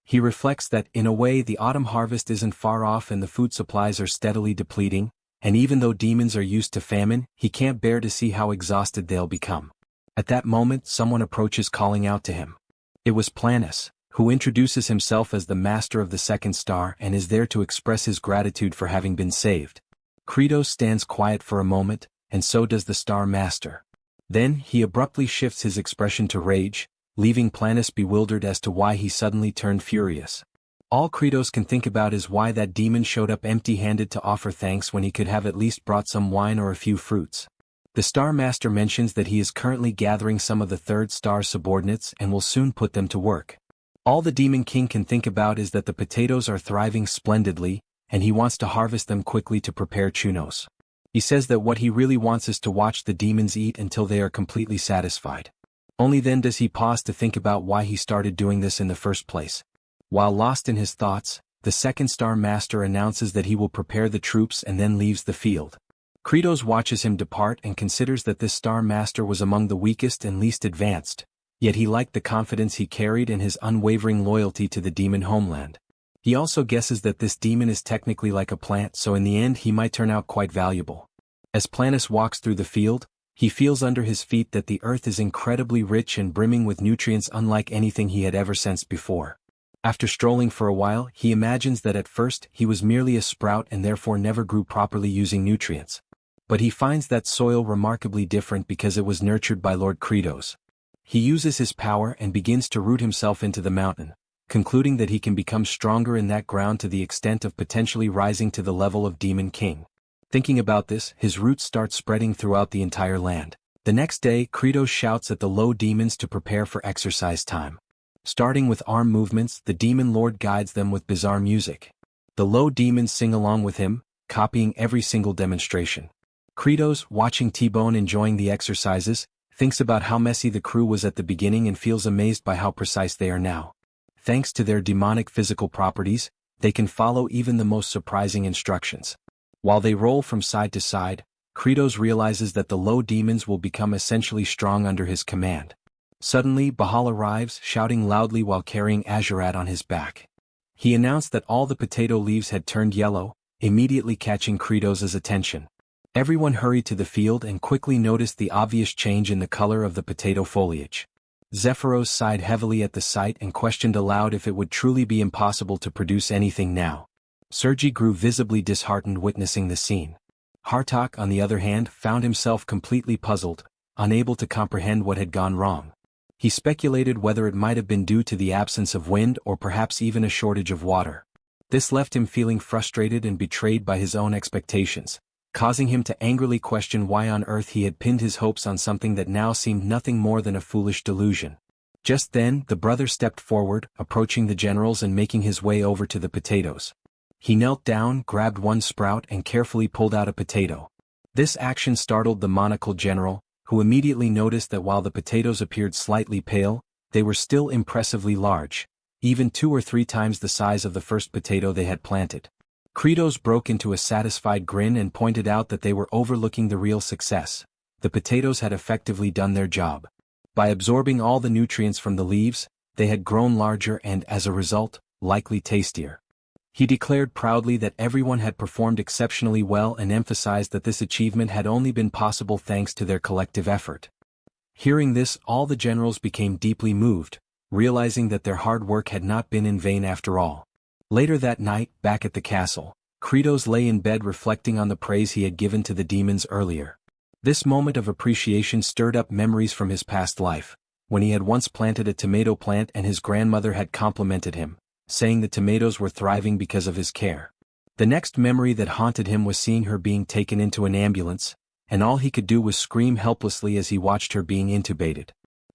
He reflects that, in a way, the autumn harvest isn't far off and the food supplies are steadily depleting, and even though demons are used to famine, he can't bear to see how exhausted they'll become. At that moment, someone approaches calling out to him. It was Planus, who introduces himself as the master of the second star and is there to express his gratitude for having been saved. Kratos stands quiet for a moment, and so does the star master. Then, he abruptly shifts his expression to rage, leaving Planus bewildered as to why he suddenly turned furious. All Kratos can think about is why that demon showed up empty-handed to offer thanks when he could have at least brought some wine or a few fruits. The Star Master mentions that he is currently gathering some of the third star subordinates and will soon put them to work. All the Demon King can think about is that the potatoes are thriving splendidly, and he wants to harvest them quickly to prepare chunos. He says that what he really wants is to watch the demons eat until they are completely satisfied. Only then does he pause to think about why he started doing this in the first place. While lost in his thoughts, the second Star Master announces that he will prepare the troops and then leaves the field. Kratos watches him depart and considers that this Star Master was among the weakest and least advanced, yet he liked the confidence he carried and his unwavering loyalty to the demon homeland. He also guesses that this demon is technically like a plant, so in the end he might turn out quite valuable. As Planus walks through the field, he feels under his feet that the earth is incredibly rich and brimming with nutrients unlike anything he had ever sensed before. After strolling for a while, he imagines that at first he was merely a sprout and therefore never grew properly using nutrients. But he finds that soil remarkably different because it was nurtured by Lord Kratos. He uses his power and begins to root himself into the mountain, concluding that he can become stronger in that ground to the extent of potentially rising to the level of Demon King. Thinking about this, his roots start spreading throughout the entire land. The next day, Kratos shouts at the low demons to prepare for exercise time. Starting with arm movements, the Demon Lord guides them with bizarre music. The low demons sing along with him, copying every single demonstration. Kratos, watching T-Bone enjoying the exercises, thinks about how messy the crew was at the beginning and feels amazed by how precise they are now. Thanks to their demonic physical properties, they can follow even the most surprising instructions. While they roll from side to side, Kratos realizes that the low demons will become essentially strong under his command. Suddenly, Bahal arrives, shouting loudly while carrying Azurat on his back. He announced that all the potato leaves had turned yellow, immediately catching Kratos' attention. Everyone hurried to the field and quickly noticed the obvious change in the color of the potato foliage. Zephyros sighed heavily at the sight and questioned aloud if it would truly be impossible to produce anything now. Sergi grew visibly disheartened witnessing the scene. Hartok, on the other hand, found himself completely puzzled, unable to comprehend what had gone wrong. He speculated whether it might have been due to the absence of wind or perhaps even a shortage of water. This left him feeling frustrated and betrayed by his own expectations, causing him to angrily question why on earth he had pinned his hopes on something that now seemed nothing more than a foolish delusion. Just then, the brother stepped forward, approaching the generals and making his way over to the potatoes. He knelt down, grabbed one sprout and carefully pulled out a potato. This action startled the monocled general, who immediately noticed that while the potatoes appeared slightly pale, they were still impressively large, even 2 or 3 times the size of the first potato they had planted. Kratos broke into a satisfied grin and pointed out that they were overlooking the real success. The potatoes had effectively done their job. By absorbing all the nutrients from the leaves, they had grown larger and, as a result, likely tastier. He declared proudly that everyone had performed exceptionally well and emphasized that this achievement had only been possible thanks to their collective effort. Hearing this, all the generals became deeply moved, realizing that their hard work had not been in vain after all. Later that night, back at the castle, Kratos lay in bed reflecting on the praise he had given to the demons earlier. This moment of appreciation stirred up memories from his past life, when he had once planted a tomato plant and his grandmother had complimented him, saying the tomatoes were thriving because of his care. The next memory that haunted him was seeing her being taken into an ambulance, and all he could do was scream helplessly as he watched her being intubated.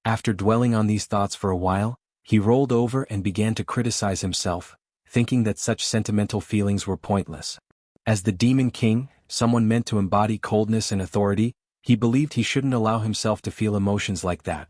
After dwelling on these thoughts for a while, he rolled over and began to criticize himself, thinking that such sentimental feelings were pointless. As the Demon King, someone meant to embody coldness and authority, he believed he shouldn't allow himself to feel emotions like that.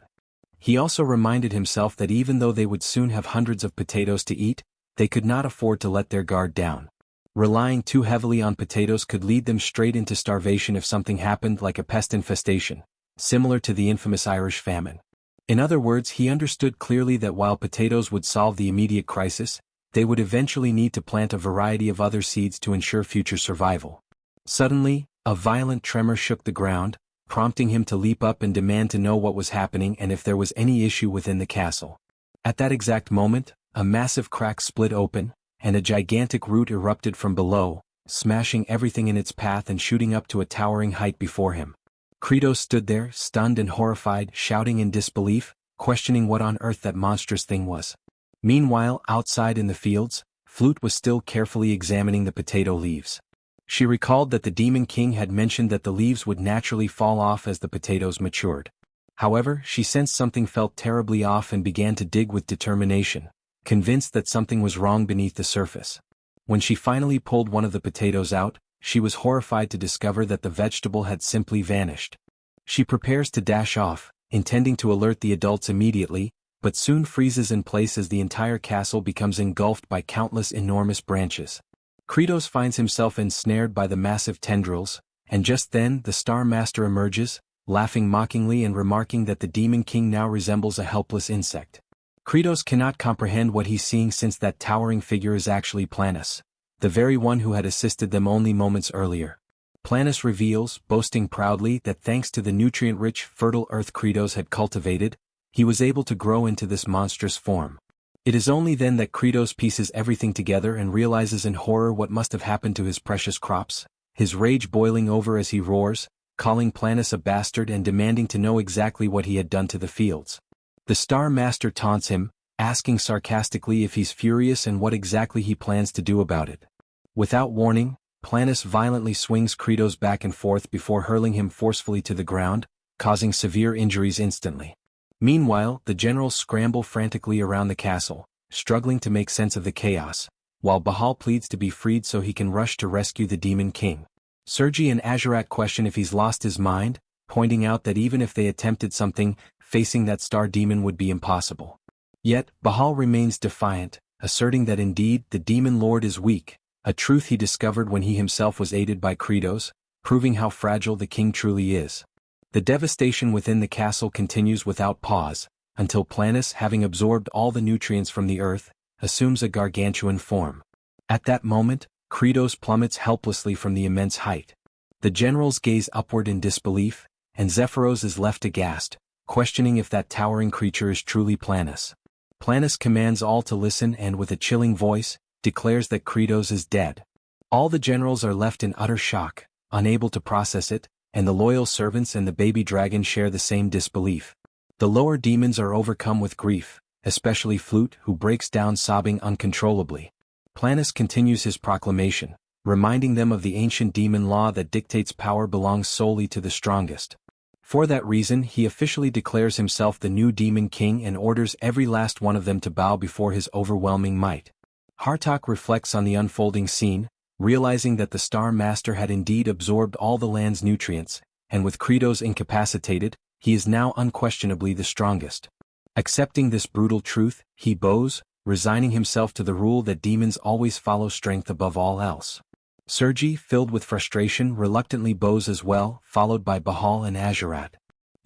He also reminded himself that even though they would soon have hundreds of potatoes to eat, they could not afford to let their guard down. Relying too heavily on potatoes could lead them straight into starvation if something happened like a pest infestation, similar to the infamous Irish famine. In other words, he understood clearly that while potatoes would solve the immediate crisis, they would eventually need to plant a variety of other seeds to ensure future survival. Suddenly, a violent tremor shook the ground, prompting him to leap up and demand to know what was happening and if there was any issue within the castle. At that exact moment, a massive crack split open, and a gigantic root erupted from below, smashing everything in its path and shooting up to a towering height before him. Kratos stood there, stunned and horrified, shouting in disbelief, questioning what on earth that monstrous thing was. Meanwhile, outside in the fields, Flute was still carefully examining the potato leaves. She recalled that the Demon King had mentioned that the leaves would naturally fall off as the potatoes matured. However, she sensed something felt terribly off and began to dig with determination, convinced that something was wrong beneath the surface. When she finally pulled one of the potatoes out, she was horrified to discover that the vegetable had simply vanished. She prepares to dash off, intending to alert the adults immediately, but soon freezes in place as the entire castle becomes engulfed by countless enormous branches. Kratos finds himself ensnared by the massive tendrils, and just then the Star Master emerges, laughing mockingly and remarking that the Demon King now resembles a helpless insect. Kratos cannot comprehend what he's seeing since that towering figure is actually Planus, the very one who had assisted them only moments earlier. Planus reveals, boasting proudly, that thanks to the nutrient-rich, fertile earth Kratos had cultivated, he was able to grow into this monstrous form. It is only then that Kratos pieces everything together and realizes in horror what must have happened to his precious crops, his rage boiling over as he roars, calling Planus a bastard and demanding to know exactly what he had done to the fields. The Star Master taunts him, asking sarcastically if he's furious and what exactly he plans to do about it. Without warning, Planus violently swings Kratos back and forth before hurling him forcefully to the ground, causing severe injuries instantly. Meanwhile, the generals scramble frantically around the castle, struggling to make sense of the chaos, while Bahal pleads to be freed so he can rush to rescue the Demon King. Sergi and Azurat question if he's lost his mind, pointing out that even if they attempted something, facing that star demon would be impossible. Yet, Bahal remains defiant, asserting that indeed the Demon Lord is weak, a truth he discovered when he himself was aided by Kratos, proving how fragile the king truly is. The devastation within the castle continues without pause, until Planus, having absorbed all the nutrients from the earth, assumes a gargantuan form. At that moment, Kratos plummets helplessly from the immense height. The generals gaze upward in disbelief, and Zephyros is left aghast, questioning if that towering creature is truly Planus. Planus commands all to listen and with a chilling voice, declares that Kratos is dead. All the generals are left in utter shock, unable to process it, and the loyal servants and the baby dragon share the same disbelief. The lower demons are overcome with grief, especially Flute, who breaks down sobbing uncontrollably. Planus continues his proclamation, reminding them of the ancient demon law that dictates power belongs solely to the strongest. For that reason, he officially declares himself the new Demon King and orders every last one of them to bow before his overwhelming might. Hartok reflects on the unfolding scene, realizing that the Star Master had indeed absorbed all the land's nutrients, and with Kratos incapacitated, he is now unquestionably the strongest. Accepting this brutal truth, he bows, resigning himself to the rule that demons always follow strength above all else. Sergi, filled with frustration, reluctantly bows as well, followed by Bahal and Azurat.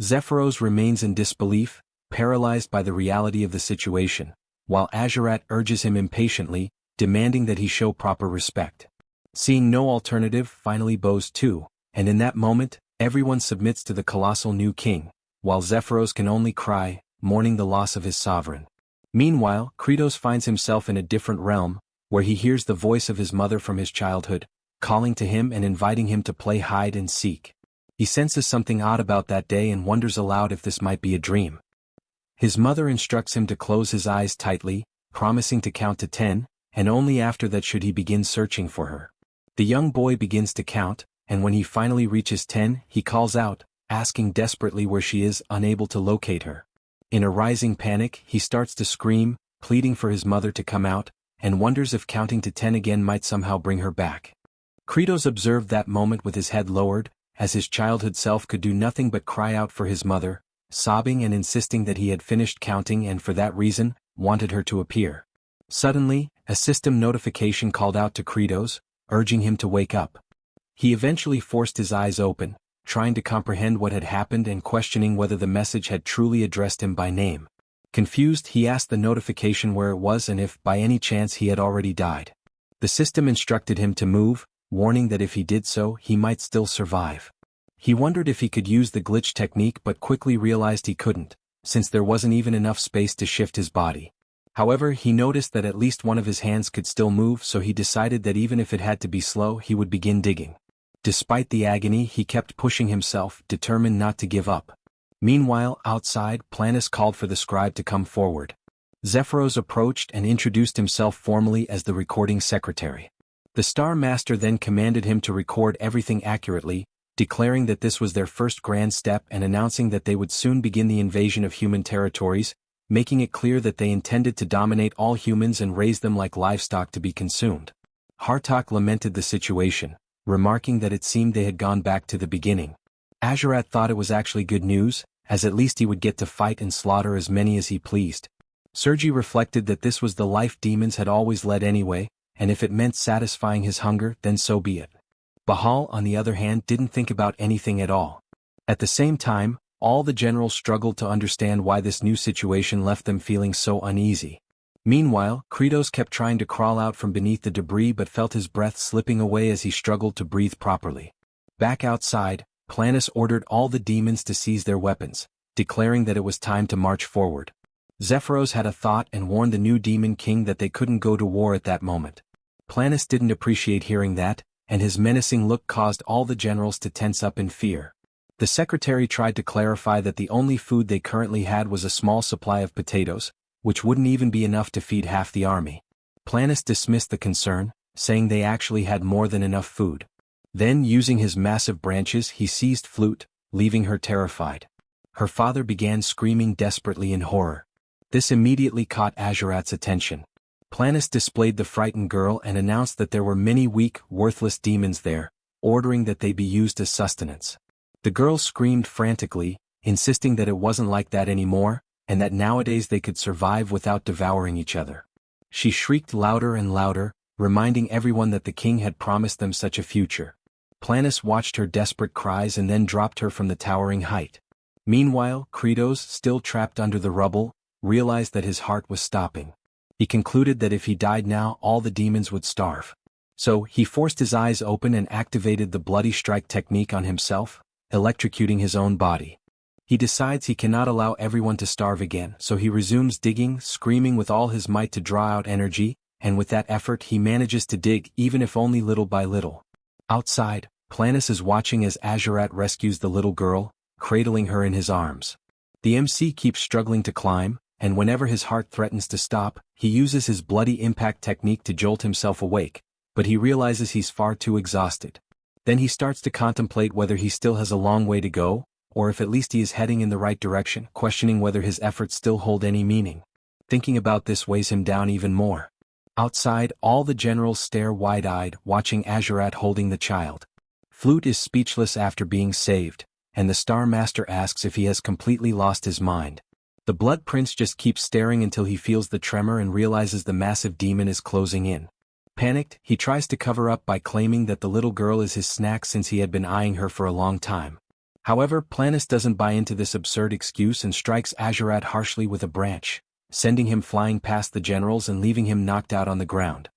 Zephyros remains in disbelief, paralyzed by the reality of the situation, while Azurat urges him impatiently, demanding that he show proper respect. Seeing no alternative, finally bows too, and in that moment, everyone submits to the colossal new king, while Zephyros can only cry, mourning the loss of his sovereign. Meanwhile, Kratos finds himself in a different realm, where he hears the voice of his mother from his childhood, calling to him and inviting him to play hide and seek. He senses something odd about that day and wonders aloud if this might be a dream. His mother instructs him to close his eyes tightly, promising to count to 10, and only after that should he begin searching for her. The young boy begins to count, and when he finally reaches 10, he calls out, asking desperately where she is, unable to locate her. In a rising panic, he starts to scream, pleading for his mother to come out, and wonders if counting to 10 again might somehow bring her back. Kratos observed that moment with his head lowered, as his childhood self could do nothing but cry out for his mother, sobbing and insisting that he had finished counting and for that reason, wanted her to appear. Suddenly, a system notification called out to Kratos, urging him to wake up. He eventually forced his eyes open, trying to comprehend what had happened and questioning whether the message had truly addressed him by name. Confused, he asked the notification where it was and if, by any chance, he had already died. The system instructed him to move, warning that if he did so, he might still survive. He wondered if he could use the glitch technique but quickly realized he couldn't, since there wasn't even enough space to shift his body. However, he noticed that at least one of his hands could still move, so he decided that even if it had to be slow, he would begin digging. Despite the agony, he kept pushing himself, determined not to give up. Meanwhile, outside, Planus called for the scribe to come forward. Zephyros approached and introduced himself formally as the recording secretary. The Star Master then commanded him to record everything accurately, declaring that this was their first grand step and announcing that they would soon begin the invasion of human territories, making it clear that they intended to dominate all humans and raise them like livestock to be consumed. Hartok lamented the situation, remarking that it seemed they had gone back to the beginning. Azurat thought it was actually good news, as at least he would get to fight and slaughter as many as he pleased. Sergi reflected that this was the life demons had always led anyway, and if it meant satisfying his hunger, then so be it. Bahal, on the other hand, didn't think about anything at all. At the same time, all the generals struggled to understand why this new situation left them feeling so uneasy. Meanwhile, Kratos kept trying to crawl out from beneath the debris but felt his breath slipping away as he struggled to breathe properly. Back outside, Planus ordered all the demons to seize their weapons, declaring that it was time to march forward. Zephyros had a thought and warned the new demon king that they couldn't go to war at that moment. Planus didn't appreciate hearing that, and his menacing look caused all the generals to tense up in fear. The secretary tried to clarify that the only food they currently had was a small supply of potatoes, which wouldn't even be enough to feed half the army. Planus dismissed the concern, saying they actually had more than enough food. Then, using his massive branches, he seized Flute, leaving her terrified. Her father began screaming desperately in horror. This immediately caught Azurat's attention. Planus displayed the frightened girl and announced that there were many weak, worthless demons there, ordering that they be used as sustenance. The girl screamed frantically, insisting that it wasn't like that anymore, and that nowadays they could survive without devouring each other. She shrieked louder and louder, reminding everyone that the king had promised them such a future. Planus watched her desperate cries and then dropped her from the towering height. Meanwhile, Kratos, still trapped under the rubble, realized that his heart was stopping. He concluded that if he died now, all the demons would starve. So, he forced his eyes open and activated the bloody strike technique on himself, electrocuting his own body. He decides he cannot allow everyone to starve again, so he resumes digging, screaming with all his might to draw out energy, and with that effort he manages to dig even if only little by little. Outside, Planus is watching as Azurat rescues the little girl, cradling her in his arms. The MC keeps struggling to climb, and whenever his heart threatens to stop, he uses his bloody impact technique to jolt himself awake, but he realizes he's far too exhausted. Then he starts to contemplate whether he still has a long way to go, or if at least he is heading in the right direction, questioning whether his efforts still hold any meaning. Thinking about this weighs him down even more. Outside, all the generals stare wide-eyed, watching Azurat holding the child. Flute is speechless after being saved, and the Star Master asks if he has completely lost his mind. The Blood Prince just keeps staring until he feels the tremor and realizes the massive demon is closing in. Panicked, he tries to cover up by claiming that the little girl is his snack since he had been eyeing her for a long time. However, Planus doesn't buy into this absurd excuse and strikes Azurat harshly with a branch, sending him flying past the generals and leaving him knocked out on the ground.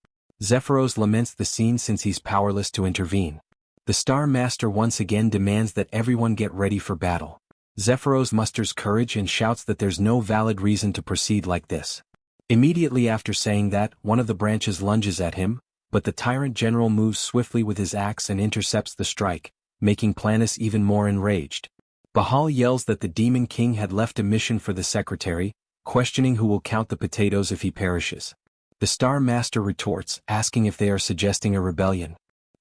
Zephyros laments the scene since he's powerless to intervene. The Star Master once again demands that everyone get ready for battle. Zephyros musters courage and shouts that there's no valid reason to proceed like this. Immediately after saying that, one of the branches lunges at him, but the tyrant general moves swiftly with his axe and intercepts the strike, making Planus even more enraged. Bahal yells that the Demon King had left a mission for the secretary, questioning who will count the potatoes if he perishes. The Star Master retorts, asking if they are suggesting a rebellion.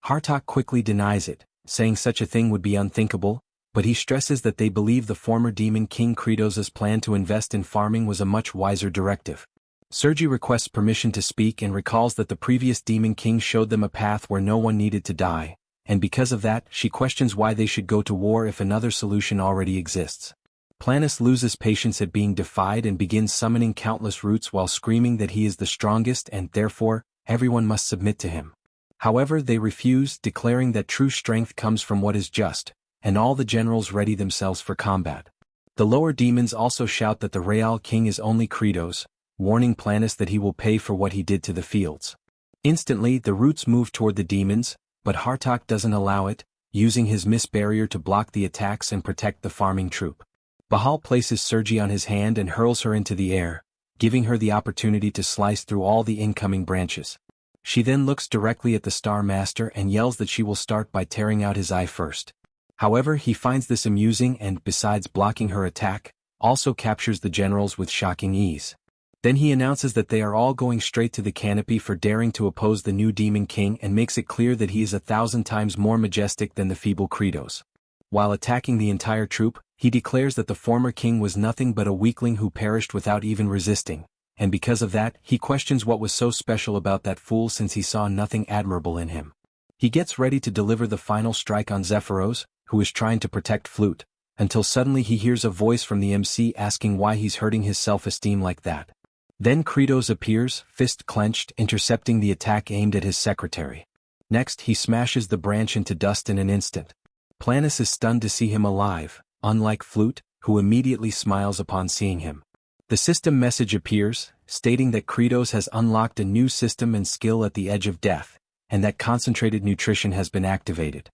Hartok quickly denies it, saying such a thing would be unthinkable, but he stresses that they believe the former Demon King Kratos' plan to invest in farming was a much wiser directive. Sergi requests permission to speak and recalls that the previous Demon King showed them a path where no one needed to die, and because of that, she questions why they should go to war if another solution already exists. Planus loses patience at being defied and begins summoning countless roots while screaming that he is the strongest and, therefore, everyone must submit to him. However, they refuse, declaring that true strength comes from what is just, and all the generals ready themselves for combat. The lower demons also shout that the Real King is only Kratos, warning Planus that he will pay for what he did to the fields. Instantly, the roots move toward the demons, but Hartok doesn't allow it, using his mist barrier to block the attacks and protect the farming troop. Bahal places Sergi on his hand and hurls her into the air, giving her the opportunity to slice through all the incoming branches. She then looks directly at the Star Master and yells that she will start by tearing out his eye first. However, he finds this amusing and, besides blocking her attack, also captures the generals with shocking ease. Then he announces that they are all going straight to the canopy for daring to oppose the new Demon King and makes it clear that he is 1,000 times more majestic than the feeble Kratos. While attacking the entire troop, he declares that the former king was nothing but a weakling who perished without even resisting, and because of that, he questions what was so special about that fool since he saw nothing admirable in him. He gets ready to deliver the final strike on Zephyros, who is trying to protect Flute, until suddenly he hears a voice from the MC asking why he's hurting his self-esteem like that. Then Kratos appears, fist clenched, intercepting the attack aimed at his secretary. Next, he smashes the branch into dust in an instant. Planus is stunned to see him alive, unlike Flute, who immediately smiles upon seeing him. The system message appears, stating that Kratos has unlocked a new system and skill at the edge of death, and that concentrated nutrition has been activated.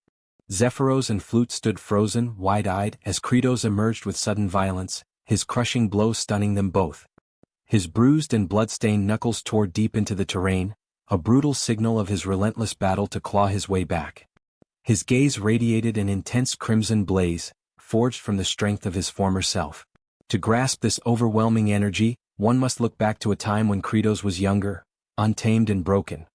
Zephyros and Flute stood frozen, wide-eyed, as Kratos emerged with sudden violence, his crushing blow stunning them both. His bruised and blood-stained knuckles tore deep into the terrain, a brutal signal of his relentless battle to claw his way back. His gaze radiated an intense crimson blaze, forged from the strength of his former self. To grasp this overwhelming energy, one must look back to a time when Kratos was younger, untamed and broken.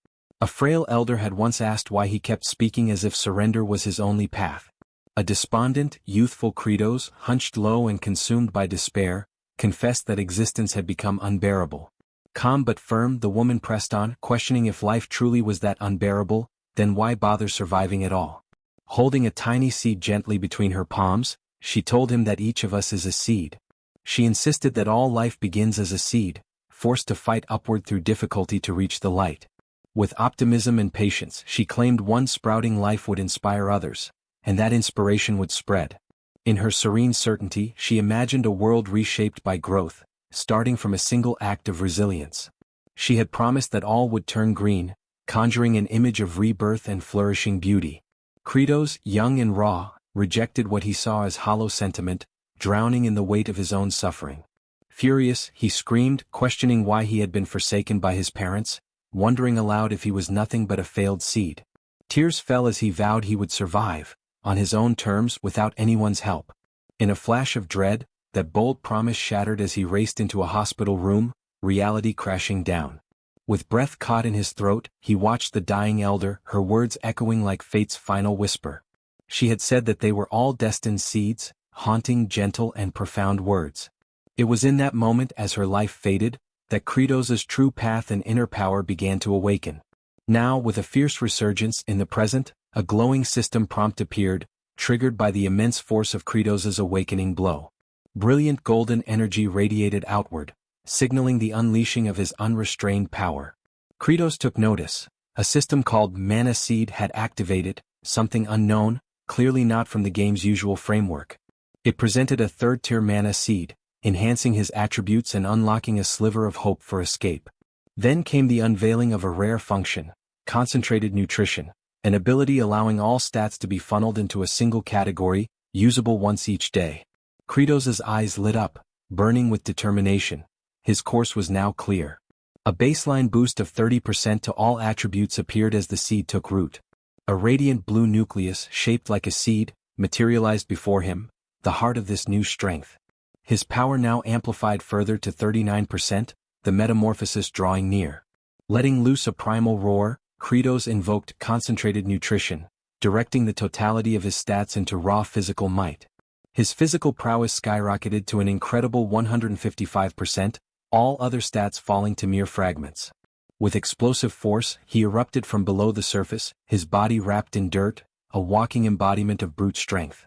A frail elder had once asked why he kept speaking as if surrender was his only path. A despondent, youthful Kratos, hunched low and consumed by despair, confessed that existence had become unbearable. Calm but firm, the woman pressed on, questioning if life truly was that unbearable, then why bother surviving at all? Holding a tiny seed gently between her palms, she told him that each of us is a seed. She insisted that all life begins as a seed, forced to fight upward through difficulty to reach the light. With optimism and patience, she claimed one sprouting life would inspire others, and that inspiration would spread. In her serene certainty, she imagined a world reshaped by growth, starting from a single act of resilience. She had promised that all would turn green, conjuring an image of rebirth and flourishing beauty. Kratos, young and raw, rejected what he saw as hollow sentiment, drowning in the weight of his own suffering. Furious, he screamed, questioning why he had been forsaken by his parents, wondering aloud if he was nothing but a failed seed. Tears fell as he vowed he would survive, on his own terms without anyone's help. In a flash of dread, that bold promise shattered as he raced into a hospital room, reality crashing down. With breath caught in his throat, he watched the dying elder, her words echoing like fate's final whisper. She had said that they were all destined seeds, haunting, gentle and profound words. It was in that moment, as her life faded, that Kratos's true path and inner power began to awaken. Now, with a fierce resurgence in the present, a glowing system prompt appeared, triggered by the immense force of Kratos's awakening blow. Brilliant golden energy radiated outward, signaling the unleashing of his unrestrained power. Kratos took notice. A system called Mana Seed had activated, something unknown, clearly not from the game's usual framework. It presented a third-tier Mana Seed, enhancing his attributes and unlocking a sliver of hope for escape. Then came the unveiling of a rare function, concentrated nutrition, an ability allowing all stats to be funneled into a single category, usable once each day. Kratos's eyes lit up, burning with determination. His course was now clear. A baseline boost of 30% to all attributes appeared as the seed took root. A radiant blue nucleus, shaped like a seed, materialized before him, the heart of this new strength. His power now amplified further to 39%, the metamorphosis drawing near. Letting loose a primal roar, Kratos invoked concentrated nutrition, directing the totality of his stats into raw physical might. His physical prowess skyrocketed to an incredible 155%, all other stats falling to mere fragments. With explosive force, he erupted from below the surface, his body wrapped in dirt, a walking embodiment of brute strength.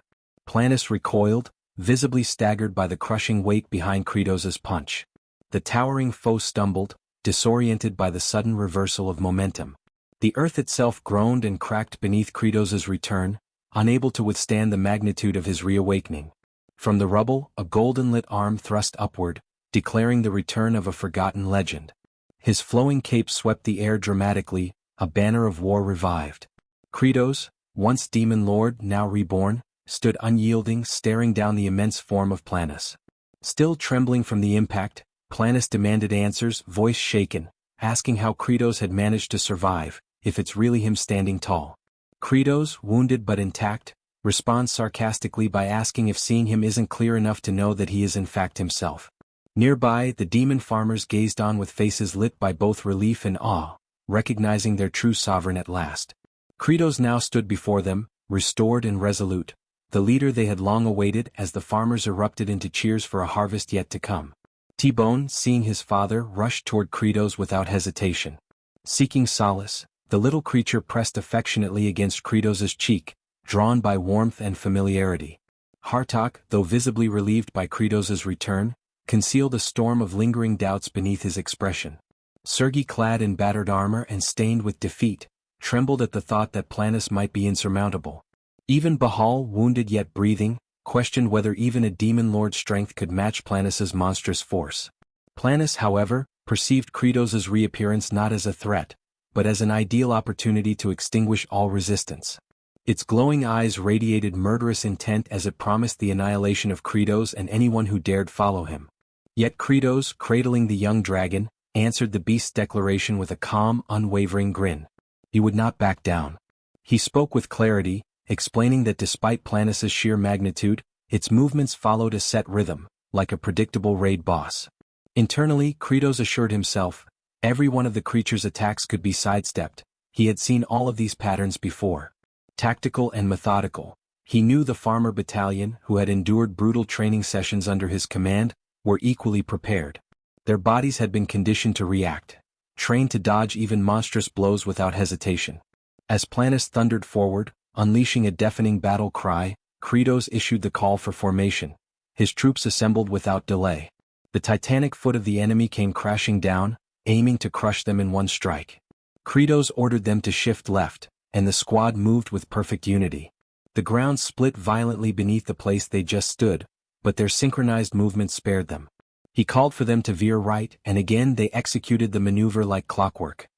Planus recoiled, visibly staggered by the crushing weight behind Kratos's punch. The towering foe stumbled, disoriented by the sudden reversal of momentum. The earth itself groaned and cracked beneath Kratos's return, unable to withstand the magnitude of his reawakening. From the rubble, a golden-lit arm thrust upward, declaring the return of a forgotten legend. His flowing cape swept the air dramatically, a banner of war revived. Kratos, once demon lord now reborn, stood unyielding, staring down the immense form of Planus. Still trembling from the impact, Planus demanded answers, voice shaken, asking how Kratos had managed to survive, if it's really him standing tall. Kratos, wounded but intact, responds sarcastically by asking if seeing him isn't clear enough to know that he is in fact himself. Nearby, the demon farmers gazed on with faces lit by both relief and awe, recognizing their true sovereign at last. Kratos now stood before them, restored and resolute, the leader they had long awaited as the farmers erupted into cheers for a harvest yet to come. T-Bone, seeing his father, rushed toward Kratos without hesitation. Seeking solace, the little creature pressed affectionately against Kratos' cheek, drawn by warmth and familiarity. Hartok, though visibly relieved by Kratos' return, concealed a storm of lingering doubts beneath his expression. Sergei, clad in battered armor and stained with defeat, trembled at the thought that Planus might be insurmountable. Even Bahal, wounded yet breathing, questioned whether even a demon lord's strength could match Planus' monstrous force. Planus, however, perceived Kratos' reappearance not as a threat, but as an ideal opportunity to extinguish all resistance. Its glowing eyes radiated murderous intent as it promised the annihilation of Kratos and anyone who dared follow him. Yet Kratos, cradling the young dragon, answered the beast's declaration with a calm, unwavering grin. He would not back down. He spoke with clarity, explaining that despite Planus' sheer magnitude, its movements followed a set rhythm, like a predictable raid boss. Internally, Kratos assured himself, every one of the creature's attacks could be sidestepped. He had seen all of these patterns before. Tactical and methodical, he knew the farmer battalion, who had endured brutal training sessions under his command, were equally prepared. Their bodies had been conditioned to react, trained to dodge even monstrous blows without hesitation. As Planus thundered forward, unleashing a deafening battle cry, Kratos issued the call for formation. His troops assembled without delay. The titanic foot of the enemy came crashing down, aiming to crush them in one strike. Kratos ordered them to shift left, and the squad moved with perfect unity. The ground split violently beneath the place they just stood, but their synchronized movement spared them. He called for them to veer right, and again they executed the maneuver like clockwork.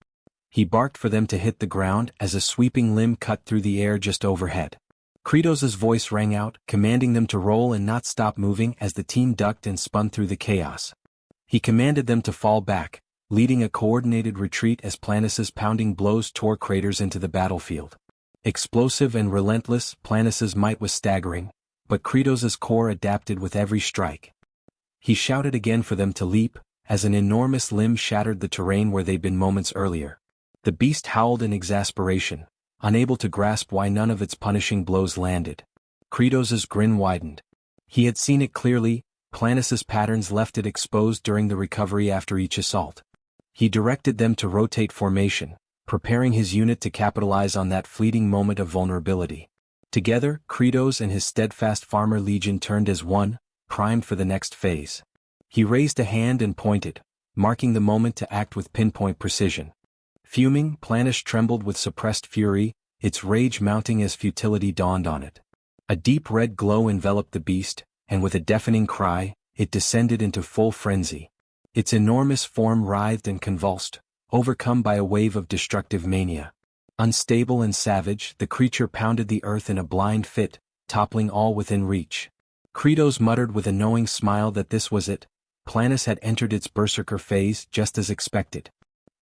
He barked for them to hit the ground as a sweeping limb cut through the air just overhead. Kratos' voice rang out, commanding them to roll and not stop moving as the team ducked and spun through the chaos. He commanded them to fall back, leading a coordinated retreat as Planus' pounding blows tore craters into the battlefield. Explosive and relentless, Planus' might was staggering, but Kratos' core adapted with every strike. He shouted again for them to leap, as an enormous limb shattered the terrain where they'd been moments earlier. The beast howled in exasperation, unable to grasp why none of its punishing blows landed. Kratos' grin widened. He had seen it clearly, Planus' patterns left it exposed during the recovery after each assault. He directed them to rotate formation, preparing his unit to capitalize on that fleeting moment of vulnerability. Together, Kratos and his steadfast farmer legion turned as one, primed for the next phase. He raised a hand and pointed, marking the moment to act with pinpoint precision. Fuming, Planus trembled with suppressed fury, its rage mounting as futility dawned on it. A deep red glow enveloped the beast, and with a deafening cry, it descended into full frenzy. Its enormous form writhed and convulsed, overcome by a wave of destructive mania. Unstable and savage, the creature pounded the earth in a blind fit, toppling all within reach. Kratos muttered with a knowing smile that this was it. Planus had entered its berserker phase just as expected.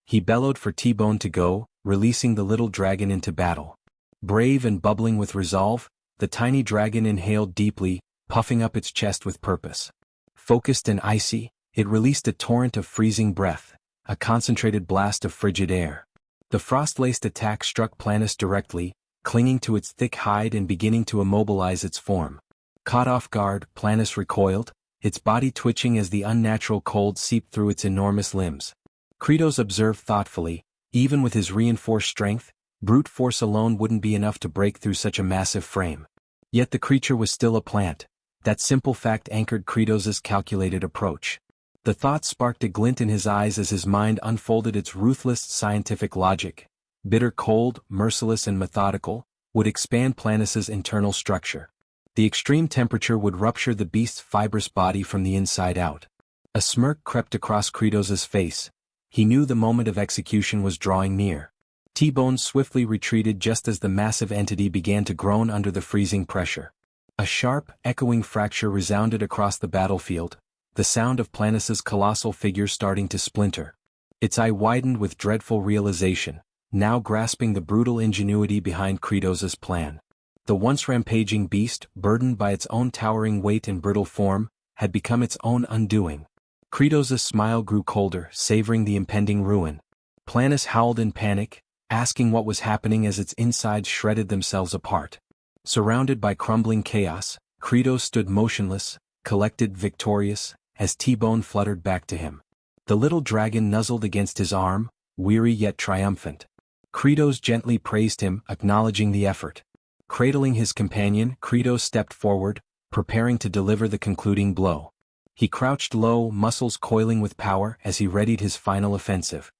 He bellowed for T-Bone to go, releasing the little dragon into battle. Brave and bubbling with resolve, the tiny dragon inhaled deeply, puffing up its chest with purpose. Focused and icy, it released a torrent of freezing breath, a concentrated blast of frigid air. The frost-laced attack struck Planus directly, clinging to its thick hide and beginning to immobilize its form. Caught off guard, Planus recoiled, its body twitching as the unnatural cold seeped through its enormous limbs. Kratos observed thoughtfully, even with his reinforced strength, brute force alone wouldn't be enough to break through such a massive frame. Yet the creature was still a plant. That simple fact anchored Kratos' calculated approach. The thought sparked a glint in his eyes as his mind unfolded its ruthless scientific logic. Bitter cold, merciless and methodical, would expand Planis's internal structure. The extreme temperature would rupture the beast's fibrous body from the inside out. A smirk crept across Kratos's face. He knew the moment of execution was drawing near. T-Bone swiftly retreated just as the massive entity began to groan under the freezing pressure. A sharp, echoing fracture resounded across the battlefield, the sound of Planis's colossal figure starting to splinter. Its eye widened with dreadful realization, now grasping the brutal ingenuity behind Kratos's plan. The once rampaging beast, burdened by its own towering weight and brittle form, had become its own undoing. Kratos's smile grew colder, savoring the impending ruin. Planis howled in panic, asking what was happening as its insides shredded themselves apart. Surrounded by crumbling chaos, Kratos stood motionless, collected, victorious, as T-Bone fluttered back to him. The little dragon nuzzled against his arm, weary yet triumphant. Kratos gently praised him, acknowledging the effort. Cradling his companion, Kratos stepped forward, preparing to deliver the concluding blow. He crouched low, muscles coiling with power as he readied his final offensive.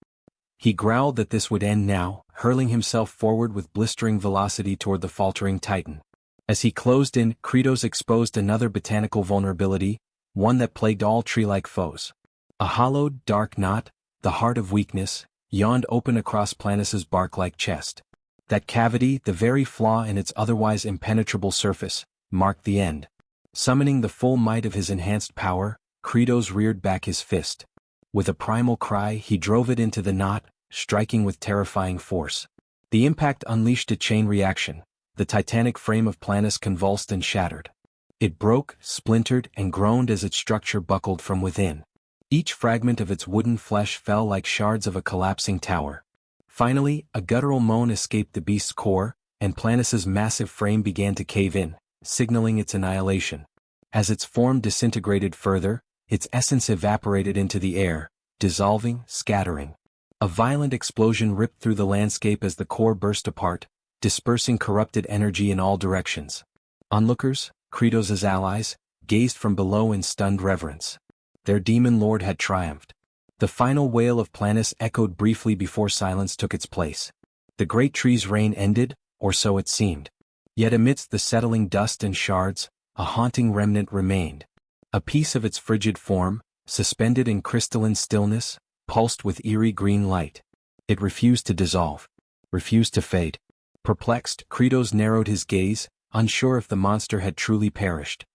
He growled that this would end now, hurling himself forward with blistering velocity toward the faltering titan. As he closed in, Kratos exposed another botanical vulnerability, one that plagued all tree-like foes. A hollowed, dark knot, the heart of weakness, yawned open across Planis's bark-like chest. That cavity, the very flaw in its otherwise impenetrable surface, marked the end. Summoning the full might of his enhanced power, Kratos reared back his fist. With a primal cry, he drove it into the knot, striking with terrifying force. The impact unleashed a chain reaction. The titanic frame of Planis convulsed and shattered. It broke, splintered, and groaned as its structure buckled from within. Each fragment of its wooden flesh fell like shards of a collapsing tower. Finally, a guttural moan escaped the beast's core, and Planis's massive frame began to cave in, signaling its annihilation. As its form disintegrated further, its essence evaporated into the air, dissolving, scattering. A violent explosion ripped through the landscape as the core burst apart, dispersing corrupted energy in all directions. Onlookers, Kratos's allies, gazed from below in stunned reverence. Their demon lord had triumphed. The final wail of Planis echoed briefly before silence took its place. The great tree's reign ended, or so it seemed. Yet amidst the settling dust and shards, a haunting remnant remained. A piece of its frigid form, suspended in crystalline stillness, pulsed with eerie green light. It refused to dissolve. Refused to fade. Perplexed, Kratos narrowed his gaze, unsure if the monster had truly perished.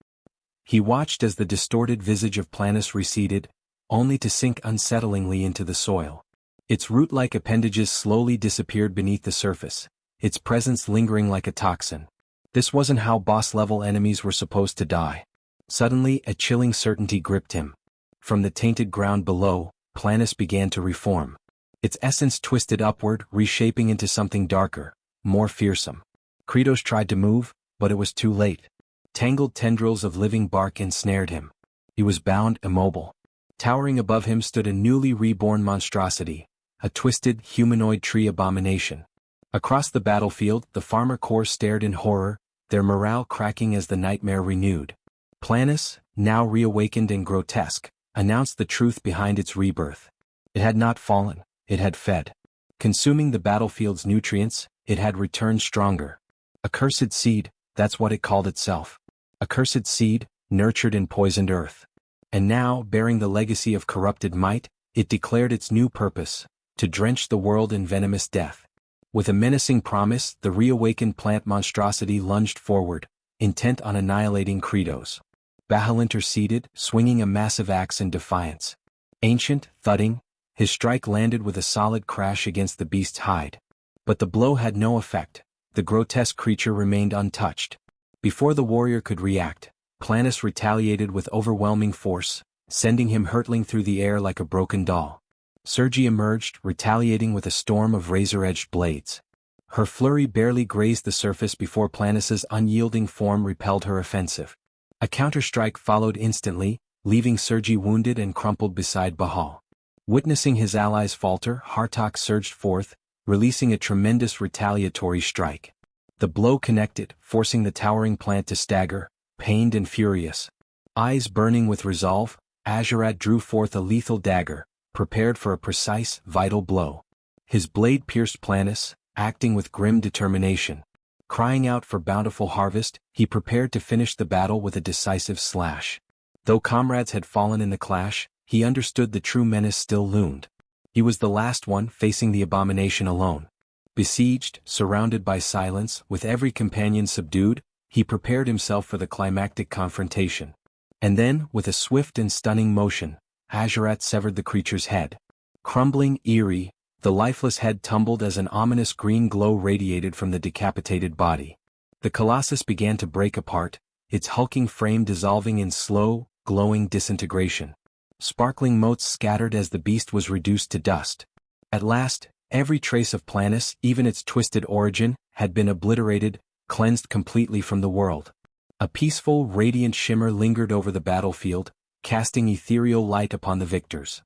He watched as the distorted visage of Planis receded, only to sink unsettlingly into the soil. Its root-like appendages slowly disappeared beneath the surface, its presence lingering like a toxin. This wasn't how boss-level enemies were supposed to die. Suddenly, a chilling certainty gripped him. From the tainted ground below, Planis began to reform. Its essence twisted upward, reshaping into something darker, more fearsome. Kratos tried to move, but it was too late. Tangled tendrils of living bark ensnared him. He was bound, immobile. Towering above him stood a newly reborn monstrosity, a twisted, humanoid tree abomination. Across the battlefield, the farmer corps stared in horror, their morale cracking as the nightmare renewed. Planis, now reawakened and grotesque, announced the truth behind its rebirth. It had not fallen, it had fed. Consuming the battlefield's nutrients, it had returned stronger. A cursed seed, that's what it called itself. A cursed seed, nurtured in poisoned earth. And now, bearing the legacy of corrupted might, it declared its new purpose, to drench the world in venomous death. With a menacing promise, the reawakened plant monstrosity lunged forward, intent on annihilating Kratos. Bahal interceded, swinging a massive axe in defiance. Ancient, thudding, his strike landed with a solid crash against the beast's hide. But the blow had no effect. The grotesque creature remained untouched. Before the warrior could react, Planis retaliated with overwhelming force, sending him hurtling through the air like a broken doll. Sergi emerged, retaliating with a storm of razor-edged blades. Her flurry barely grazed the surface before Planis's unyielding form repelled her offensive. A counterstrike followed instantly, leaving Sergi wounded and crumpled beside Bahal. Witnessing his allies falter, Hartok surged forth, releasing a tremendous retaliatory strike. The blow connected, forcing the towering plant to stagger, pained and furious. Eyes burning with resolve, Azurat drew forth a lethal dagger, prepared for a precise, vital blow. His blade pierced Planis, acting with grim determination. Crying out for bountiful harvest, he prepared to finish the battle with a decisive slash. Though comrades had fallen in the clash, he understood the true menace still loomed. He was the last one facing the abomination alone. Besieged, surrounded by silence, with every companion subdued, he prepared himself for the climactic confrontation. And then, with a swift and stunning motion, Hajarat severed the creature's head. Crumbling, eerie, the lifeless head tumbled as an ominous green glow radiated from the decapitated body. The colossus began to break apart, its hulking frame dissolving in slow, glowing disintegration. Sparkling motes scattered as the beast was reduced to dust. At last, every trace of Planus, even its twisted origin, had been obliterated, cleansed completely from the world. A peaceful, radiant shimmer lingered over the battlefield, casting ethereal light upon the victors.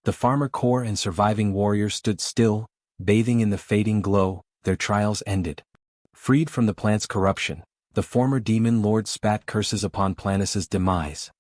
The farmer corps and surviving warriors stood still, bathing in the fading glow, their trials ended. Freed from the plant's corruption, the former demon lord spat curses upon Planus's demise.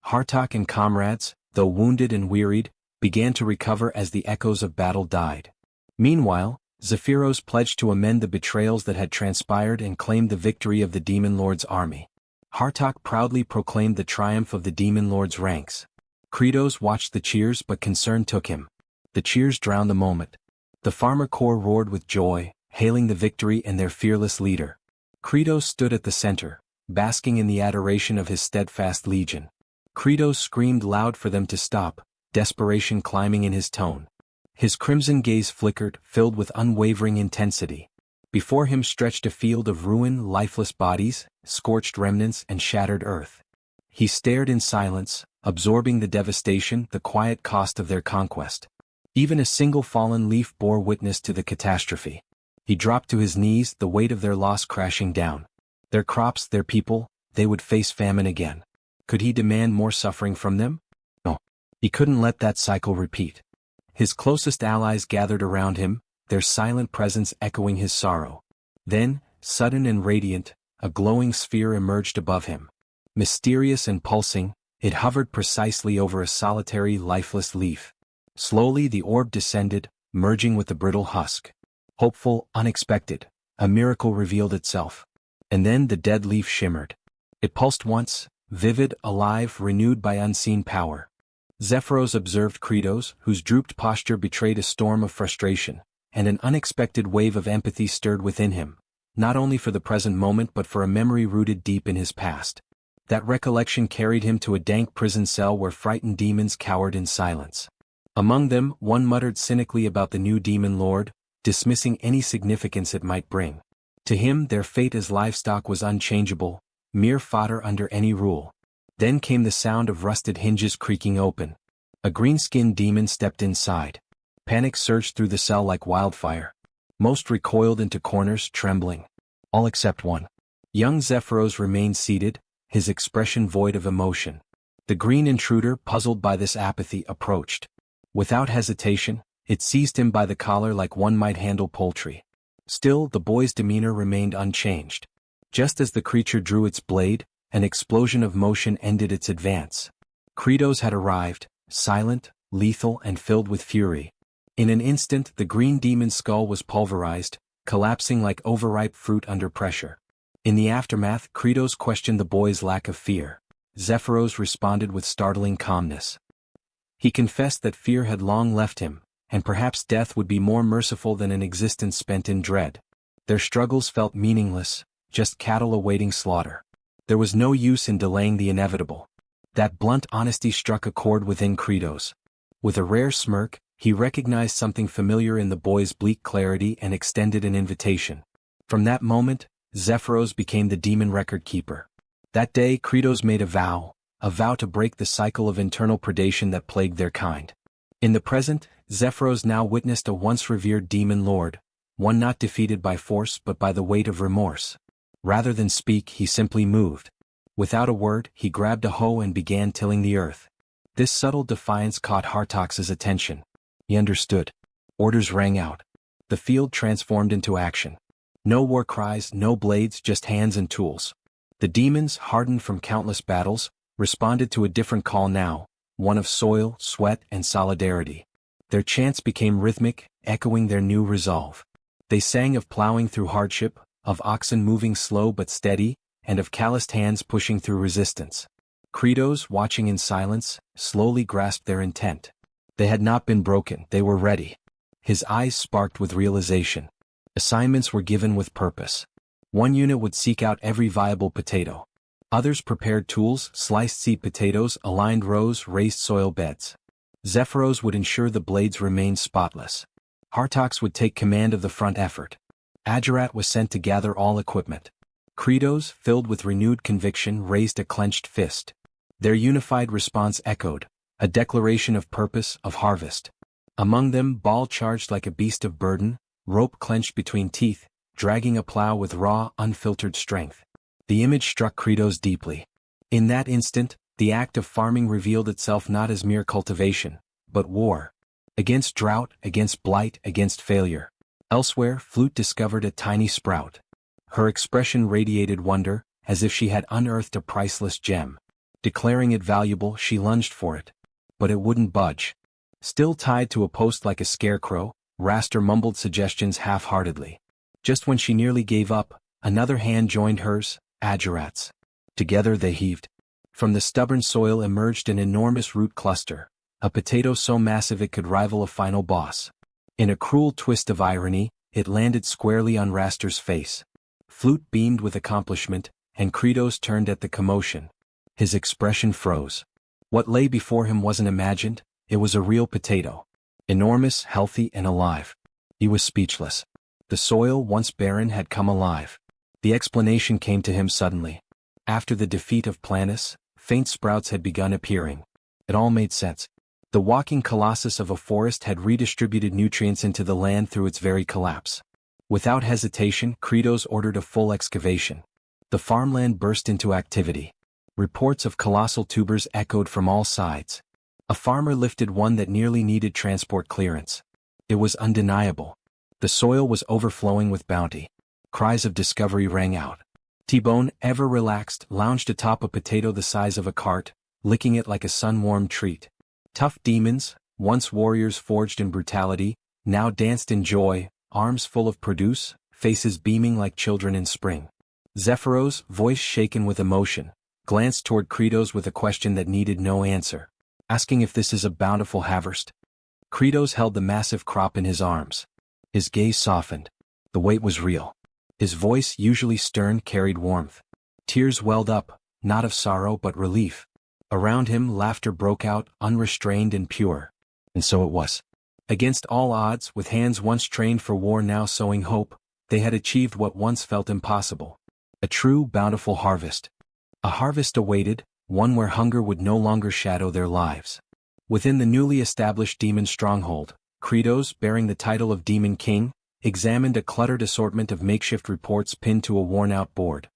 Hartok and comrades, though wounded and wearied, began to recover as the echoes of battle died. Meanwhile, Zephyros pledged to amend the betrayals that had transpired and claimed the victory of the demon lord's army. Hartok proudly proclaimed the triumph of the demon lord's ranks. Kratos watched the cheers, but concern took him. The cheers drowned the moment. The farmer corps roared with joy, hailing the victory and their fearless leader. Kratos stood at the center, basking in the adoration of his steadfast legion. Kratos screamed loud for them to stop, desperation climbing in his tone. His crimson gaze flickered, filled with unwavering intensity. Before him stretched a field of ruin, lifeless bodies, scorched remnants and shattered earth. He stared in silence, absorbing the devastation, the quiet cost of their conquest. Even a single fallen leaf bore witness to the catastrophe. He dropped to his knees, the weight of their loss crashing down. Their crops, their people, they would face famine again. Could he demand more suffering from them? No. He couldn't let that cycle repeat. His closest allies gathered around him, their silent presence echoing his sorrow. Then, sudden and radiant, a glowing sphere emerged above him. Mysterious and pulsing, it hovered precisely over a solitary, lifeless leaf. Slowly the orb descended, merging with the brittle husk. Hopeful, unexpected, a miracle revealed itself. And then the dead leaf shimmered. It pulsed once, vivid, alive, renewed by unseen power. Zephyros observed Kratos, whose drooped posture betrayed a storm of frustration, and an unexpected wave of empathy stirred within him, not only for the present moment but for a memory rooted deep in his past. That recollection carried him to a dank prison cell where frightened demons cowered in silence. Among them, one muttered cynically about the new demon lord, dismissing any significance it might bring. To him their fate as livestock was unchangeable, mere fodder under any rule. Then came the sound of rusted hinges creaking open. A green-skinned demon stepped inside. Panic surged through the cell like wildfire. Most recoiled into corners, trembling. All except one. Young Zephyros remained seated, his expression void of emotion. The green intruder, puzzled by this apathy, approached. Without hesitation, it seized him by the collar like one might handle poultry. Still, the boy's demeanor remained unchanged. Just as the creature drew its blade, an explosion of motion ended its advance. Kratos had arrived, silent, lethal and filled with fury. In an instant the green demon's skull was pulverized, collapsing like overripe fruit under pressure. In the aftermath, Kratos questioned the boy's lack of fear. Zephyros responded with startling calmness. He confessed that fear had long left him, and perhaps death would be more merciful than an existence spent in dread. Their struggles felt meaningless, just cattle awaiting slaughter. There was no use in delaying the inevitable. That blunt honesty struck a chord within Kratos. With a rare smirk, he recognized something familiar in the boy's bleak clarity and extended an invitation. From that moment, Zephyros became the demon record keeper. That day Kratos made a vow to break the cycle of internal predation that plagued their kind. In the present, Zephyros now witnessed a once revered demon lord, one not defeated by force but by the weight of remorse. Rather than speak, he simply moved. Without a word, he grabbed a hoe and began tilling the earth. This subtle defiance caught Hartox's attention. He understood. Orders rang out. The field transformed into action. No war cries, no blades, just hands and tools. The demons, hardened from countless battles, responded to a different call now, one of soil, sweat, and solidarity. Their chants became rhythmic, echoing their new resolve. They sang of plowing through hardship, of oxen moving slow but steady, and of calloused hands pushing through resistance. Kratos, watching in silence, slowly grasped their intent. They had not been broken, they were ready. His eyes sparked with realization. Assignments were given with purpose. One unit would seek out every viable potato. Others prepared tools, sliced seed potatoes, aligned rows, raised soil beds. Zephyros would ensure the blades remained spotless. Hartox would take command of the front effort. Agerat was sent to gather all equipment. Kratos, filled with renewed conviction, raised a clenched fist. Their unified response echoed, a declaration of purpose, of harvest. Among them, Baal charged like a beast of burden, rope clenched between teeth, dragging a plow with raw, unfiltered strength. The image struck Kratos deeply. In that instant, the act of farming revealed itself not as mere cultivation, but war. Against drought, against blight, against failure. Elsewhere, Flute discovered a tiny sprout. Her expression radiated wonder, as if she had unearthed a priceless gem. Declaring it valuable, she lunged for it. But it wouldn't budge. Still tied to a post like a scarecrow, Raster mumbled suggestions half-heartedly. Just when she nearly gave up, another hand joined hers, Agerat's. Together they heaved. From the stubborn soil emerged an enormous root cluster, a potato so massive it could rival a final boss. In a cruel twist of irony, it landed squarely on Raster's face. Flute beamed with accomplishment, and Kratos turned at the commotion. His expression froze. What lay before him wasn't imagined, it was a real potato. Enormous, healthy, and alive. He was speechless. The soil, once barren, had come alive. The explanation came to him suddenly. After the defeat of Planus, faint sprouts had begun appearing. It all made sense. The walking colossus of a forest had redistributed nutrients into the land through its very collapse. Without hesitation, Kratos ordered a full excavation. The farmland burst into activity. Reports of colossal tubers echoed from all sides. A farmer lifted one that nearly needed transport clearance. It was undeniable. The soil was overflowing with bounty. Cries of discovery rang out. T-Bone, ever relaxed, lounged atop a potato the size of a cart, licking it like a sun-warmed treat. Tough demons, once warriors forged in brutality, now danced in joy, arms full of produce, faces beaming like children in spring. Zephyros, voice shaken with emotion, glanced toward Kratos with a question that needed no answer, asking if this is a bountiful harvest. Kratos held the massive crop in his arms. His gaze softened. The weight was real. His voice, usually stern, carried warmth. Tears welled up, not of sorrow but relief. Around him, laughter broke out, unrestrained and pure. And so it was. Against all odds, with hands once trained for war now sowing hope, they had achieved what once felt impossible. A true, bountiful harvest. A harvest awaited, one where hunger would no longer shadow their lives. Within the newly established demon stronghold, Kratos, bearing the title of Demon King, examined a cluttered assortment of makeshift reports pinned to a worn-out board.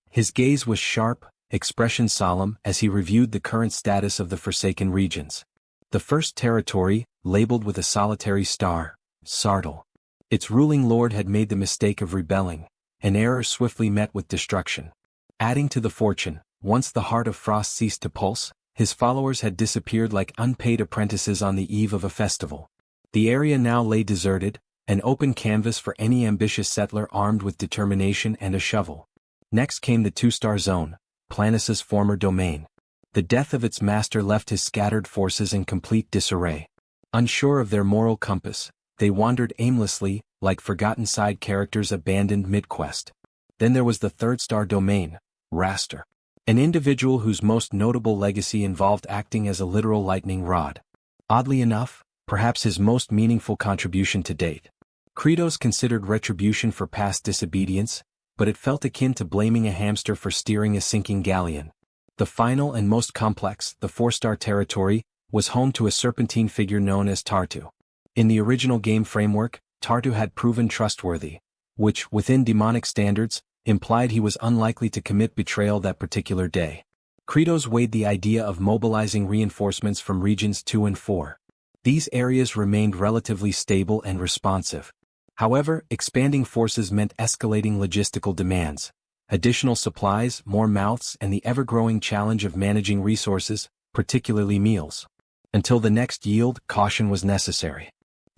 His gaze was sharp, expression solemn, as he reviewed the current status of the Forsaken regions. The first territory, labeled with a solitary star, Sartl. Its ruling lord had made the mistake of rebelling, an error swiftly met with destruction. Adding to the fortune, once the heart of Frost ceased to pulse, his followers had disappeared like unpaid apprentices on the eve of a festival. The area now lay deserted, an open canvas for any ambitious settler armed with determination and a shovel. Next came the two-star zone, Planus's former domain. The death of its master left his scattered forces in complete disarray. Unsure of their moral compass, they wandered aimlessly, like forgotten side characters abandoned mid-quest. Then there was the third-star domain, Raster. An individual whose most notable legacy involved acting as a literal lightning rod. Oddly enough, perhaps his most meaningful contribution to date. Kratos considered retribution for past disobedience, but it felt akin to blaming a hamster for steering a sinking galleon. The final and most complex, the four-star territory, was home to a serpentine figure known as Tartu. In the original game framework, Tartu had proven trustworthy, which, within demonic standards, implied he was unlikely to commit betrayal that particular day. Kratos weighed the idea of mobilizing reinforcements from regions 2 and 4. These areas remained relatively stable and responsive. However, expanding forces meant escalating logistical demands. Additional supplies, more mouths, and the ever-growing challenge of managing resources, particularly meals. Until the next yield, caution was necessary.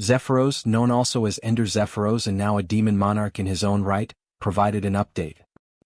Zephyros, known also as Ender Zephyros and now a demon monarch in his own right, provided an update.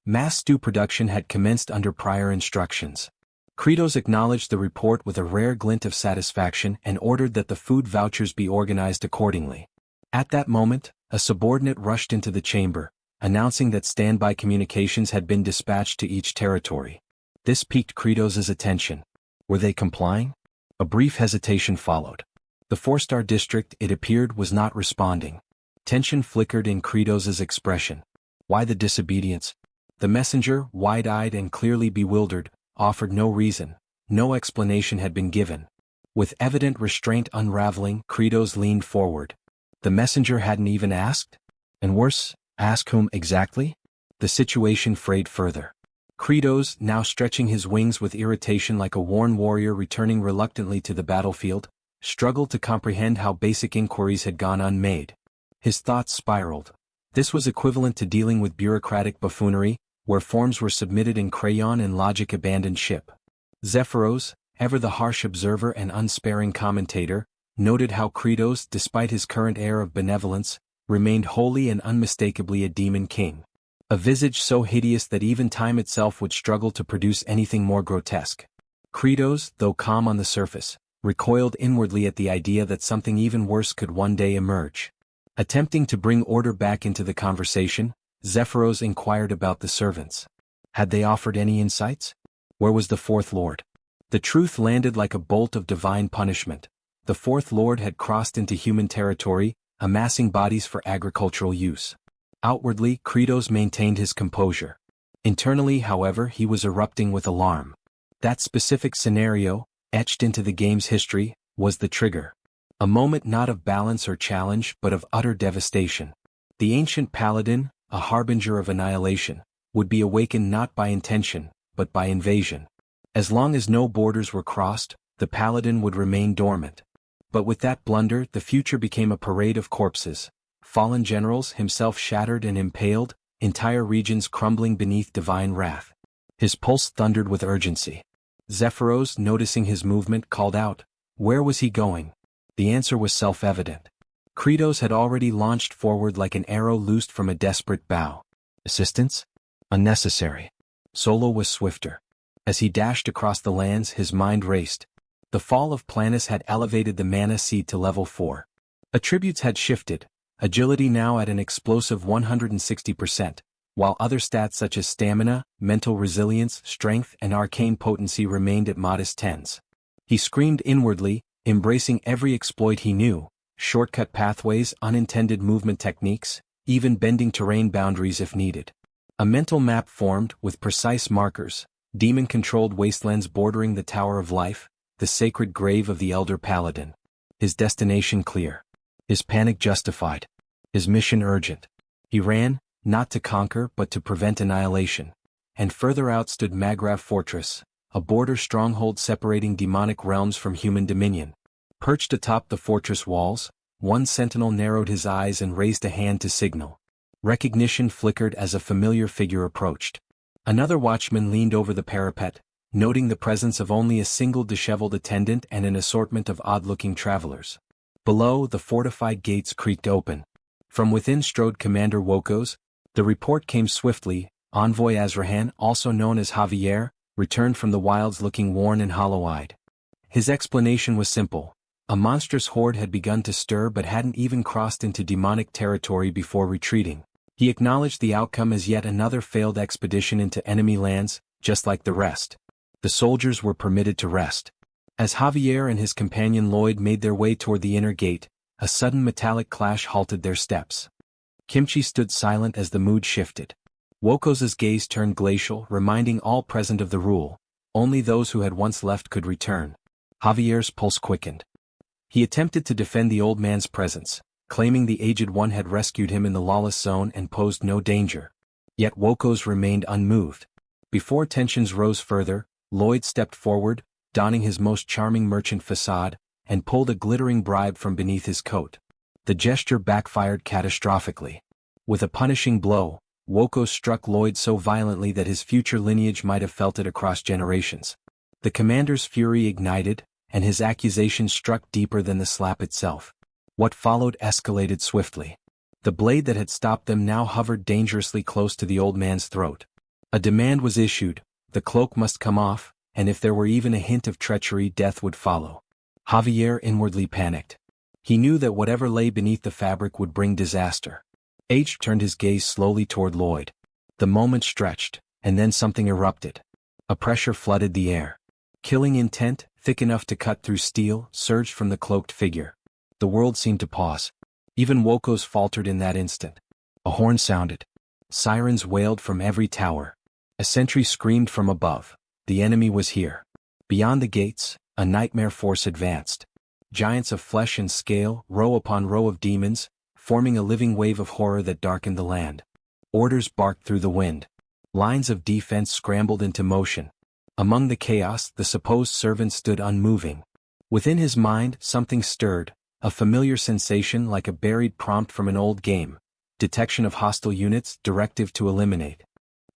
Mass stew production had commenced under prior instructions. Kratos acknowledged the report with a rare glint of satisfaction and ordered that the food vouchers be organized accordingly. At that moment, a subordinate rushed into the chamber, announcing that standby communications had been dispatched to each territory. This piqued Kratos' attention. Were they complying? A brief hesitation followed. The 4-star district, it appeared, was not responding. Tension flickered in Kratos' expression. Why the disobedience? The messenger, wide-eyed and clearly bewildered, offered no reason. No explanation had been given. With evident restraint unraveling, Kratos leaned forward. The messenger hadn't even asked? And worse, ask whom exactly? The situation frayed further. Kratos, now stretching his wings with irritation like a worn warrior returning reluctantly to the battlefield, struggled to comprehend how basic inquiries had gone unmade. His thoughts spiraled. This was equivalent to dealing with bureaucratic buffoonery, where forms were submitted in crayon and logic abandoned ship. Zephyros, ever the harsh observer and unsparing commentator, noted how Kratos, despite his current air of benevolence, remained wholly and unmistakably a demon king. A visage so hideous that even time itself would struggle to produce anything more grotesque. Kratos, though calm on the surface, recoiled inwardly at the idea that something even worse could one day emerge. Attempting to bring order back into the conversation, Zephyros inquired about the servants. Had they offered any insights? Where was the Fourth Lord? The truth landed like a bolt of divine punishment. The Fourth Lord had crossed into human territory, amassing bodies for agricultural use. Outwardly, Kratos maintained his composure. Internally, however, he was erupting with alarm. That specific scenario, etched into the game's history, was the trigger. A moment not of balance or challenge but of utter devastation. The ancient paladin, a harbinger of annihilation, would be awakened not by intention, but by invasion. As long as no borders were crossed, the paladin would remain dormant. But with that blunder, the future became a parade of corpses. Fallen generals, himself shattered and impaled, entire regions crumbling beneath divine wrath. His pulse thundered with urgency. Zephyros, noticing his movement, called out, "Where was he going?" The answer was self-evident. Kratos had already launched forward like an arrow loosed from a desperate bow. Assistance? Unnecessary. Solo was swifter. As he dashed across the lands, his mind raced. The fall of Planus had elevated the mana seed to level 4. Attributes had shifted, agility now at an explosive 160%, while other stats such as stamina, mental resilience, strength, and arcane potency remained at modest 10s. He screamed inwardly, embracing every exploit he knew, shortcut pathways, unintended movement techniques, even bending terrain boundaries if needed. A mental map formed, with precise markers, demon-controlled wastelands bordering the Tower of Life, the sacred grave of the Elder Paladin. His destination clear. His panic justified. His mission urgent. He ran, not to conquer but to prevent annihilation. And further out stood Magrav Fortress, a border stronghold separating demonic realms from human dominion. Perched atop the fortress walls, one sentinel narrowed his eyes and raised a hand to signal. Recognition flickered as a familiar figure approached. Another watchman leaned over the parapet, noting the presence of only a single disheveled attendant and an assortment of odd-looking travelers. Below, the fortified gates creaked open. From within strode Commander Wokos. The report came swiftly. Envoy Azrahan, also known as Javier, returned from the wilds looking worn and hollow-eyed. His explanation was simple. A monstrous horde had begun to stir but hadn't even crossed into demonic territory before retreating. He acknowledged the outcome as yet another failed expedition into enemy lands, just like the rest. The soldiers were permitted to rest. As Javier and his companion Lloyd made their way toward the inner gate, a sudden metallic clash halted their steps. Kimchi stood silent as the mood shifted. Wokos's gaze turned glacial, reminding all present of the rule: only those who had once left could return. Javier's pulse quickened. He attempted to defend the old man's presence, claiming the aged one had rescued him in the lawless zone and posed no danger. Yet Wokos remained unmoved. Before tensions rose further, Lloyd stepped forward, donning his most charming merchant facade, and pulled a glittering bribe from beneath his coat. The gesture backfired catastrophically. With a punishing blow, Wokos struck Lloyd so violently that his future lineage might have felt it across generations. The commander's fury ignited, and his accusation struck deeper than the slap itself. What followed escalated swiftly. The blade that had stopped them now hovered dangerously close to the old man's throat. A demand was issued: the cloak must come off, and if there were even a hint of treachery, death would follow. Javier inwardly panicked. He knew that whatever lay beneath the fabric would bring disaster. H turned his gaze slowly toward Lloyd. The moment stretched, and then something erupted. A pressure flooded the air. Killing intent, thick enough to cut through steel, surged from the cloaked figure. The world seemed to pause. Even Woko's faltered in that instant. A horn sounded. Sirens wailed from every tower. A sentry screamed from above. The enemy was here. Beyond the gates, a nightmare force advanced. Giants of flesh and scale, row upon row of demons, forming a living wave of horror that darkened the land. Orders barked through the wind. Lines of defense scrambled into motion. Among the chaos, the supposed servant stood unmoving. Within his mind, something stirred, a familiar sensation like a buried prompt from an old game. Detection of hostile units, directive to eliminate.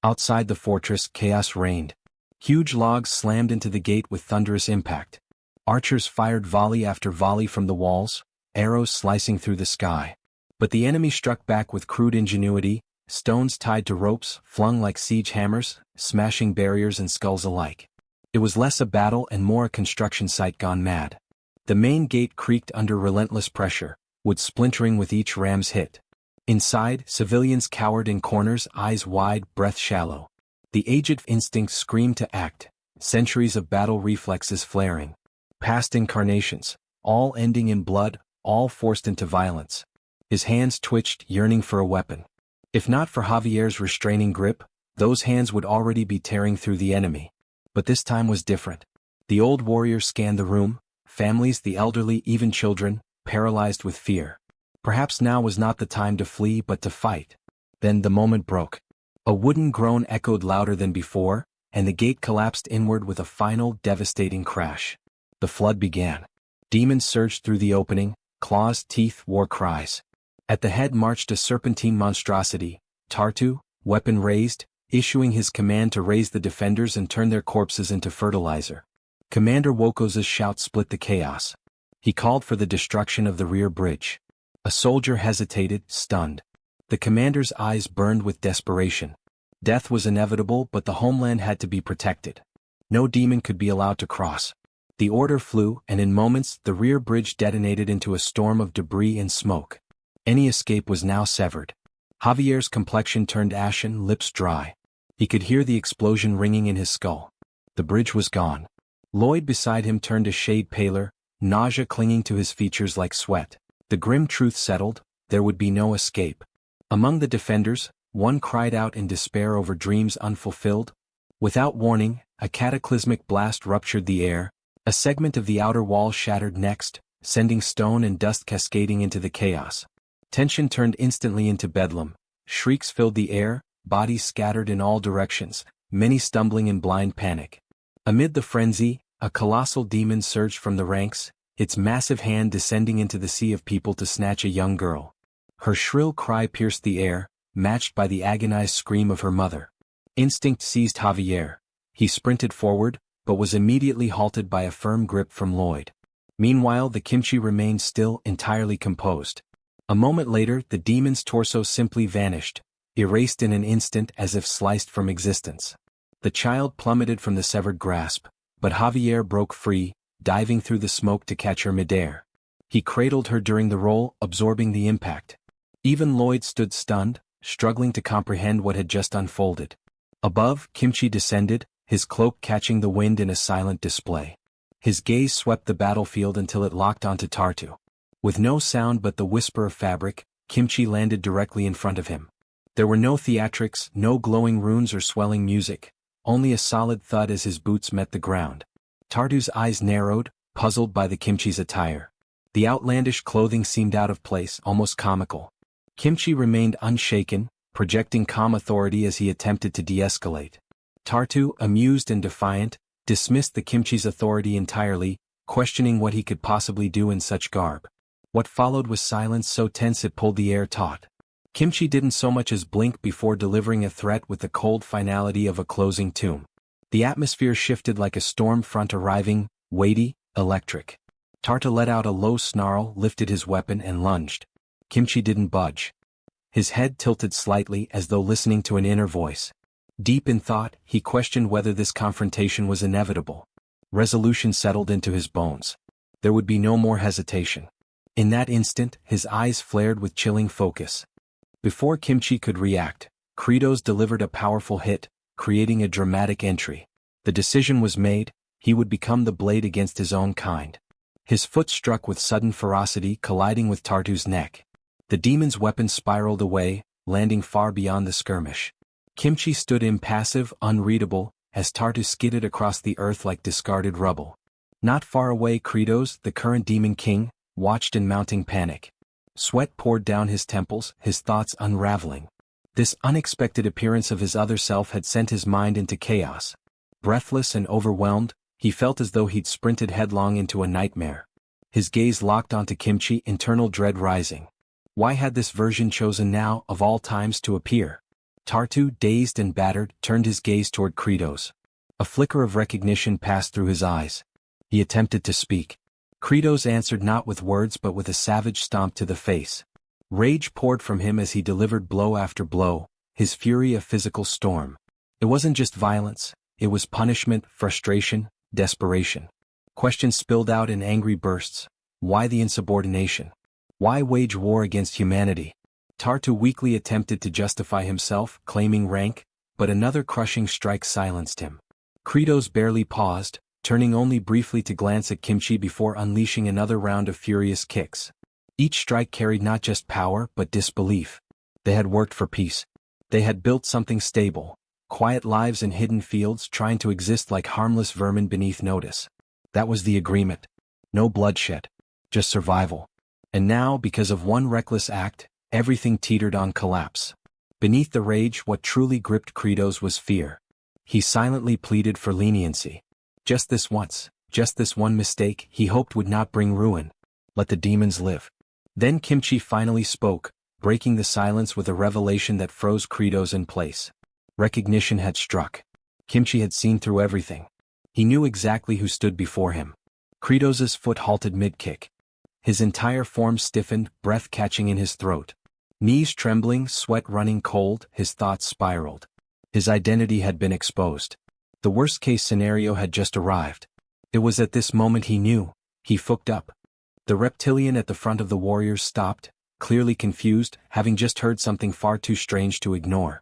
Outside the fortress, chaos reigned. Huge logs slammed into the gate with thunderous impact. Archers fired volley after volley from the walls, arrows slicing through the sky. But the enemy struck back with crude ingenuity, stones tied to ropes, flung like siege hammers, smashing barriers and skulls alike. It was less a battle and more a construction site gone mad. The main gate creaked under relentless pressure, wood splintering with each ram's hit. Inside, civilians cowered in corners, eyes wide, breath shallow. The aged instincts screamed to act, centuries of battle reflexes flaring. Past incarnations, all ending in blood, all forced into violence. His hands twitched, yearning for a weapon. If not for Javier's restraining grip, those hands would already be tearing through the enemy. But this time was different. The old warrior scanned the room, families, the elderly, even children, paralyzed with fear. Perhaps now was not the time to flee but to fight. Then the moment broke. A wooden groan echoed louder than before, and the gate collapsed inward with a final, devastating crash. The flood began. Demons surged through the opening, claws, teeth, war cries. At the head marched a serpentine monstrosity, Tartu, weapon raised, issuing his command to raise the defenders and turn their corpses into fertilizer. Commander Woko's shout split the chaos. He called for the destruction of the rear bridge. A soldier hesitated, stunned. The commander's eyes burned with desperation. Death was inevitable, but the homeland had to be protected. No demon could be allowed to cross. The order flew, and in moments, the rear bridge detonated into a storm of debris and smoke. Any escape was now severed. Javier's complexion turned ashen, lips dry. He could hear the explosion ringing in his skull. The bridge was gone. Lloyd beside him turned a shade paler, nausea clinging to his features like sweat. The grim truth settled: there would be no escape. Among the defenders, one cried out in despair over dreams unfulfilled. Without warning, a cataclysmic blast ruptured the air. A segment of the outer wall shattered next, sending stone and dust cascading into the chaos. Tension turned instantly into bedlam. Shrieks filled the air, bodies scattered in all directions, many stumbling in blind panic. Amid the frenzy, a colossal demon surged from the ranks, its massive hand descending into the sea of people to snatch a young girl. Her shrill cry pierced the air, matched by the agonized scream of her mother. Instinct seized Javier. He sprinted forward, but was immediately halted by a firm grip from Lloyd. Meanwhile, the kimchi remained still, entirely composed. A moment later, the demon's torso simply vanished, erased in an instant as if sliced from existence. The child plummeted from the severed grasp, but Javier broke free, diving through the smoke to catch her midair. He cradled her during the roll, absorbing the impact. Even Lloyd stood stunned, struggling to comprehend what had just unfolded. Above, Kimchi descended, his cloak catching the wind in a silent display. His gaze swept the battlefield until it locked onto Tartu. With no sound but the whisper of fabric, Kimchi landed directly in front of him. There were no theatrics, no glowing runes or swelling music, only a solid thud as his boots met the ground. Tartu's eyes narrowed, puzzled by the Kimchi's attire. The outlandish clothing seemed out of place, almost comical. Kimchi remained unshaken, projecting calm authority as he attempted to de-escalate. Tartu, amused and defiant, dismissed the Kimchi's authority entirely, questioning what he could possibly do in such garb. What followed was silence so tense it pulled the air taut. Kimchi didn't so much as blink before delivering a threat with the cold finality of a closing tomb. The atmosphere shifted like a storm front arriving, weighty, electric. Tartu let out a low snarl, lifted his weapon and lunged. Kimchi didn't budge. His head tilted slightly as though listening to an inner voice. Deep in thought, he questioned whether this confrontation was inevitable. Resolution settled into his bones. There would be no more hesitation. In that instant, his eyes flared with chilling focus. Before Kimchi could react, Kratos delivered a powerful hit, creating a dramatic entry. The decision was made, he would become the blade against his own kind. His foot struck with sudden ferocity, colliding with Tartu's neck. The demon's weapon spiraled away, landing far beyond the skirmish. Kimchi stood impassive, unreadable, as Tartu skidded across the earth like discarded rubble. Not far away, Kratos, the current demon king, watched in mounting panic. Sweat poured down his temples, his thoughts unraveling. This unexpected appearance of his other self had sent his mind into chaos. Breathless and overwhelmed, he felt as though he'd sprinted headlong into a nightmare. His gaze locked onto Kimchi, internal dread rising. Why had this version chosen now, of all times, to appear? Tartu, dazed and battered, turned his gaze toward Kratos. A flicker of recognition passed through his eyes. He attempted to speak. Kratos answered not with words but with a savage stomp to the face. Rage poured from him as he delivered blow after blow, his fury a physical storm. It wasn't just violence, it was punishment, frustration, desperation. Questions spilled out in angry bursts. Why the insubordination? Why wage war against humanity? Tartu weakly attempted to justify himself, claiming rank, but another crushing strike silenced him. Kratos barely paused, turning only briefly to glance at Kimchi before unleashing another round of furious kicks. Each strike carried not just power but disbelief. They had worked for peace. They had built something stable, quiet lives in hidden fields, trying to exist like harmless vermin beneath notice. That was the agreement. No bloodshed. Just survival. And now, because of one reckless act, everything teetered on collapse. Beneath the rage, what truly gripped Kratos was fear. He silently pleaded for leniency. Just this once, just this one mistake, he hoped would not bring ruin. Let the demons live. Then Kimchi finally spoke, breaking the silence with a revelation that froze Kratos in place. Recognition had struck. Kimchi had seen through everything. He knew exactly who stood before him. Kratos's foot halted mid-kick. His entire form stiffened, breath catching in his throat. Knees trembling, sweat running cold, his thoughts spiraled. His identity had been exposed. The worst-case scenario had just arrived. It was at this moment he knew. He fucked up. The reptilian at the front of the warriors stopped, clearly confused, having just heard something far too strange to ignore.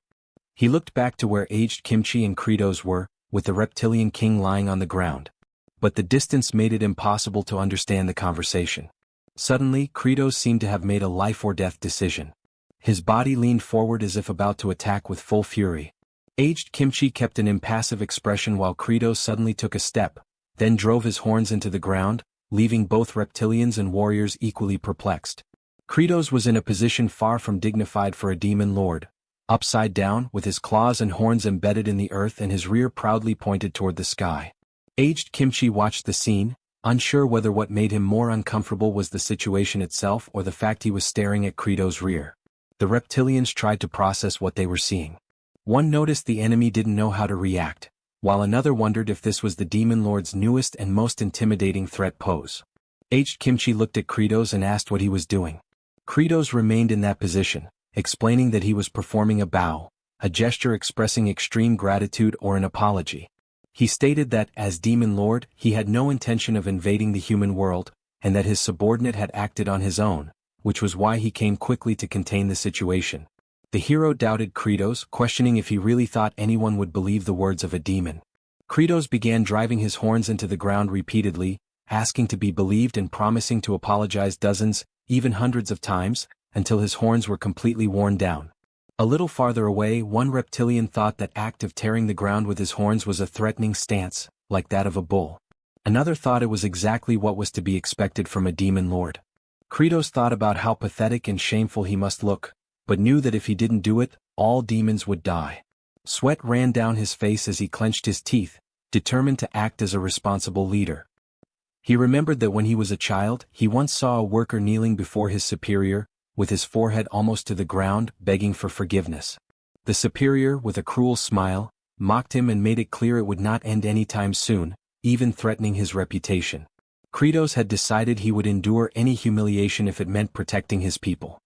He looked back to where aged Kimchi and Kratos were, with the reptilian king lying on the ground. But the distance made it impossible to understand the conversation. Suddenly, Kratos seemed to have made a life-or-death decision. His body leaned forward as if about to attack with full fury. Aged Kimchi kept an impassive expression while Kratos suddenly took a step, then drove his horns into the ground, leaving both reptilians and warriors equally perplexed. Kratos was in a position far from dignified for a demon lord, upside down, with his claws and horns embedded in the earth and his rear proudly pointed toward the sky. Aged Kimchi watched the scene, unsure whether what made him more uncomfortable was the situation itself or the fact he was staring at Kratos' rear. The reptilians tried to process what they were seeing. One noticed the enemy didn't know how to react, while another wondered if this was the demon lord's newest and most intimidating threat pose. Aged Kimchi looked at Kratos and asked what he was doing. Kratos remained in that position, explaining that he was performing a bow, a gesture expressing extreme gratitude or an apology. He stated that, as demon lord, he had no intention of invading the human world, and that his subordinate had acted on his own, which was why he came quickly to contain the situation. The hero doubted Kratos, questioning if he really thought anyone would believe the words of a demon. Kratos began driving his horns into the ground repeatedly, asking to be believed and promising to apologize dozens, even hundreds of times, until his horns were completely worn down. A little farther away, one reptilian thought that act of tearing the ground with his horns was a threatening stance, like that of a bull. Another thought it was exactly what was to be expected from a demon lord. Kratos thought about how pathetic and shameful he must look, but knew that if he didn't do it, all demons would die. Sweat ran down his face as he clenched his teeth, determined to act as a responsible leader. He remembered that when he was a child, he once saw a worker kneeling before his superior, with his forehead almost to the ground, begging for forgiveness. The superior, with a cruel smile, mocked him and made it clear it would not end anytime soon, even threatening his reputation. Kratos had decided he would endure any humiliation if it meant protecting his people.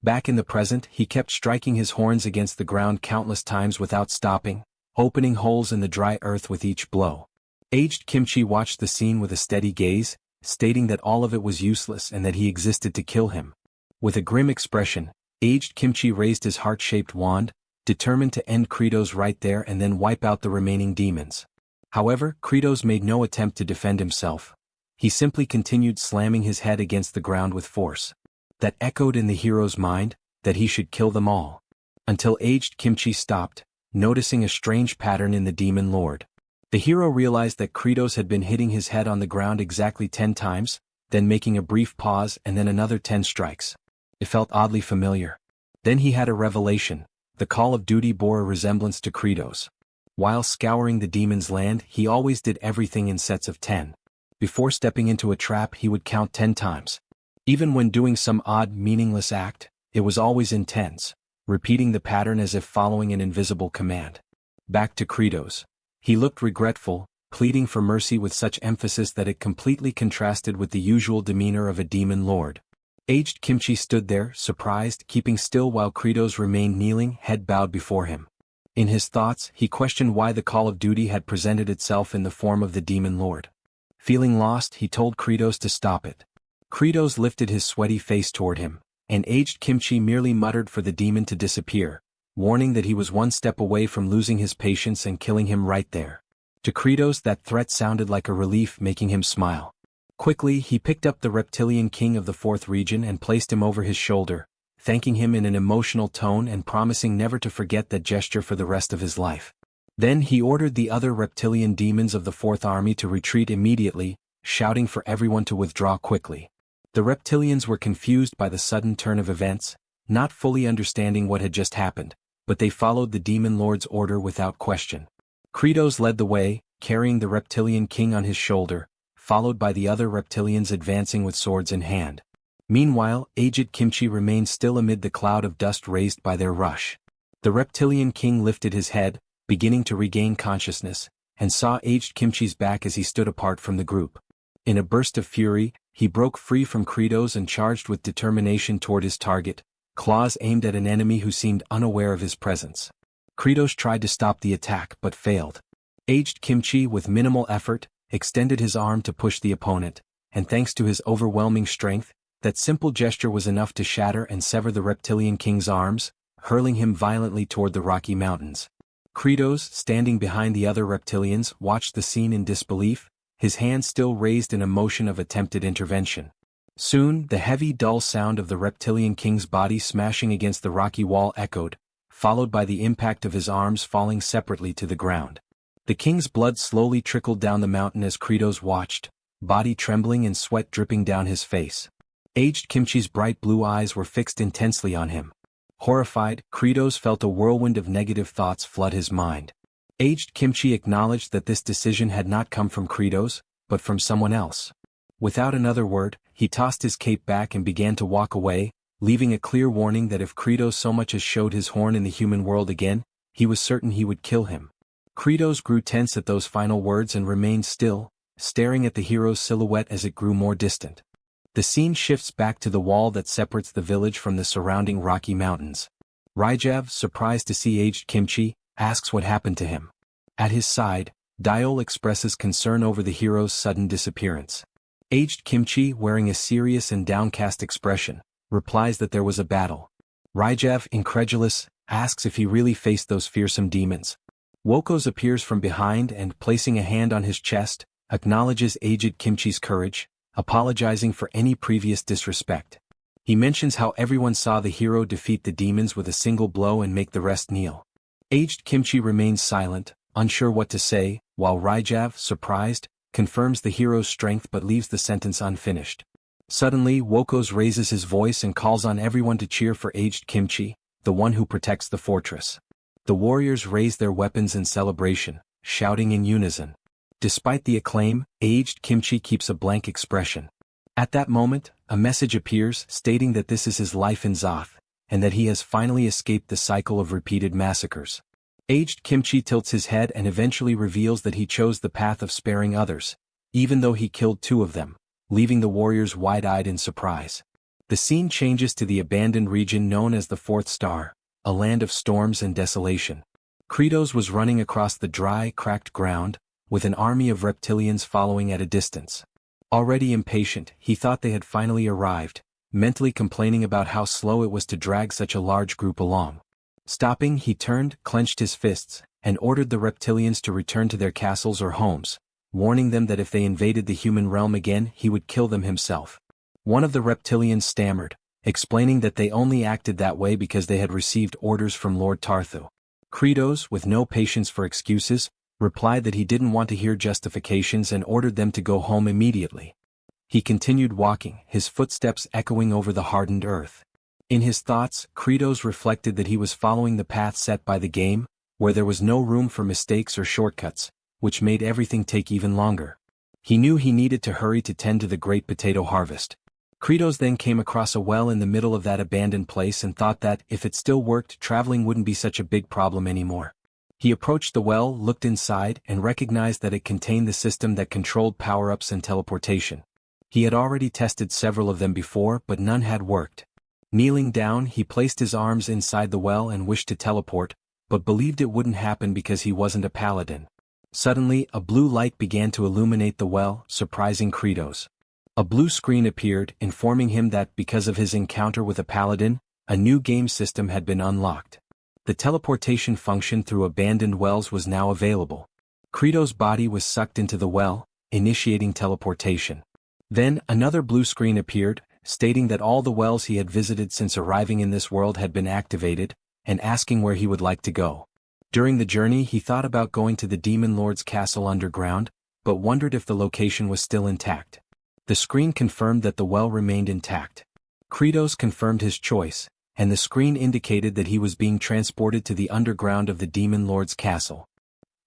Back in the present, he kept striking his horns against the ground countless times without stopping, opening holes in the dry earth with each blow. Aged Kimchi watched the scene with a steady gaze, stating that all of it was useless and that he existed to kill him. With a grim expression, Aged Kimchi raised his heart-shaped wand, determined to end Kratos right there and then wipe out the remaining demons. However, Kratos made no attempt to defend himself. He simply continued slamming his head against the ground with force. That echoed in the hero's mind, that he should kill them all. Until Aged Kimchi stopped, noticing a strange pattern in the demon lord. The hero realized that Kratos had been hitting his head on the ground exactly 10 times, then making a brief pause and then another 10 strikes. It felt oddly familiar. Then he had a revelation. The Call of Duty bore a resemblance to Kratos. While scouring the demon's land, he always did everything in sets of 10. Before stepping into a trap, he would count 10 times. Even when doing some odd, meaningless act, it was always intense, repeating the pattern as if following an invisible command. Back to Kratos. He looked regretful, pleading for mercy with such emphasis that it completely contrasted with the usual demeanor of a demon lord. Aged Kimchi stood there, surprised, keeping still while Kratos remained kneeling, head bowed before him. In his thoughts, he questioned why the Call of Duty had presented itself in the form of the demon lord. Feeling lost, he told Kratos to stop it. Kratos lifted his sweaty face toward him, and Aged Kimchi merely muttered for the demon to disappear, warning that he was one step away from losing his patience and killing him right there. To Kratos, that threat sounded like a relief, making him smile. Quickly, he picked up the reptilian king of the 4th region and placed him over his shoulder, thanking him in an emotional tone and promising never to forget that gesture for the rest of his life. Then he ordered the other reptilian demons of the 4th army to retreat immediately, shouting for everyone to withdraw quickly. The reptilians were confused by the sudden turn of events, not fully understanding what had just happened, but they followed the demon lord's order without question. Kratos led the way, carrying the reptilian king on his shoulder, followed by the other reptilians advancing with swords in hand. Meanwhile, Aged Kimchi remained still amid the cloud of dust raised by their rush. The reptilian king lifted his head, beginning to regain consciousness, and saw Aged Kimchi's back as he stood apart from the group. In a burst of fury, he broke free from Kratos and charged with determination toward his target, claws aimed at an enemy who seemed unaware of his presence. Kratos tried to stop the attack but failed. Aged Kimchi, with minimal effort, extended his arm to push the opponent, and thanks to his overwhelming strength, that simple gesture was enough to shatter and sever the reptilian king's arms, hurling him violently toward the Rocky Mountains. Kratos, standing behind the other reptilians, watched the scene in disbelief, his hand still raised in a motion of attempted intervention. Soon, the heavy, dull sound of the reptilian king's body smashing against the rocky wall echoed, followed by the impact of his arms falling separately to the ground. The king's blood slowly trickled down the mountain as Kratos watched, body trembling and sweat dripping down his face. Aged Kimchi's bright blue eyes were fixed intensely on him. Horrified, Kratos felt a whirlwind of negative thoughts flood his mind. Aged Kimchi acknowledged that this decision had not come from Kratos, but from someone else. Without another word, he tossed his cape back and began to walk away, leaving a clear warning that if Kratos so much as showed his horn in the human world again, he was certain he would kill him. Kratos grew tense at those final words and remained still, staring at the hero's silhouette as it grew more distant. The scene shifts back to the wall that separates the village from the surrounding Rocky Mountains. Ryjav, surprised to see Aged Kimchi, asks what happened to him. At his side, Diol expresses concern over the hero's sudden disappearance. Aged Kimchi, wearing a serious and downcast expression, replies that there was a battle. Ryjav, incredulous, asks if he really faced those fearsome demons. Wokos appears from behind and, placing a hand on his chest, acknowledges Aged Kimchi's courage, apologizing for any previous disrespect. He mentions how everyone saw the hero defeat the demons with a single blow and make the rest kneel. Aged Kimchi remains silent, unsure what to say, while Ryjav, surprised, confirms the hero's strength but leaves the sentence unfinished. Suddenly, Wokos raises his voice and calls on everyone to cheer for Aged Kimchi, the one who protects the fortress. The warriors raise their weapons in celebration, shouting in unison. Despite the acclaim, Aged Kimchi keeps a blank expression. At that moment, a message appears stating that this is his life in Zoth, and that he has finally escaped the cycle of repeated massacres. Aged Kimchi tilts his head and eventually reveals that he chose the path of sparing others, even though he killed 2 of them, leaving the warriors wide-eyed in surprise. The scene changes to the abandoned region known as the Fourth Star, a land of storms and desolation. Kratos was running across the dry, cracked ground, with an army of reptilians following at a distance. Already impatient, he thought they had finally arrived, mentally complaining about how slow it was to drag such a large group along. Stopping, he turned, clenched his fists, and ordered the reptilians to return to their castles or homes, warning them that if they invaded the human realm again, he would kill them himself. One of the reptilians stammered, explaining that they only acted that way because they had received orders from Lord Tarthu. Kratos, with no patience for excuses, replied that he didn't want to hear justifications and ordered them to go home immediately. He continued walking, his footsteps echoing over the hardened earth. In his thoughts, Kratos reflected that he was following the path set by the game, where there was no room for mistakes or shortcuts, which made everything take even longer. He knew he needed to hurry to tend to the great potato harvest. Kratos then came across a well in the middle of that abandoned place and thought that, if it still worked, traveling wouldn't be such a big problem anymore. He approached the well, looked inside, and recognized that it contained the system that controlled power-ups and teleportation. He had already tested several of them before, but none had worked. Kneeling down, he placed his arms inside the well and wished to teleport, but believed it wouldn't happen because he wasn't a paladin. Suddenly, a blue light began to illuminate the well, surprising Kratos. A blue screen appeared, informing him that because of his encounter with a paladin, a new game system had been unlocked. The teleportation function through abandoned wells was now available. Kratos' body was sucked into the well, initiating teleportation. Then, another blue screen appeared, stating that all the wells he had visited since arriving in this world had been activated, and asking where he would like to go. During the journey he thought about going to the Demon Lord's castle underground, but wondered if the location was still intact. The screen confirmed that the well remained intact. Kratos confirmed his choice, and the screen indicated that he was being transported to the underground of the Demon Lord's castle.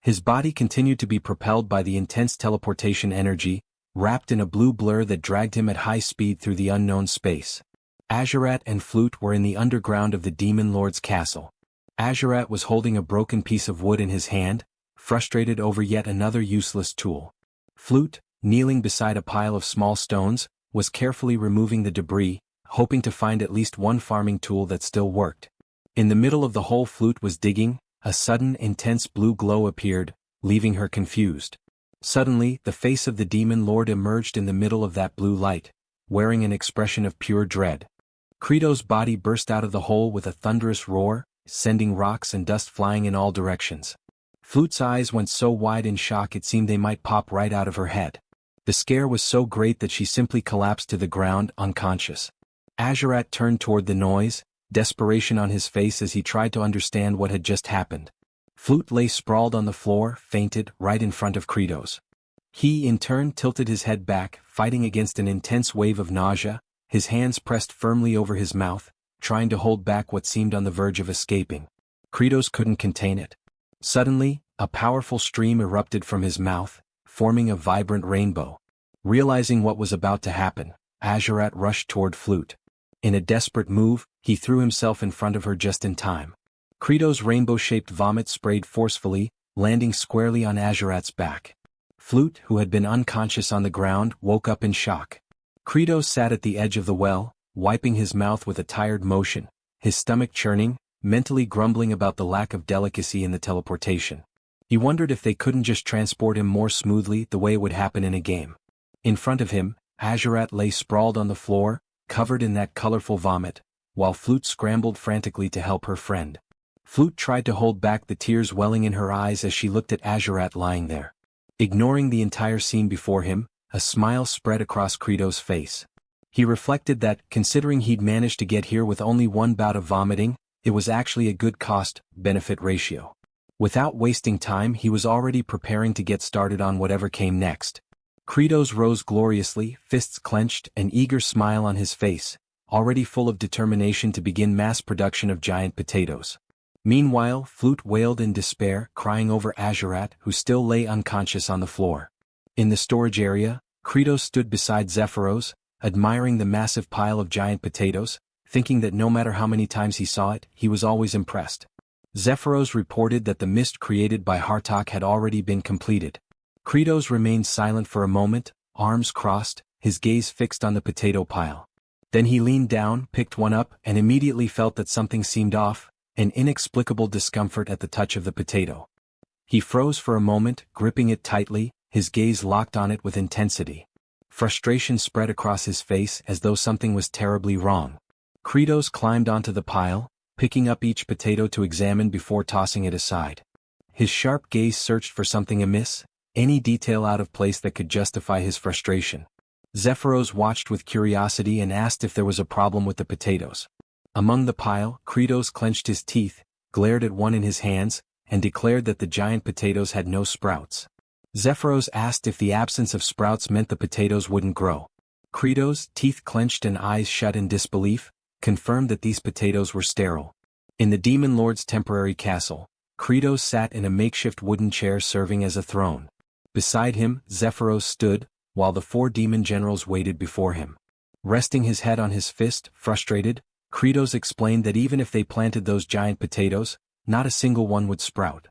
His body continued to be propelled by the intense teleportation energy, wrapped in a blue blur that dragged him at high speed through the unknown space. Azurat and Flute were in the underground of the Demon Lord's castle. Azurat was holding a broken piece of wood in his hand, frustrated over yet another useless tool. Flute, kneeling beside a pile of small stones, was carefully removing the debris, hoping to find at least one farming tool that still worked. In the middle of the hole Flute was digging, a sudden intense blue glow appeared, leaving her confused. Suddenly, the face of the Demon Lord emerged in the middle of that blue light, wearing an expression of pure dread. Kratos' body burst out of the hole with a thunderous roar, sending rocks and dust flying in all directions. Flute's eyes went so wide in shock it seemed they might pop right out of her head. The scare was so great that she simply collapsed to the ground, unconscious. Azurat turned toward the noise, desperation on his face as he tried to understand what had just happened. Flute lay sprawled on the floor, fainted, right in front of Kratos. He in turn tilted his head back, fighting against an intense wave of nausea, his hands pressed firmly over his mouth, trying to hold back what seemed on the verge of escaping. Kratos couldn't contain it. Suddenly, a powerful stream erupted from his mouth, forming a vibrant rainbow. Realizing what was about to happen, Azurat rushed toward Flute. In a desperate move, he threw himself in front of her just in time. Kratos' rainbow-shaped vomit sprayed forcefully, landing squarely on Azurat's back. Flute, who had been unconscious on the ground, woke up in shock. Kratos sat at the edge of the well, wiping his mouth with a tired motion, his stomach churning, mentally grumbling about the lack of delicacy in the teleportation. He wondered if they couldn't just transport him more smoothly the way it would happen in a game. In front of him, Azurat lay sprawled on the floor, covered in that colorful vomit, while Flute scrambled frantically to help her friend. Flute tried to hold back the tears welling in her eyes as she looked at Azurat lying there. Ignoring the entire scene before him, a smile spread across Kratos' face. He reflected that, considering he'd managed to get here with only one bout of vomiting, it was actually a good cost-benefit ratio. Without wasting time, he was already preparing to get started on whatever came next. Kratos rose gloriously, fists clenched, an eager smile on his face, already full of determination to begin mass production of giant potatoes. Meanwhile, Flute wailed in despair, crying over Azurat, who still lay unconscious on the floor. In the storage area, Kratos stood beside Zephyros, admiring the massive pile of giant potatoes, thinking that no matter how many times he saw it, he was always impressed. Zephyros reported that the mist created by Hartok had already been completed. Kratos remained silent for a moment, arms crossed, his gaze fixed on the potato pile. Then he leaned down, picked one up, and immediately felt that something seemed off, an inexplicable discomfort at the touch of the potato. He froze for a moment, gripping it tightly, his gaze locked on it with intensity. Frustration spread across his face as though something was terribly wrong. Kratos climbed onto the pile, picking up each potato to examine before tossing it aside. His sharp gaze searched for something amiss, any detail out of place that could justify his frustration. Zephyros watched with curiosity and asked if there was a problem with the potatoes. Among the pile, Kratos clenched his teeth, glared at one in his hands, and declared that the giant potatoes had no sprouts. Zephyros asked if the absence of sprouts meant the potatoes wouldn't grow. Kratos, teeth clenched and eyes shut in disbelief, confirmed that these potatoes were sterile. In the Demon Lord's temporary castle, Kratos sat in a makeshift wooden chair serving as a throne. Beside him, Zephyros stood, while the 4 demon generals waited before him. Resting his head on his fist, frustrated, Kratos explained that even if they planted those giant potatoes, not a single one would sprout.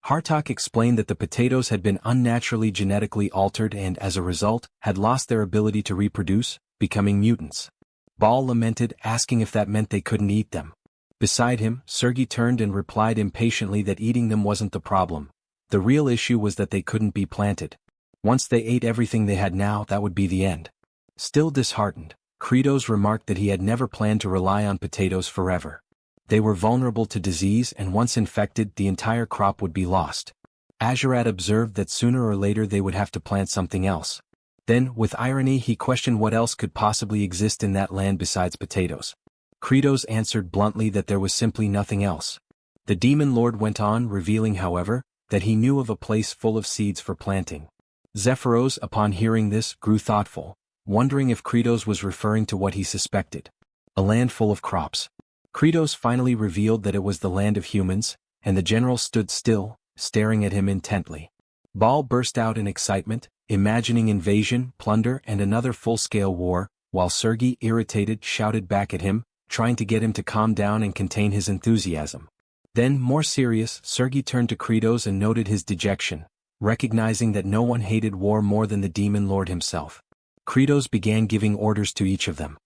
Hartok explained that the potatoes had been unnaturally genetically altered and, as a result, had lost their ability to reproduce, becoming mutants. Baal lamented, asking if that meant they couldn't eat them. Beside him, Sergei turned and replied impatiently that eating them wasn't the problem. The real issue was that they couldn't be planted. Once they ate everything they had now, that would be the end. Still disheartened, Kratos remarked that he had never planned to rely on potatoes forever. They were vulnerable to disease and once infected, the entire crop would be lost. Azurat observed that sooner or later they would have to plant something else. Then, with irony, he questioned what else could possibly exist in that land besides potatoes. Kratos answered bluntly that there was simply nothing else. The Demon Lord went on, revealing, however, that he knew of a place full of seeds for planting. Zephyros, upon hearing this, grew thoughtful, wondering if Kratos was referring to what he suspected. A land full of crops. Kratos finally revealed that it was the land of humans, and the general stood still, staring at him intently. Baal burst out in excitement, imagining invasion, plunder, and another full-scale war, while Sergei, irritated, shouted back at him, trying to get him to calm down and contain his enthusiasm. Then, more serious, Sergei turned to Kratos and noted his dejection, recognizing that no one hated war more than the Demon Lord himself. Kratos began giving orders to each of them.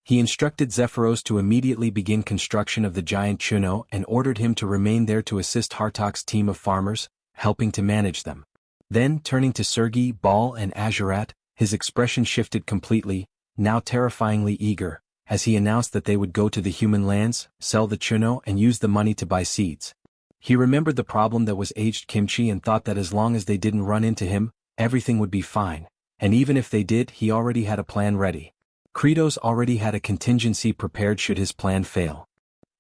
He instructed Zephyros to immediately begin construction of the giant Chuno and ordered him to remain there to assist Hartok's team of farmers, helping to manage them. Then, turning to Sergei, Baal, and Azurat, his expression shifted completely, now terrifyingly eager, as he announced that they would go to the human lands, sell the Chuno, and use the money to buy seeds. He remembered the problem that was aged kimchi and thought that as long as they didn't run into him, everything would be fine, and even if they did, he already had a plan ready. Kratos already had a contingency prepared should his plan fail.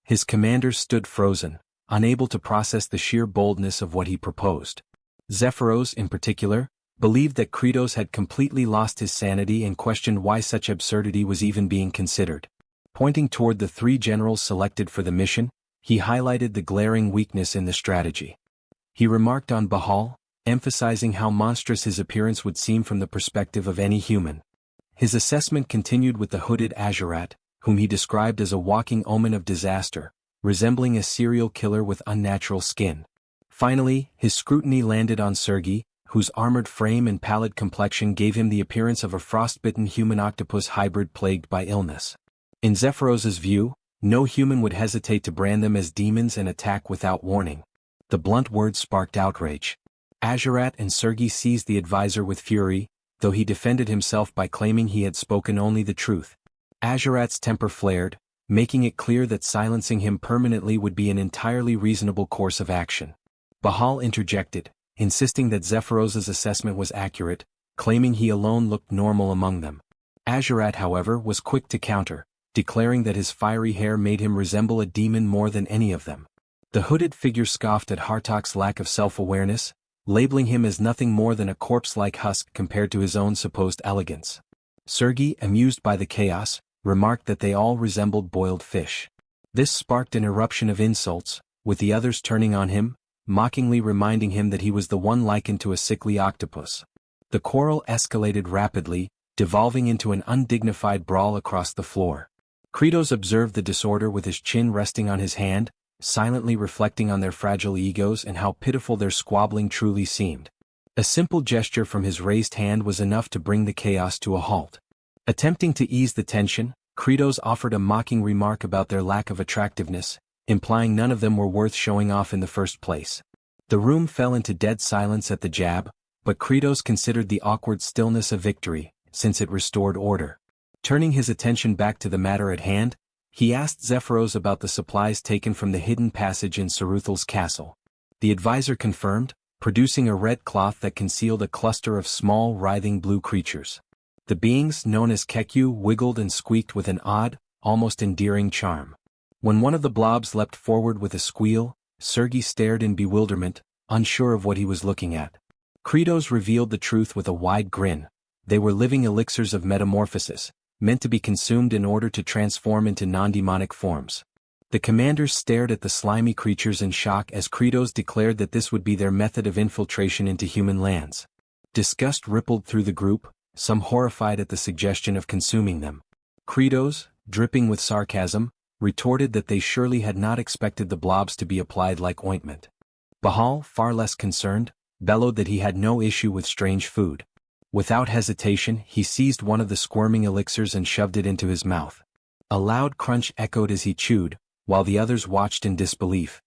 His commanders stood frozen, unable to process the sheer boldness of what he proposed. Zephyros, in particular, believed that Kratos had completely lost his sanity and questioned why such absurdity was even being considered. Pointing toward the 3 generals selected for the mission, he highlighted the glaring weakness in the strategy. He remarked on Baal, emphasizing how monstrous his appearance would seem from the perspective of any human. His assessment continued with the hooded Azurat, whom he described as a walking omen of disaster, resembling a serial killer with unnatural skin. Finally, his scrutiny landed on Sergei, whose armored frame and pallid complexion gave him the appearance of a frostbitten human-octopus hybrid plagued by illness. In Zephyros's view, no human would hesitate to brand them as demons and attack without warning. The blunt words sparked outrage. Azurat and Sergei seized the advisor with fury, though he defended himself by claiming he had spoken only the truth. Azurat's temper flared, making it clear that silencing him permanently would be an entirely reasonable course of action. Baal interjected, insisting that Zephyros's assessment was accurate, claiming he alone looked normal among them. Azurat, however, was quick to counter, declaring that his fiery hair made him resemble a demon more than any of them. The hooded figure scoffed at Hartok's lack of self-awareness, labeling him as nothing more than a corpse-like husk compared to his own supposed elegance. Sergei, amused by the chaos, remarked that they all resembled boiled fish. This sparked an eruption of insults, with the others turning on him, mockingly reminding him that he was the one likened to a sickly octopus. The quarrel escalated rapidly, devolving into an undignified brawl across the floor. Kratos observed the disorder with his chin resting on his hand, silently reflecting on their fragile egos and how pitiful their squabbling truly seemed. A simple gesture from his raised hand was enough to bring the chaos to a halt. Attempting to ease the tension, Kratos offered a mocking remark about their lack of attractiveness, implying none of them were worth showing off in the first place. The room fell into dead silence at the jab, but Kratos considered the awkward stillness a victory, since it restored order. Turning his attention back to the matter at hand, he asked Zephyros about the supplies taken from the hidden passage in Saruthal's castle. The advisor confirmed, producing a red cloth that concealed a cluster of small writhing blue creatures. The beings, known as Kekyu, wiggled and squeaked with an odd, almost endearing charm. When one of the blobs leapt forward with a squeal, Sergei stared in bewilderment, unsure of what he was looking at. Kratos revealed the truth with a wide grin. They were living elixirs of metamorphosis, meant to be consumed in order to transform into non-demonic forms. The commanders stared at the slimy creatures in shock as Kratos declared that this would be their method of infiltration into human lands. Disgust rippled through the group, some horrified at the suggestion of consuming them. Kratos, dripping with sarcasm, retorted that they surely had not expected the blobs to be applied like ointment. Bahal, far less concerned, bellowed that he had no issue with strange food. Without hesitation, he seized one of the squirming elixirs and shoved it into his mouth. A loud crunch echoed as he chewed, while the others watched in disbelief.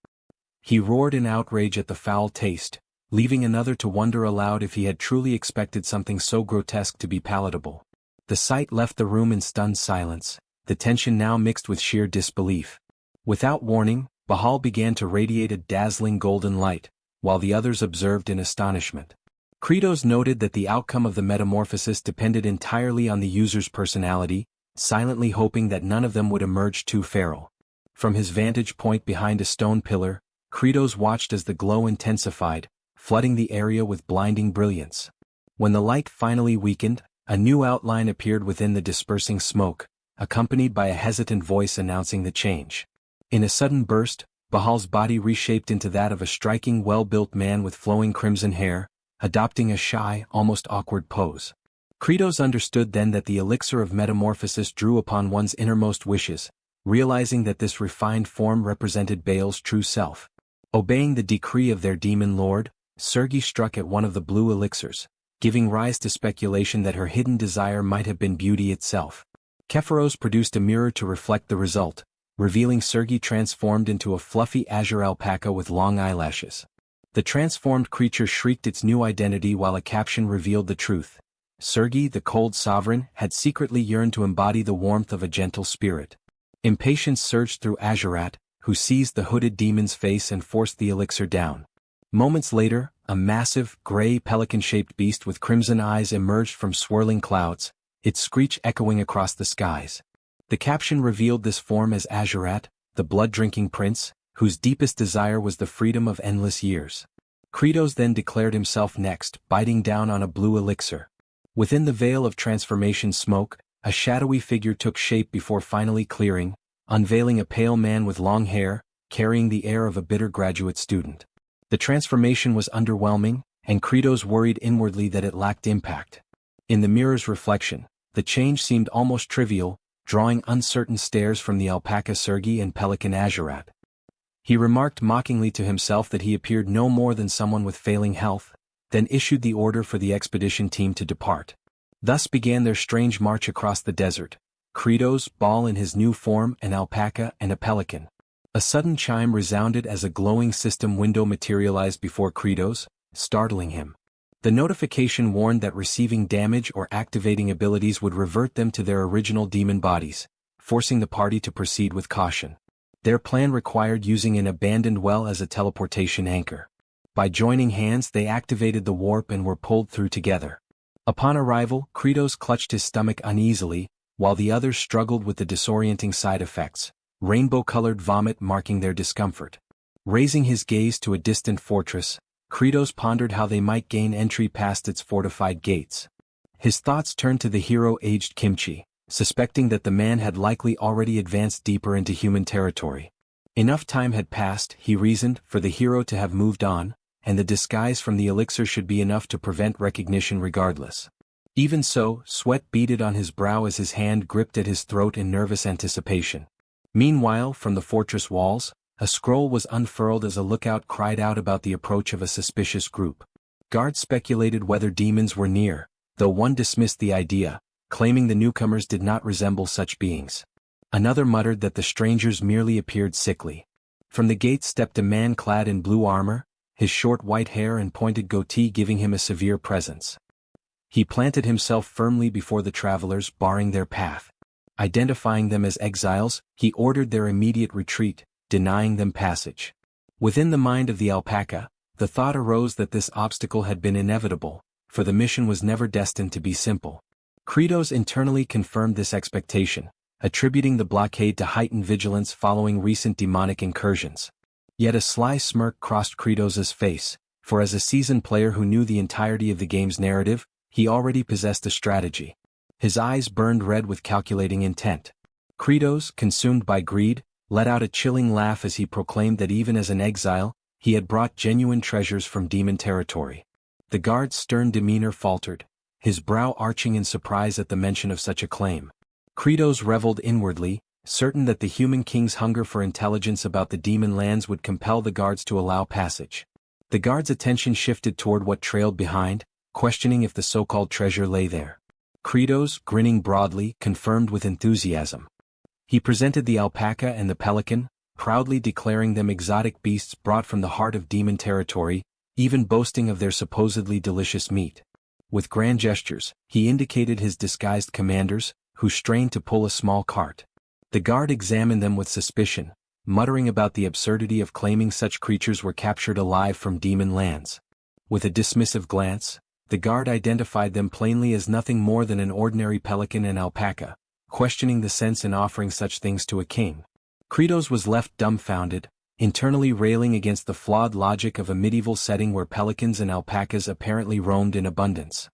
He roared in outrage at the foul taste, leaving another to wonder aloud if he had truly expected something so grotesque to be palatable. The sight left the room in stunned silence, the tension now mixed with sheer disbelief. Without warning, Bahal began to radiate a dazzling golden light, while the others observed in astonishment. Kratos noted that the outcome of the metamorphosis depended entirely on the user's personality, silently hoping that none of them would emerge too feral. From his vantage point behind a stone pillar, Kratos watched as the glow intensified, flooding the area with blinding brilliance. When the light finally weakened, a new outline appeared within the dispersing smoke, accompanied by a hesitant voice announcing the change. In a sudden burst, Bahal's body reshaped into that of a striking, well-built man with flowing crimson hair, adopting a shy, almost awkward pose. Kratos understood then that the elixir of metamorphosis drew upon one's innermost wishes, realizing that this refined form represented Baal's true self. Obeying the decree of their demon lord, Sergei struck at one of the blue elixirs, giving rise to speculation that her hidden desire might have been beauty itself. Kephiros produced a mirror to reflect the result, revealing Sergei transformed into a fluffy azure alpaca with long eyelashes. The transformed creature shrieked its new identity while a caption revealed the truth. Sergei, the cold sovereign, had secretly yearned to embody the warmth of a gentle spirit. Impatience surged through Azurat, who seized the hooded demon's face and forced the elixir down. Moments later, a massive, gray pelican-shaped beast with crimson eyes emerged from swirling clouds, its screech echoing across the skies. The caption revealed this form as Azurat, the blood-drinking prince, whose deepest desire was the freedom of endless years. Kratos then declared himself next, biting down on a blue elixir. Within the veil of transformation smoke, a shadowy figure took shape before finally clearing, unveiling a pale man with long hair, carrying the air of a bitter graduate student. The transformation was underwhelming, and Kratos worried inwardly that it lacked impact. In the mirror's reflection, the change seemed almost trivial, drawing uncertain stares from the alpaca Sergei and pelican Azurat. He remarked mockingly to himself that he appeared no more than someone with failing health, then issued the order for the expedition team to depart. Thus began their strange march across the desert. Kratos, Baal in his new form, an alpaca and a pelican. A sudden chime resounded as a glowing system window materialized before Kratos, startling him. The notification warned that receiving damage or activating abilities would revert them to their original demon bodies, forcing the party to proceed with caution. Their plan required using an abandoned well as a teleportation anchor. By joining hands they activated the warp and were pulled through together. Upon arrival, Kratos clutched his stomach uneasily, while the others struggled with the disorienting side effects, rainbow-colored vomit marking their discomfort. Raising his gaze to a distant fortress, Kratos pondered how they might gain entry past its fortified gates. His thoughts turned to the hero-aged Kimchi, suspecting that the man had likely already advanced deeper into human territory. Enough time had passed, he reasoned, for the hero to have moved on, and the disguise from the elixir should be enough to prevent recognition regardless. Even so, sweat beaded on his brow as his hand gripped at his throat in nervous anticipation. Meanwhile, from the fortress walls, a scroll was unfurled as a lookout cried out about the approach of a suspicious group. Guards speculated whether demons were near, though one dismissed the idea, claiming the newcomers did not resemble such beings. Another muttered that the strangers merely appeared sickly. From the gate stepped a man clad in blue armor, his short white hair and pointed goatee giving him a severe presence. He planted himself firmly before the travelers, barring their path. Identifying them as exiles, he ordered their immediate retreat, denying them passage. Within the mind of the alpaca, the thought arose that this obstacle had been inevitable, for the mission was never destined to be simple. Kratos internally confirmed this expectation, attributing the blockade to heightened vigilance following recent demonic incursions. Yet a sly smirk crossed Kratos' face, for as a seasoned player who knew the entirety of the game's narrative, he already possessed a strategy. His eyes burned red with calculating intent. Kratos, consumed by greed, let out a chilling laugh as he proclaimed that even as an exile, he had brought genuine treasures from demon territory. The guard's stern demeanor faltered, his brow arching in surprise at the mention of such a claim. Kratos reveled inwardly, certain that the human king's hunger for intelligence about the demon lands would compel the guards to allow passage. The guard's attention shifted toward what trailed behind, questioning if the so-called treasure lay there. Kratos, grinning broadly, confirmed with enthusiasm. He presented the alpaca and the pelican, proudly declaring them exotic beasts brought from the heart of demon territory, even boasting of their supposedly delicious meat. With grand gestures, he indicated his disguised commanders, who strained to pull a small cart. The guard examined them with suspicion, muttering about the absurdity of claiming such creatures were captured alive from demon lands. With a dismissive glance, the guard identified them plainly as nothing more than an ordinary pelican and alpaca, questioning the sense in offering such things to a king. Kratos was left dumbfounded, internally railing against the flawed logic of a medieval setting where pelicans and alpacas apparently roamed in abundance.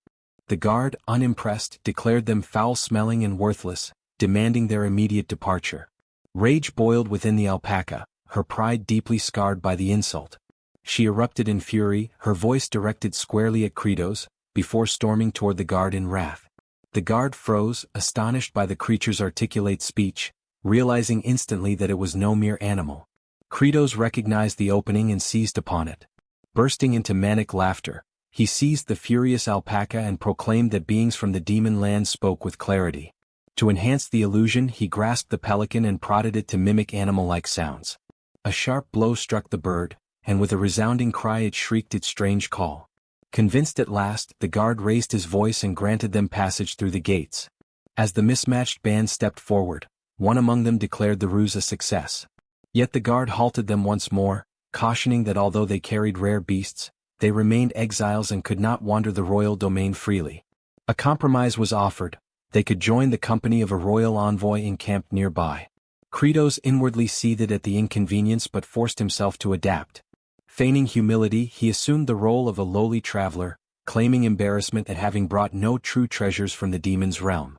The guard, unimpressed, declared them foul-smelling and worthless, demanding their immediate departure. Rage boiled within the alpaca, her pride deeply scarred by the insult. She erupted in fury, her voice directed squarely at Kratos, before storming toward the guard in wrath. The guard froze, astonished by the creature's articulate speech, realizing instantly that it was no mere animal. Kratos recognized the opening and seized upon it. Bursting into manic laughter, he seized the furious alpaca and proclaimed that beings from the demon land spoke with clarity. To enhance the illusion, he grasped the pelican and prodded it to mimic animal-like sounds. A sharp blow struck the bird, and with a resounding cry it shrieked its strange call. Convinced at last, the guard raised his voice and granted them passage through the gates. As the mismatched band stepped forward, one among them declared the ruse a success. Yet the guard halted them once more, cautioning that although they carried rare beasts, they remained exiles and could not wander the royal domain freely. A compromise was offered: they could join the company of a royal envoy encamped nearby. Kratos inwardly seethed at the inconvenience but forced himself to adapt. Feigning humility, he assumed the role of a lowly traveler, claiming embarrassment at having brought no true treasures from the demon's realm.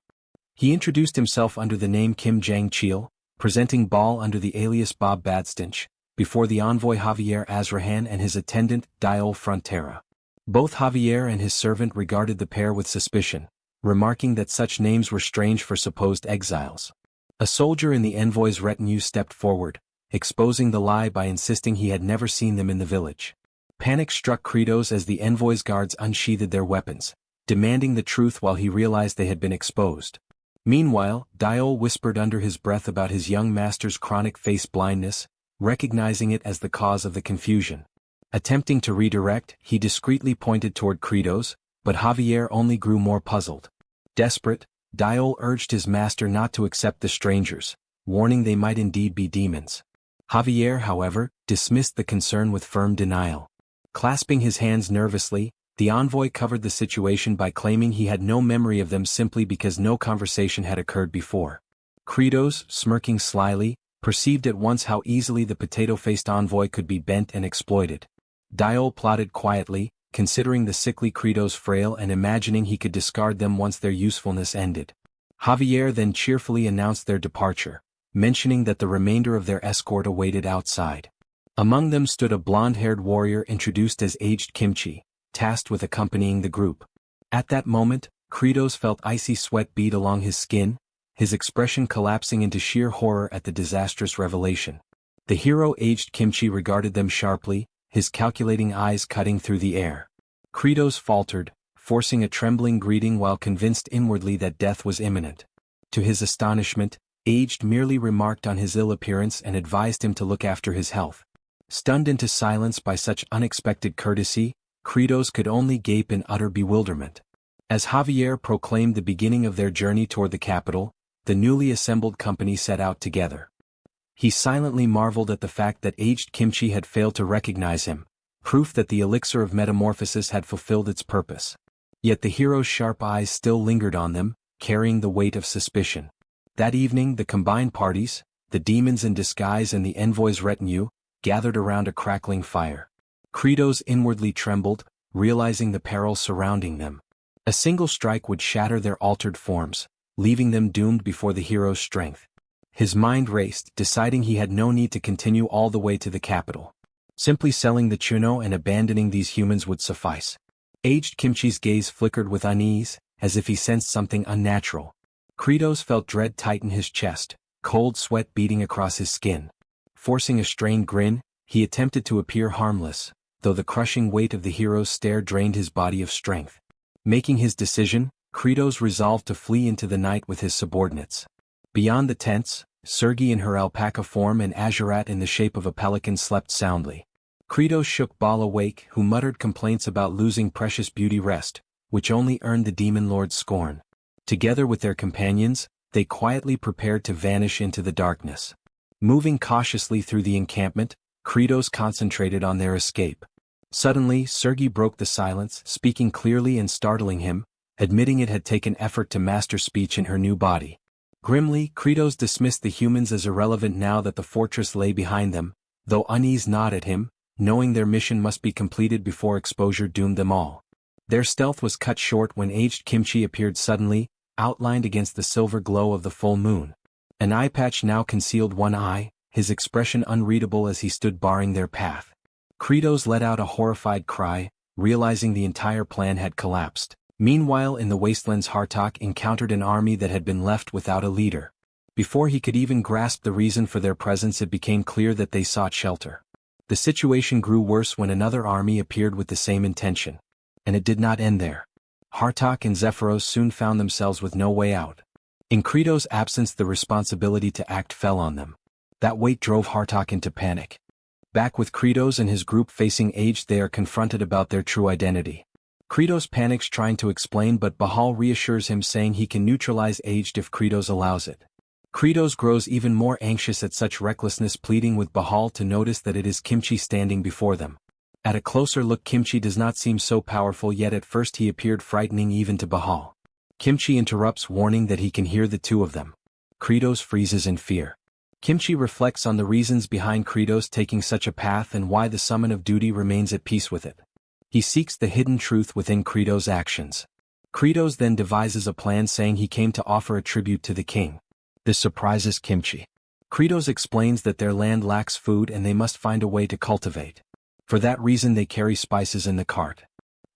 He introduced himself under the name Kim Jang-chil, presenting Baal under the alias Bob Badstinch, before the envoy Javier Azrahan and his attendant, Diol Frontera. Both Javier and his servant regarded the pair with suspicion, remarking that such names were strange for supposed exiles. A soldier in the envoy's retinue stepped forward, exposing the lie by insisting he had never seen them in the village. Panic struck Kratos as the envoy's guards unsheathed their weapons, demanding the truth while he realized they had been exposed. Meanwhile, Diol whispered under his breath about his young master's chronic face blindness, recognizing it as the cause of the confusion. Attempting to redirect, he discreetly pointed toward Kratos, but Javier only grew more puzzled. Desperate, Diol urged his master not to accept the strangers, warning they might indeed be demons. Javier, however, dismissed the concern with firm denial. Clasping his hands nervously, the envoy covered the situation by claiming he had no memory of them simply because no conversation had occurred before. Kratos, smirking slyly, perceived at once how easily the potato-faced envoy could be bent and exploited. Diol plotted quietly, considering the sickly Kratos frail and imagining he could discard them once their usefulness ended. Javier then cheerfully announced their departure, mentioning that the remainder of their escort awaited outside. Among them stood a blonde-haired warrior introduced as Aged Kimchi, tasked with accompanying the group. At that moment, Kratos felt icy sweat bead along his skin, his expression collapsing into sheer horror at the disastrous revelation. The hero Aged Kimchi regarded them sharply, his calculating eyes cutting through the air. Kratos faltered, forcing a trembling greeting while convinced inwardly that death was imminent. To his astonishment, Aged merely remarked on his ill appearance and advised him to look after his health. Stunned into silence by such unexpected courtesy, Kratos could only gape in utter bewilderment. As Javier proclaimed the beginning of their journey toward the capital, the newly assembled company set out together. He silently marveled at the fact that aged Kimchi had failed to recognize him, proof that the elixir of metamorphosis had fulfilled its purpose. Yet the hero's sharp eyes still lingered on them, carrying the weight of suspicion. That evening the combined parties, the demons in disguise and the envoy's retinue, gathered around a crackling fire. Kratos inwardly trembled, realizing the peril surrounding them. A single strike would shatter their altered forms, leaving them doomed before the hero's strength. His mind raced, deciding he had no need to continue all the way to the capital. Simply selling the Chuno and abandoning these humans would suffice. Aged Kimchi's gaze flickered with unease, as if he sensed something unnatural. Kratos felt dread tighten his chest, cold sweat beating across his skin. Forcing a strained grin, he attempted to appear harmless, though the crushing weight of the hero's stare drained his body of strength. Making his decision, Kratos resolved to flee into the night with his subordinates. Beyond the tents, Sergi in her alpaca form and Azurat in the shape of a pelican slept soundly. Kratos shook Baal awake, who muttered complaints about losing precious beauty rest, which only earned the demon lord's scorn. Together with their companions, they quietly prepared to vanish into the darkness. Moving cautiously through the encampment, Kratos concentrated on their escape. Suddenly, Sergi broke the silence, speaking clearly and startling him, admitting it had taken effort to master speech in her new body. Grimly, Kratos dismissed the humans as irrelevant now that the fortress lay behind them, though unease gnawed at him, knowing their mission must be completed before exposure doomed them all. Their stealth was cut short when aged Kimchi appeared suddenly, outlined against the silver glow of the full moon. An eye patch now concealed one eye, his expression unreadable as he stood barring their path. Kratos let out a horrified cry, realizing the entire plan had collapsed. Meanwhile in the wastelands Hartok encountered an army that had been left without a leader. Before he could even grasp the reason for their presence it became clear that they sought shelter. The situation grew worse when another army appeared with the same intention. And it did not end there. Hartok and Zephyros soon found themselves with no way out. In Kratos' absence the responsibility to act fell on them. That weight drove Hartok into panic. Back with Kratos and his group facing Aged, they are confronted about their true identity. Kratos panics trying to explain, but Bahal reassures him saying he can neutralize Aged if Kratos allows it. Kratos grows even more anxious at such recklessness, pleading with Bahal to notice that it is Kimchi standing before them. At a closer look Kimchi does not seem so powerful, yet at first he appeared frightening even to Bahal. Kimchi interrupts, warning that he can hear the two of them. Kratos freezes in fear. Kimchi reflects on the reasons behind Kratos taking such a path and why the summon of duty remains at peace with it. He seeks the hidden truth within Kratos' actions. Kratos then devises a plan, saying he came to offer a tribute to the king. This surprises Kimchi. Kratos explains that their land lacks food and they must find a way to cultivate. For that reason they carry spices in the cart.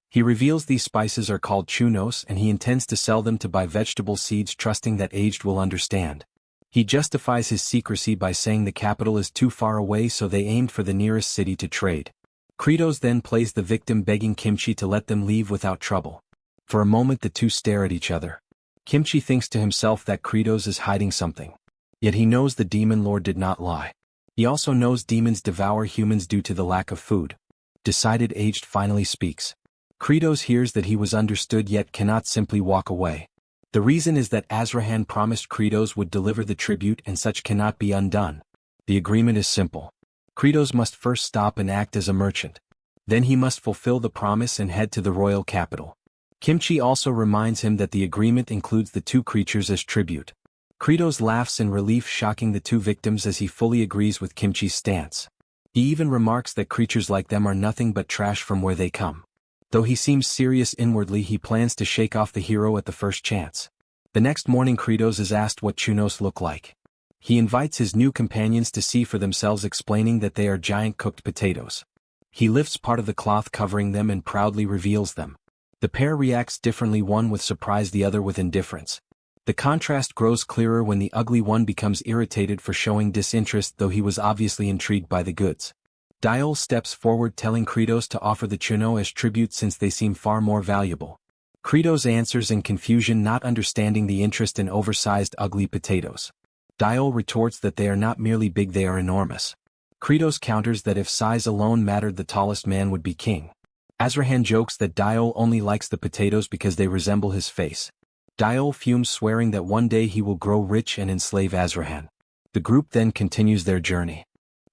He reveals these spices are called chunos and he intends to sell them to buy vegetable seeds, trusting that Aged will understand. He justifies his secrecy by saying the capital is too far away, so they aimed for the nearest city to trade. Kratos then plays the victim, begging Kimchi to let them leave without trouble. For a moment the two stare at each other. Kimchi thinks to himself that Kratos is hiding something. Yet he knows the demon lord did not lie. He also knows demons devour humans due to the lack of food. Decided, Aged finally speaks. Kratos hears that he was understood yet cannot simply walk away. The reason is that Azrahan promised Kratos would deliver the tribute and such cannot be undone. The agreement is simple. Kratos must first stop and act as a merchant. Then he must fulfill the promise and head to the royal capital. Kimchi also reminds him that the agreement includes the two creatures as tribute. Kratos laughs in relief, shocking the two victims as he fully agrees with Kimchi's stance. He even remarks that creatures like them are nothing but trash from where they come. Though he seems serious inwardly, he plans to shake off the hero at the first chance. The next morning Kratos is asked what chunos look like. He invites his new companions to see for themselves, explaining that they are giant cooked potatoes. He lifts part of the cloth covering them and proudly reveals them. The pair reacts differently, one with surprise, the other with indifference. The contrast grows clearer when the ugly one becomes irritated for showing disinterest, though he was obviously intrigued by the goods. Diol steps forward, telling Kratos to offer the chuno as tribute since they seem far more valuable. Credos answers in confusion, not understanding the interest in oversized ugly potatoes. Diol retorts that they are not merely big, they are enormous. Credos counters that if size alone mattered, the tallest man would be king. Azrahan jokes that Diol only likes the potatoes because they resemble his face. Diol fumes, swearing that one day he will grow rich and enslave Azrahan. The group then continues their journey.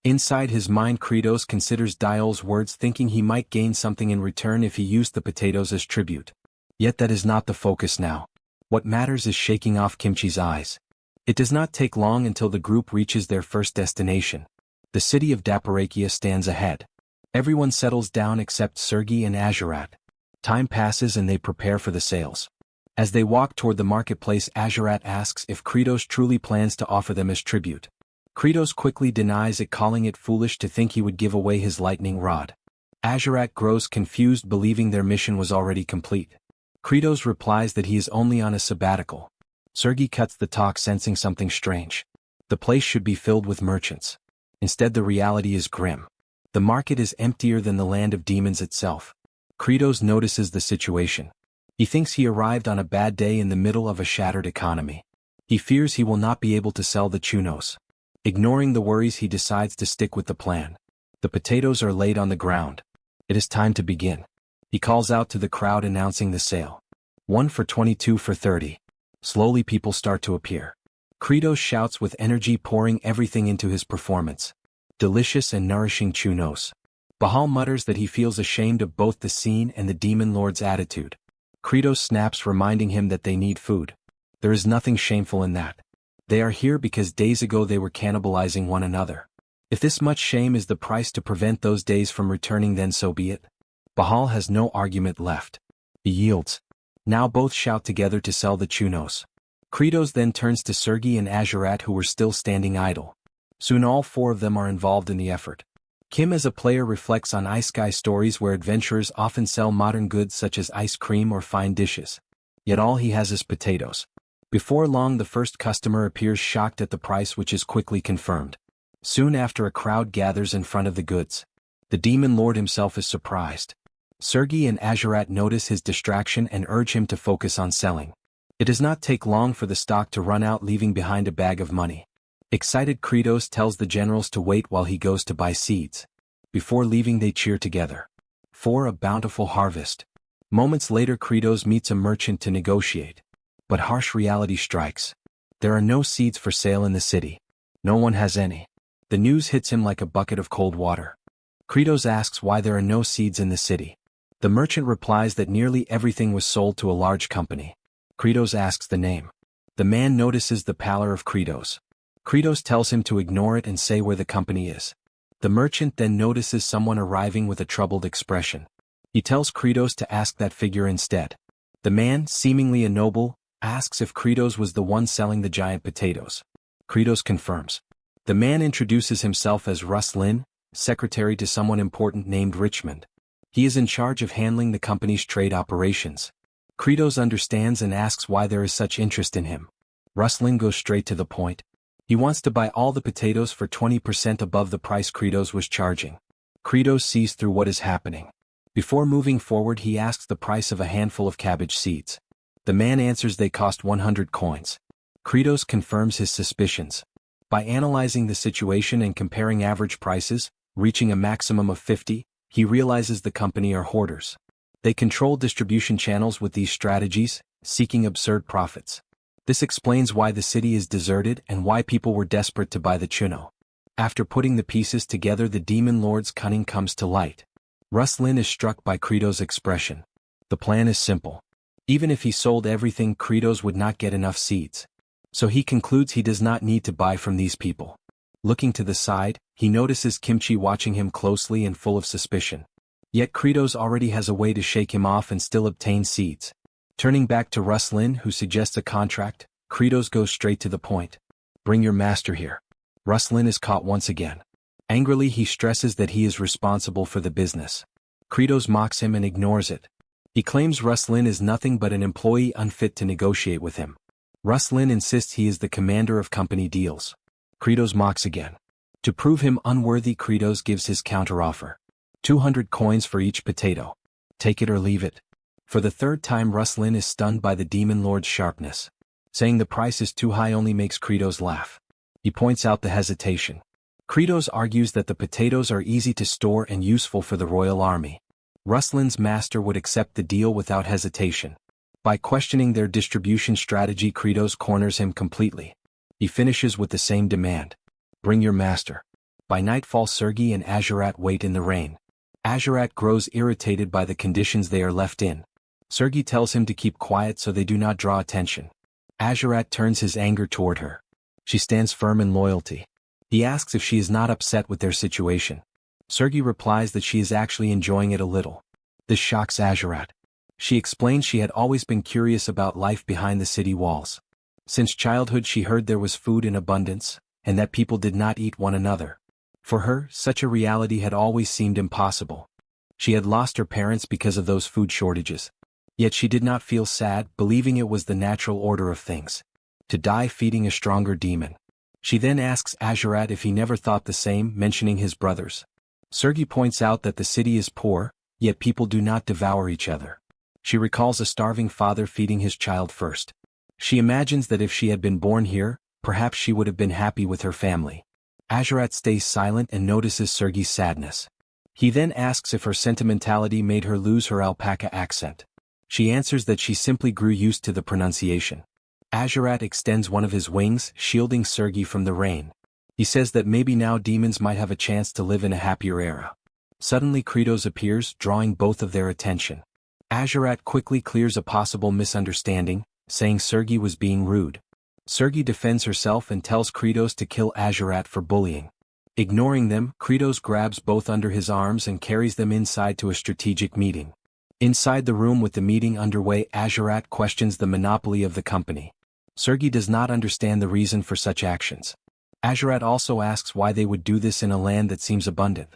Inside his mind, Credos considers Diol's words, thinking he might gain something in return if he used the potatoes as tribute. Yet that is not the focus now. What matters is shaking off Kimchi's eyes. It does not take long until the group reaches their first destination. The city of Daparakia stands ahead. Everyone settles down except Sergei and Azurat. Time passes and they prepare for the sales. As they walk toward the marketplace, Azurat asks if Credos truly plans to offer them as tribute. Credos quickly denies it, calling it foolish to think he would give away his lightning rod. Azurat grows confused, believing their mission was already complete. Credos replies that he is only on a sabbatical. Sergei cuts the talk, sensing something strange. The place should be filled with merchants. Instead, the reality is grim. The market is emptier than the land of demons itself. Credos notices the situation. He thinks he arrived on a bad day in the middle of a shattered economy. He fears he will not be able to sell the chunos. Ignoring the worries, he decides to stick with the plan. The potatoes are laid on the ground. It is time to begin. He calls out to the crowd, announcing the sale. 1 for 22 for 30. Slowly people start to appear. Credos shouts with energy, pouring everything into his performance. Delicious and nourishing chunos. Bahal mutters that he feels ashamed of both the scene and the demon lord's attitude. Credos snaps, reminding him that they need food. There is nothing shameful in that. They are here because days ago they were cannibalizing one another. If this much shame is the price to prevent those days from returning, then so be it. Bahal has no argument left. He yields. Now both shout together to sell the chunos. Credos then turns to Sergei and Azurat, who were still standing idle. Soon all four of them are involved in the effort. Kim as a player reflects on Isekai stories where adventurers often sell modern goods such as ice cream or fine dishes. Yet all he has is potatoes. Before long the first customer appears, shocked at the price, which is quickly confirmed. Soon after, a crowd gathers in front of the goods. The demon lord himself is surprised. Sergei and Azurat notice his distraction and urge him to focus on selling. It does not take long for the stock to run out, leaving behind a bag of money. Excited, Credos tells the generals to wait while he goes to buy seeds. Before leaving, they cheer together. For a bountiful harvest. Moments later, Credos meets a merchant to negotiate. But harsh reality strikes. There are no seeds for sale in the city. No one has any. The news hits him like a bucket of cold water. Credos asks why there are no seeds in the city. The merchant replies that nearly everything was sold to a large company. Credos asks the name. The man notices the pallor of Credos. Credos tells him to ignore it and say where the company is. The merchant then notices someone arriving with a troubled expression. He tells Credos to ask that figure instead. The man, seemingly a noble, asks if Credos was the one selling the giant potatoes. Credos confirms. The man introduces himself as Russ Lin, secretary to someone important named Richmond. He is in charge of handling the company's trade operations. Credos understands and asks why there is such interest in him. Rustlin goes straight to the point. He wants to buy all the potatoes for 20% above the price Credos was charging. Credos sees through what is happening. Before moving forward, he asks the price of a handful of cabbage seeds. The man answers they cost 100 coins. Credos confirms his suspicions. By analyzing the situation and comparing average prices, reaching a maximum of 50, he realizes the company are hoarders. They control distribution channels with these strategies, seeking absurd profits. This explains why the city is deserted and why people were desperate to buy the chuno. After putting the pieces together, the demon lord's cunning comes to light. Rustlin is struck by Credos' expression. The plan is simple. Even if he sold everything, Credos would not get enough seeds. So he concludes he does not need to buy from these people. Looking to the side, he notices Kimchi watching him closely and full of suspicion. Yet Credos already has a way to shake him off and still obtain seeds. Turning back to Rustlin, who suggests a contract, Credos goes straight to the point. Bring your master here. Rustlin is caught once again. Angrily, he stresses that he is responsible for the business. Credos mocks him and ignores it. He claims Rustlin is nothing but an employee unfit to negotiate with him. Rustlin insists he is the commander of company deals. Credos mocks again. To prove him unworthy, Credos gives his counteroffer. 200 coins for each potato. Take it or leave it. For the third time Ruslan is stunned by the demon lord's sharpness. Saying the price is too high only makes Kratos laugh. He points out the hesitation. Kratos argues that the potatoes are easy to store and useful for the royal army. Ruslan's master would accept the deal without hesitation. By questioning their distribution strategy, Kratos corners him completely. He finishes with the same demand. Bring your master. By nightfall Sergei and Azurat wait in the rain. Azurat grows irritated by the conditions they are left in. Sergei tells him to keep quiet so they do not draw attention. Azurat turns his anger toward her. She stands firm in loyalty. He asks if she is not upset with their situation. Sergei replies that she is actually enjoying it a little. This shocks Azurat. She explains she had always been curious about life behind the city walls. Since childhood she heard there was food in abundance, and that people did not eat one another. For her, such a reality had always seemed impossible. She had lost her parents because of those food shortages. Yet she did not feel sad, believing it was the natural order of things. To die feeding a stronger demon. She then asks Azurat if he never thought the same, mentioning his brothers. Sergei points out that the city is poor, yet people do not devour each other. She recalls a starving father feeding his child first. She imagines that if she had been born here, perhaps she would have been happy with her family. Azurat stays silent and notices Sergei's sadness. He then asks if her sentimentality made her lose her alpaca accent. She answers that she simply grew used to the pronunciation. Azurat extends one of his wings, shielding Sergei from the rain. He says that maybe now demons might have a chance to live in a happier era. Suddenly Kratos appears, drawing both of their attention. Azurat quickly clears a possible misunderstanding, saying Sergei was being rude. Sergei defends herself and tells Kratos to kill Azurat for bullying. Ignoring them, Kratos grabs both under his arms and carries them inside to a strategic meeting. Inside the room with the meeting underway, Azurat questions the monopoly of the company. Sergei does not understand the reason for such actions. Azurat also asks why they would do this in a land that seems abundant.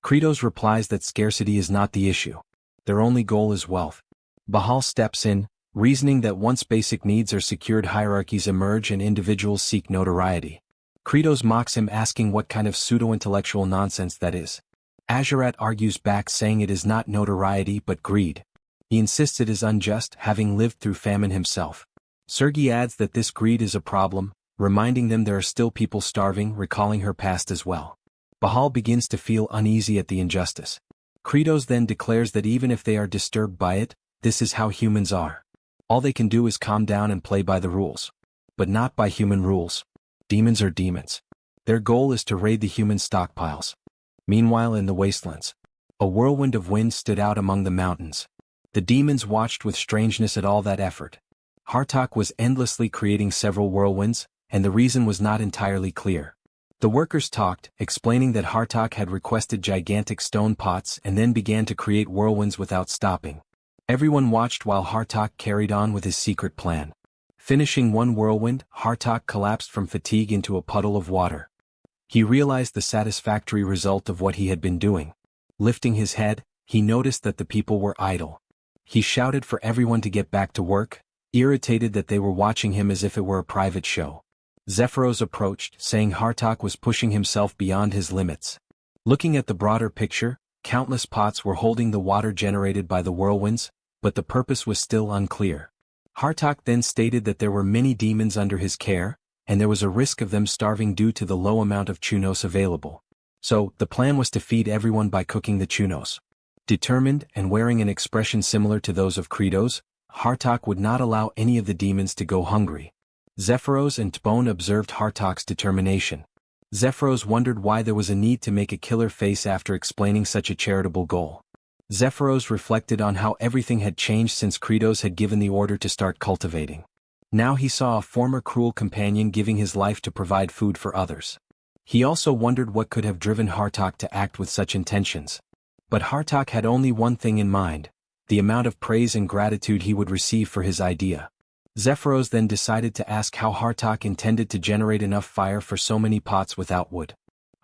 Kratos replies that scarcity is not the issue. Their only goal is wealth. Bahal steps in, reasoning that once basic needs are secured hierarchies emerge and individuals seek notoriety. Kratos mocks him, asking what kind of pseudo-intellectual nonsense that is. Azurat argues back, saying it is not notoriety but greed. He insists it is unjust, having lived through famine himself. Sergei adds that this greed is a problem, reminding them there are still people starving, recalling her past as well. Bahal begins to feel uneasy at the injustice. Kratos then declares that even if they are disturbed by it, this is how humans are. All they can do is calm down and play by the rules. But not by human rules. Demons are demons. Their goal is to raid the human stockpiles. Meanwhile in the wastelands, a whirlwind of wind stood out among the mountains. The demons watched with strangeness at all that effort. Hartok was endlessly creating several whirlwinds, and the reason was not entirely clear. The workers talked, explaining that Hartok had requested gigantic stone pots and then began to create whirlwinds without stopping. Everyone watched while Hartok carried on with his secret plan. Finishing one whirlwind, Hartok collapsed from fatigue into a puddle of water. He realized the satisfactory result of what he had been doing. Lifting his head, he noticed that the people were idle. He shouted for everyone to get back to work, irritated that they were watching him as if it were a private show. Zephyros approached, saying Hartok was pushing himself beyond his limits. Looking at the broader picture, countless pots were holding the water generated by the whirlwinds, but the purpose was still unclear. Hartok then stated that there were many demons under his care, and there was a risk of them starving due to the low amount of chunos available. So, the plan was to feed everyone by cooking the chunos. Determined and wearing an expression similar to those of Kratos, Hartok would not allow any of the demons to go hungry. Zephyros and Tbone observed Hartok's determination. Zephyros wondered why there was a need to make a killer face after explaining such a charitable goal. Zephyros reflected on how everything had changed since Kratos had given the order to start cultivating. Now he saw a former cruel companion giving his life to provide food for others. He also wondered what could have driven Hartok to act with such intentions. But Hartok had only one thing in mind: the amount of praise and gratitude he would receive for his idea. Zephyros then decided to ask how Hartok intended to generate enough fire for so many pots without wood.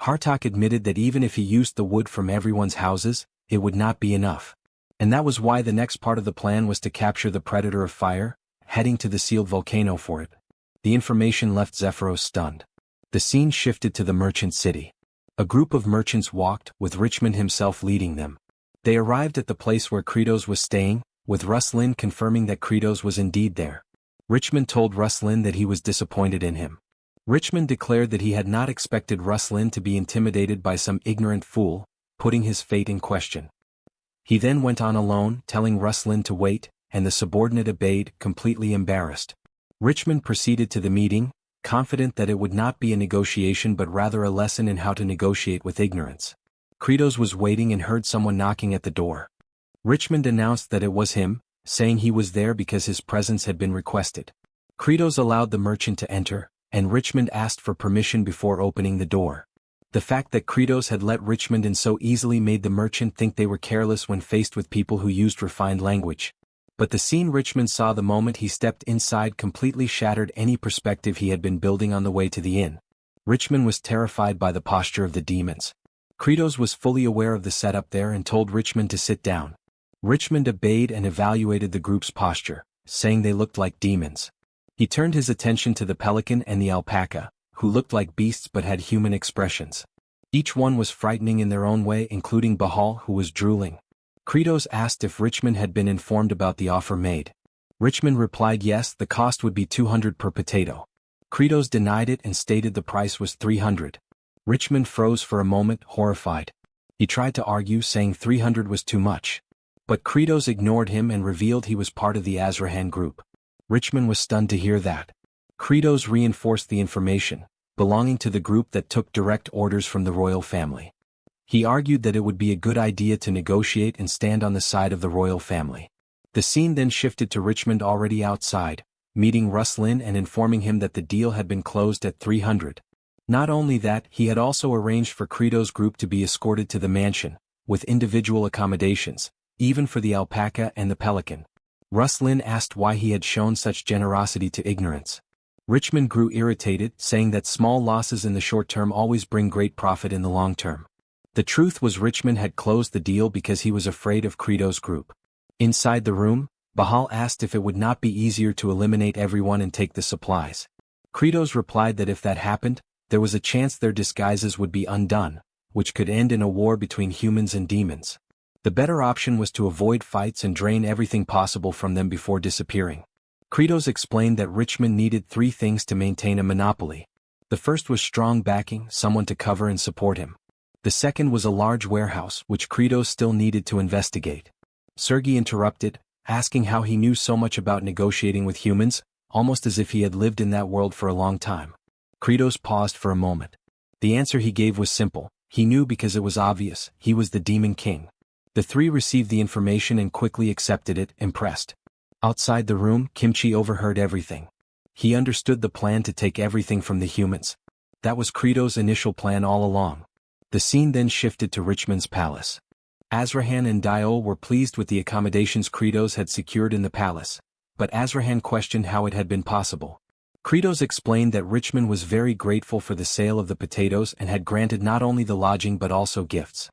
Hartok admitted that even if he used the wood from everyone's houses, it would not be enough. And that was why the next part of the plan was to capture the predator of fire, heading to the sealed volcano for it. The information left Zephyros stunned. The scene shifted to the merchant city. A group of merchants walked, with Richmond himself leading them. They arrived at the place where Kratos was staying, with Ruslan confirming that Kratos was indeed there. Richmond told Ruslan that he was disappointed in him. Richmond declared that he had not expected Ruslan to be intimidated by some ignorant fool, putting his fate in question. He then went on alone, telling Ruslan to wait, and the subordinate obeyed, completely embarrassed. Richmond proceeded to the meeting, confident that it would not be a negotiation but rather a lesson in how to negotiate with ignorance. Kratos was waiting and heard someone knocking at the door. Richmond announced that it was him, saying he was there because his presence had been requested. Kratos allowed the merchant to enter, and Richmond asked for permission before opening the door. The fact that Kratos had let Richmond in so easily made the merchant think they were careless when faced with people who used refined language. But the scene Richmond saw the moment he stepped inside completely shattered any perspective he had been building on the way to the inn. Richmond was terrified by the posture of the demons. Kratos was fully aware of the setup there and told Richmond to sit down. Richmond obeyed and evaluated the group's posture, saying they looked like demons. He turned his attention to the pelican and the alpaca, who looked like beasts but had human expressions. Each one was frightening in their own way, including Bahal, who was drooling. Kratos asked if Richmond had been informed about the offer made. Richmond replied yes, the cost would be 200 per potato. Kratos denied it and stated the price was 300. Richmond froze for a moment, horrified. He tried to argue, saying 300 was too much. But Kratos ignored him and revealed he was part of the Azrahan group. Richmond was stunned to hear that. Kratos reinforced the information, belonging to the group that took direct orders from the royal family. He argued that it would be a good idea to negotiate and stand on the side of the royal family. The scene then shifted to Richmond already outside, meeting Ruslan and informing him that the deal had been closed at 300. Not only that, he had also arranged for Kratos' group to be escorted to the mansion, with individual accommodations, even for the alpaca and the pelican. Ruslan asked why he had shown such generosity to ignorance. Richmond grew irritated, saying that small losses in the short term always bring great profit in the long term. The truth was Richmond had closed the deal because he was afraid of Kratos' group. Inside the room, Bahal asked if it would not be easier to eliminate everyone and take the supplies. Kratos replied that if that happened, there was a chance their disguises would be undone, which could end in a war between humans and demons. The better option was to avoid fights and drain everything possible from them before disappearing. Kratos explained that Richmond needed 3 things to maintain a monopoly. The first was strong backing, someone to cover and support him. The second was a large warehouse, which Kratos still needed to investigate. Sergei interrupted, asking how he knew so much about negotiating with humans, almost as if he had lived in that world for a long time. Kratos paused for a moment. The answer he gave was simple. He knew because it was obvious. He was the Demon King. The 3 received the information and quickly accepted it, impressed. Outside the room, Kimchi overheard everything. He understood the plan to take everything from the humans. That was Kratos' initial plan all along. The scene then shifted to Richmond's palace. Azrahan and Diol were pleased with the accommodations Kratos had secured in the palace, but Azrahan questioned how it had been possible. Kratos explained that Richmond was very grateful for the sale of the potatoes and had granted not only the lodging but also gifts.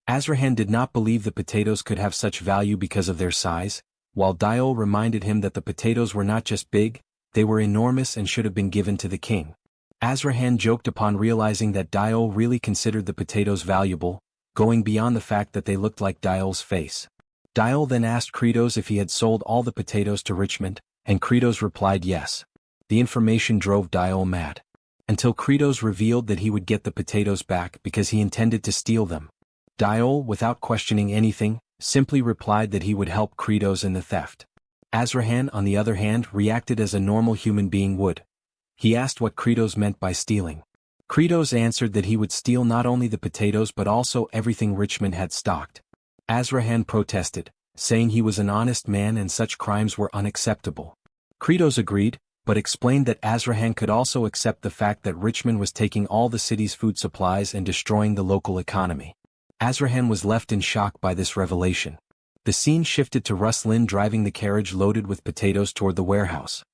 Azrahan did not believe the potatoes could have such value because of their size, while Diol reminded him that the potatoes were not just big, they were enormous and should have been given to the king. Azrahan joked upon realizing that Diol really considered the potatoes valuable, going beyond the fact that they looked like Diol's face. Diol then asked Kratos if he had sold all the potatoes to Richmond, and Kratos replied yes. The information drove Diol mad. Until Kratos revealed that he would get the potatoes back because he intended to steal them. Diol, without questioning anything, simply replied that he would help Kratos in the theft. Azrahan, on the other hand, reacted as a normal human being would. He asked what Kratos meant by stealing. Kratos answered that he would steal not only the potatoes but also everything Richmond had stocked. Azrahan protested, saying he was an honest man and such crimes were unacceptable. Kratos agreed, but explained that Azrahan could also accept the fact that Richmond was taking all the city's food supplies and destroying the local economy. Azrahan was left in shock by this revelation. The scene shifted to Ruslan driving the carriage loaded with potatoes toward the warehouse.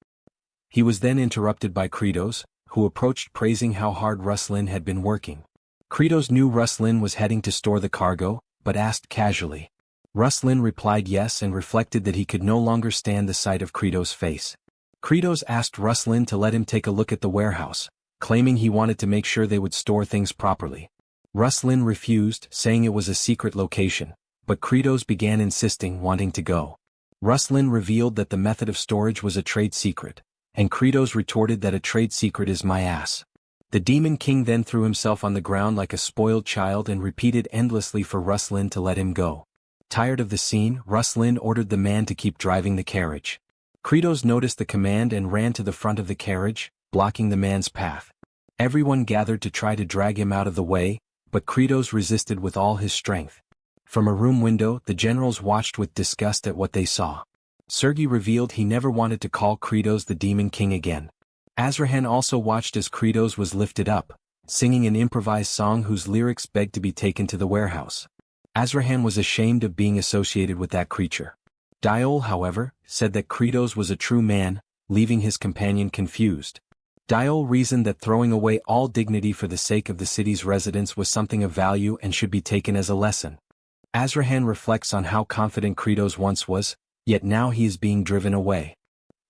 He was then interrupted by Kratos, who approached praising how hard Ruslan had been working. Kratos knew Ruslan was heading to store the cargo, but asked casually. Ruslan replied yes and reflected that he could no longer stand the sight of Kratos' face. Kratos asked Ruslan to let him take a look at the warehouse, claiming he wanted to make sure they would store things properly. Ruslan refused, saying it was a secret location, but Kratos began insisting, wanting to go. Ruslan revealed that the method of storage was a trade secret, and Kratos retorted that a trade secret is my ass. The Demon King then threw himself on the ground like a spoiled child and repeated endlessly for Ruslan to let him go. Tired of the scene, Ruslan ordered the man to keep driving the carriage. Kratos noticed the command and ran to the front of the carriage, blocking the man's path. Everyone gathered to try to drag him out of the way, but Kratos resisted with all his strength. From a room window, the generals watched with disgust at what they saw. Sergei revealed he never wanted to call Kratos the Demon King again. Azrahan also watched as Kratos was lifted up, singing an improvised song whose lyrics begged to be taken to the warehouse. Azrahan was ashamed of being associated with that creature. Diol, however, said that Kratos was a true man, leaving his companion confused. Diol reasoned that throwing away all dignity for the sake of the city's residents was something of value and should be taken as a lesson. Azrahan reflects on how confident Kratos once was, yet now he is being driven away.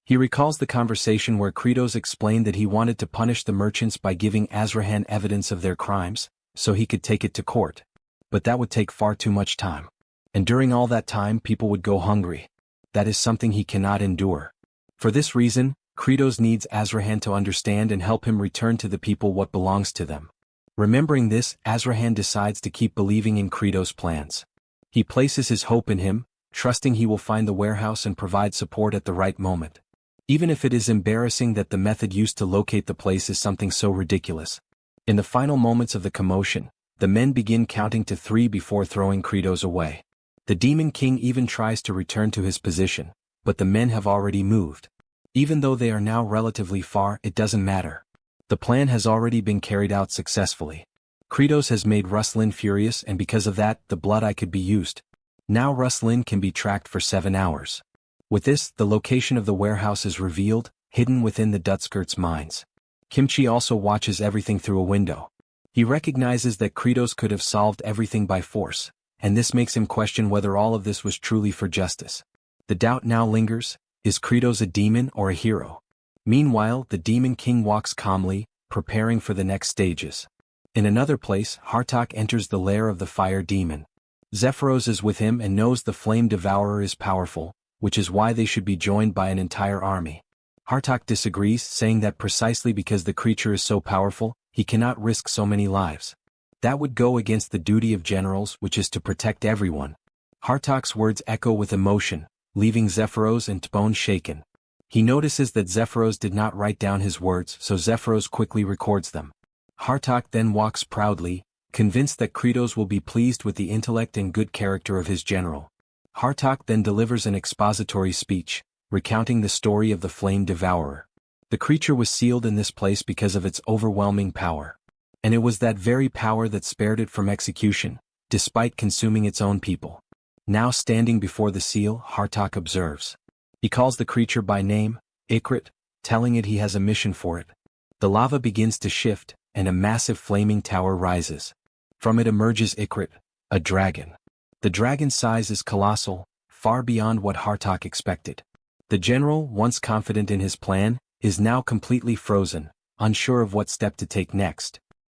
He recalls the conversation where Kratos explained that he wanted to punish the merchants by giving Azrahan evidence of their crimes, so he could take it to court. But that would take far too much time. And during all that time people would go hungry. That is something he cannot endure. For this reason, Kratos needs Azrahan to understand and help him return to the people what belongs to them. Remembering this, Azrahan decides to keep believing in Kratos' plans. He places his hope in him, trusting he will find the warehouse and provide support at the right moment. Even if it is embarrassing that the method used to locate the place is something so ridiculous. In the final moments of the commotion, the men begin counting to 3 before throwing Kratos away. The Demon King even tries to return to his position, but the men have already moved. Even though they are now relatively far, it doesn't matter. The plan has already been carried out successfully. Kratos has made Ruslan furious, and because of that, the blood eye could be used. Now Ruslan can be tracked for 7 hours. With this, the location of the warehouse is revealed, hidden within the Dutskirt's mines. Kimchi also watches everything through a window. He recognizes that Kratos could have solved everything by force, and this makes him question whether all of this was truly for justice. The doubt now lingers, is Kratos a demon or a hero? Meanwhile, the Demon King walks calmly, preparing for the next stages. In another place, Hartok enters the lair of the fire demon. Zephyros is with him and knows the flame devourer is powerful, which is why they should be joined by an entire army. Hartok disagrees, saying that precisely because the creature is so powerful, he cannot risk so many lives. That would go against the duty of generals, which is to protect everyone. Hartok's words echo with emotion, leaving Zephyros and Tbone shaken. He notices that Zephyros did not write down his words, so Zephyros quickly records them. Hartok then walks proudly, convinced that Kratos will be pleased with the intellect and good character of his general. Hartok then delivers an expository speech, recounting the story of the flame devourer. The creature was sealed in this place because of its overwhelming power. And it was that very power that spared it from execution, despite consuming its own people. Now standing before the seal, Hartok observes. He calls the creature by name, Ikrit, telling it he has a mission for it. The lava begins to shift, and a massive flaming tower rises. From it emerges Ikrit, a dragon. The dragon's size is colossal, far beyond what Hartok expected. The general, once confident in his plan, is now completely frozen, unsure of what step to take next.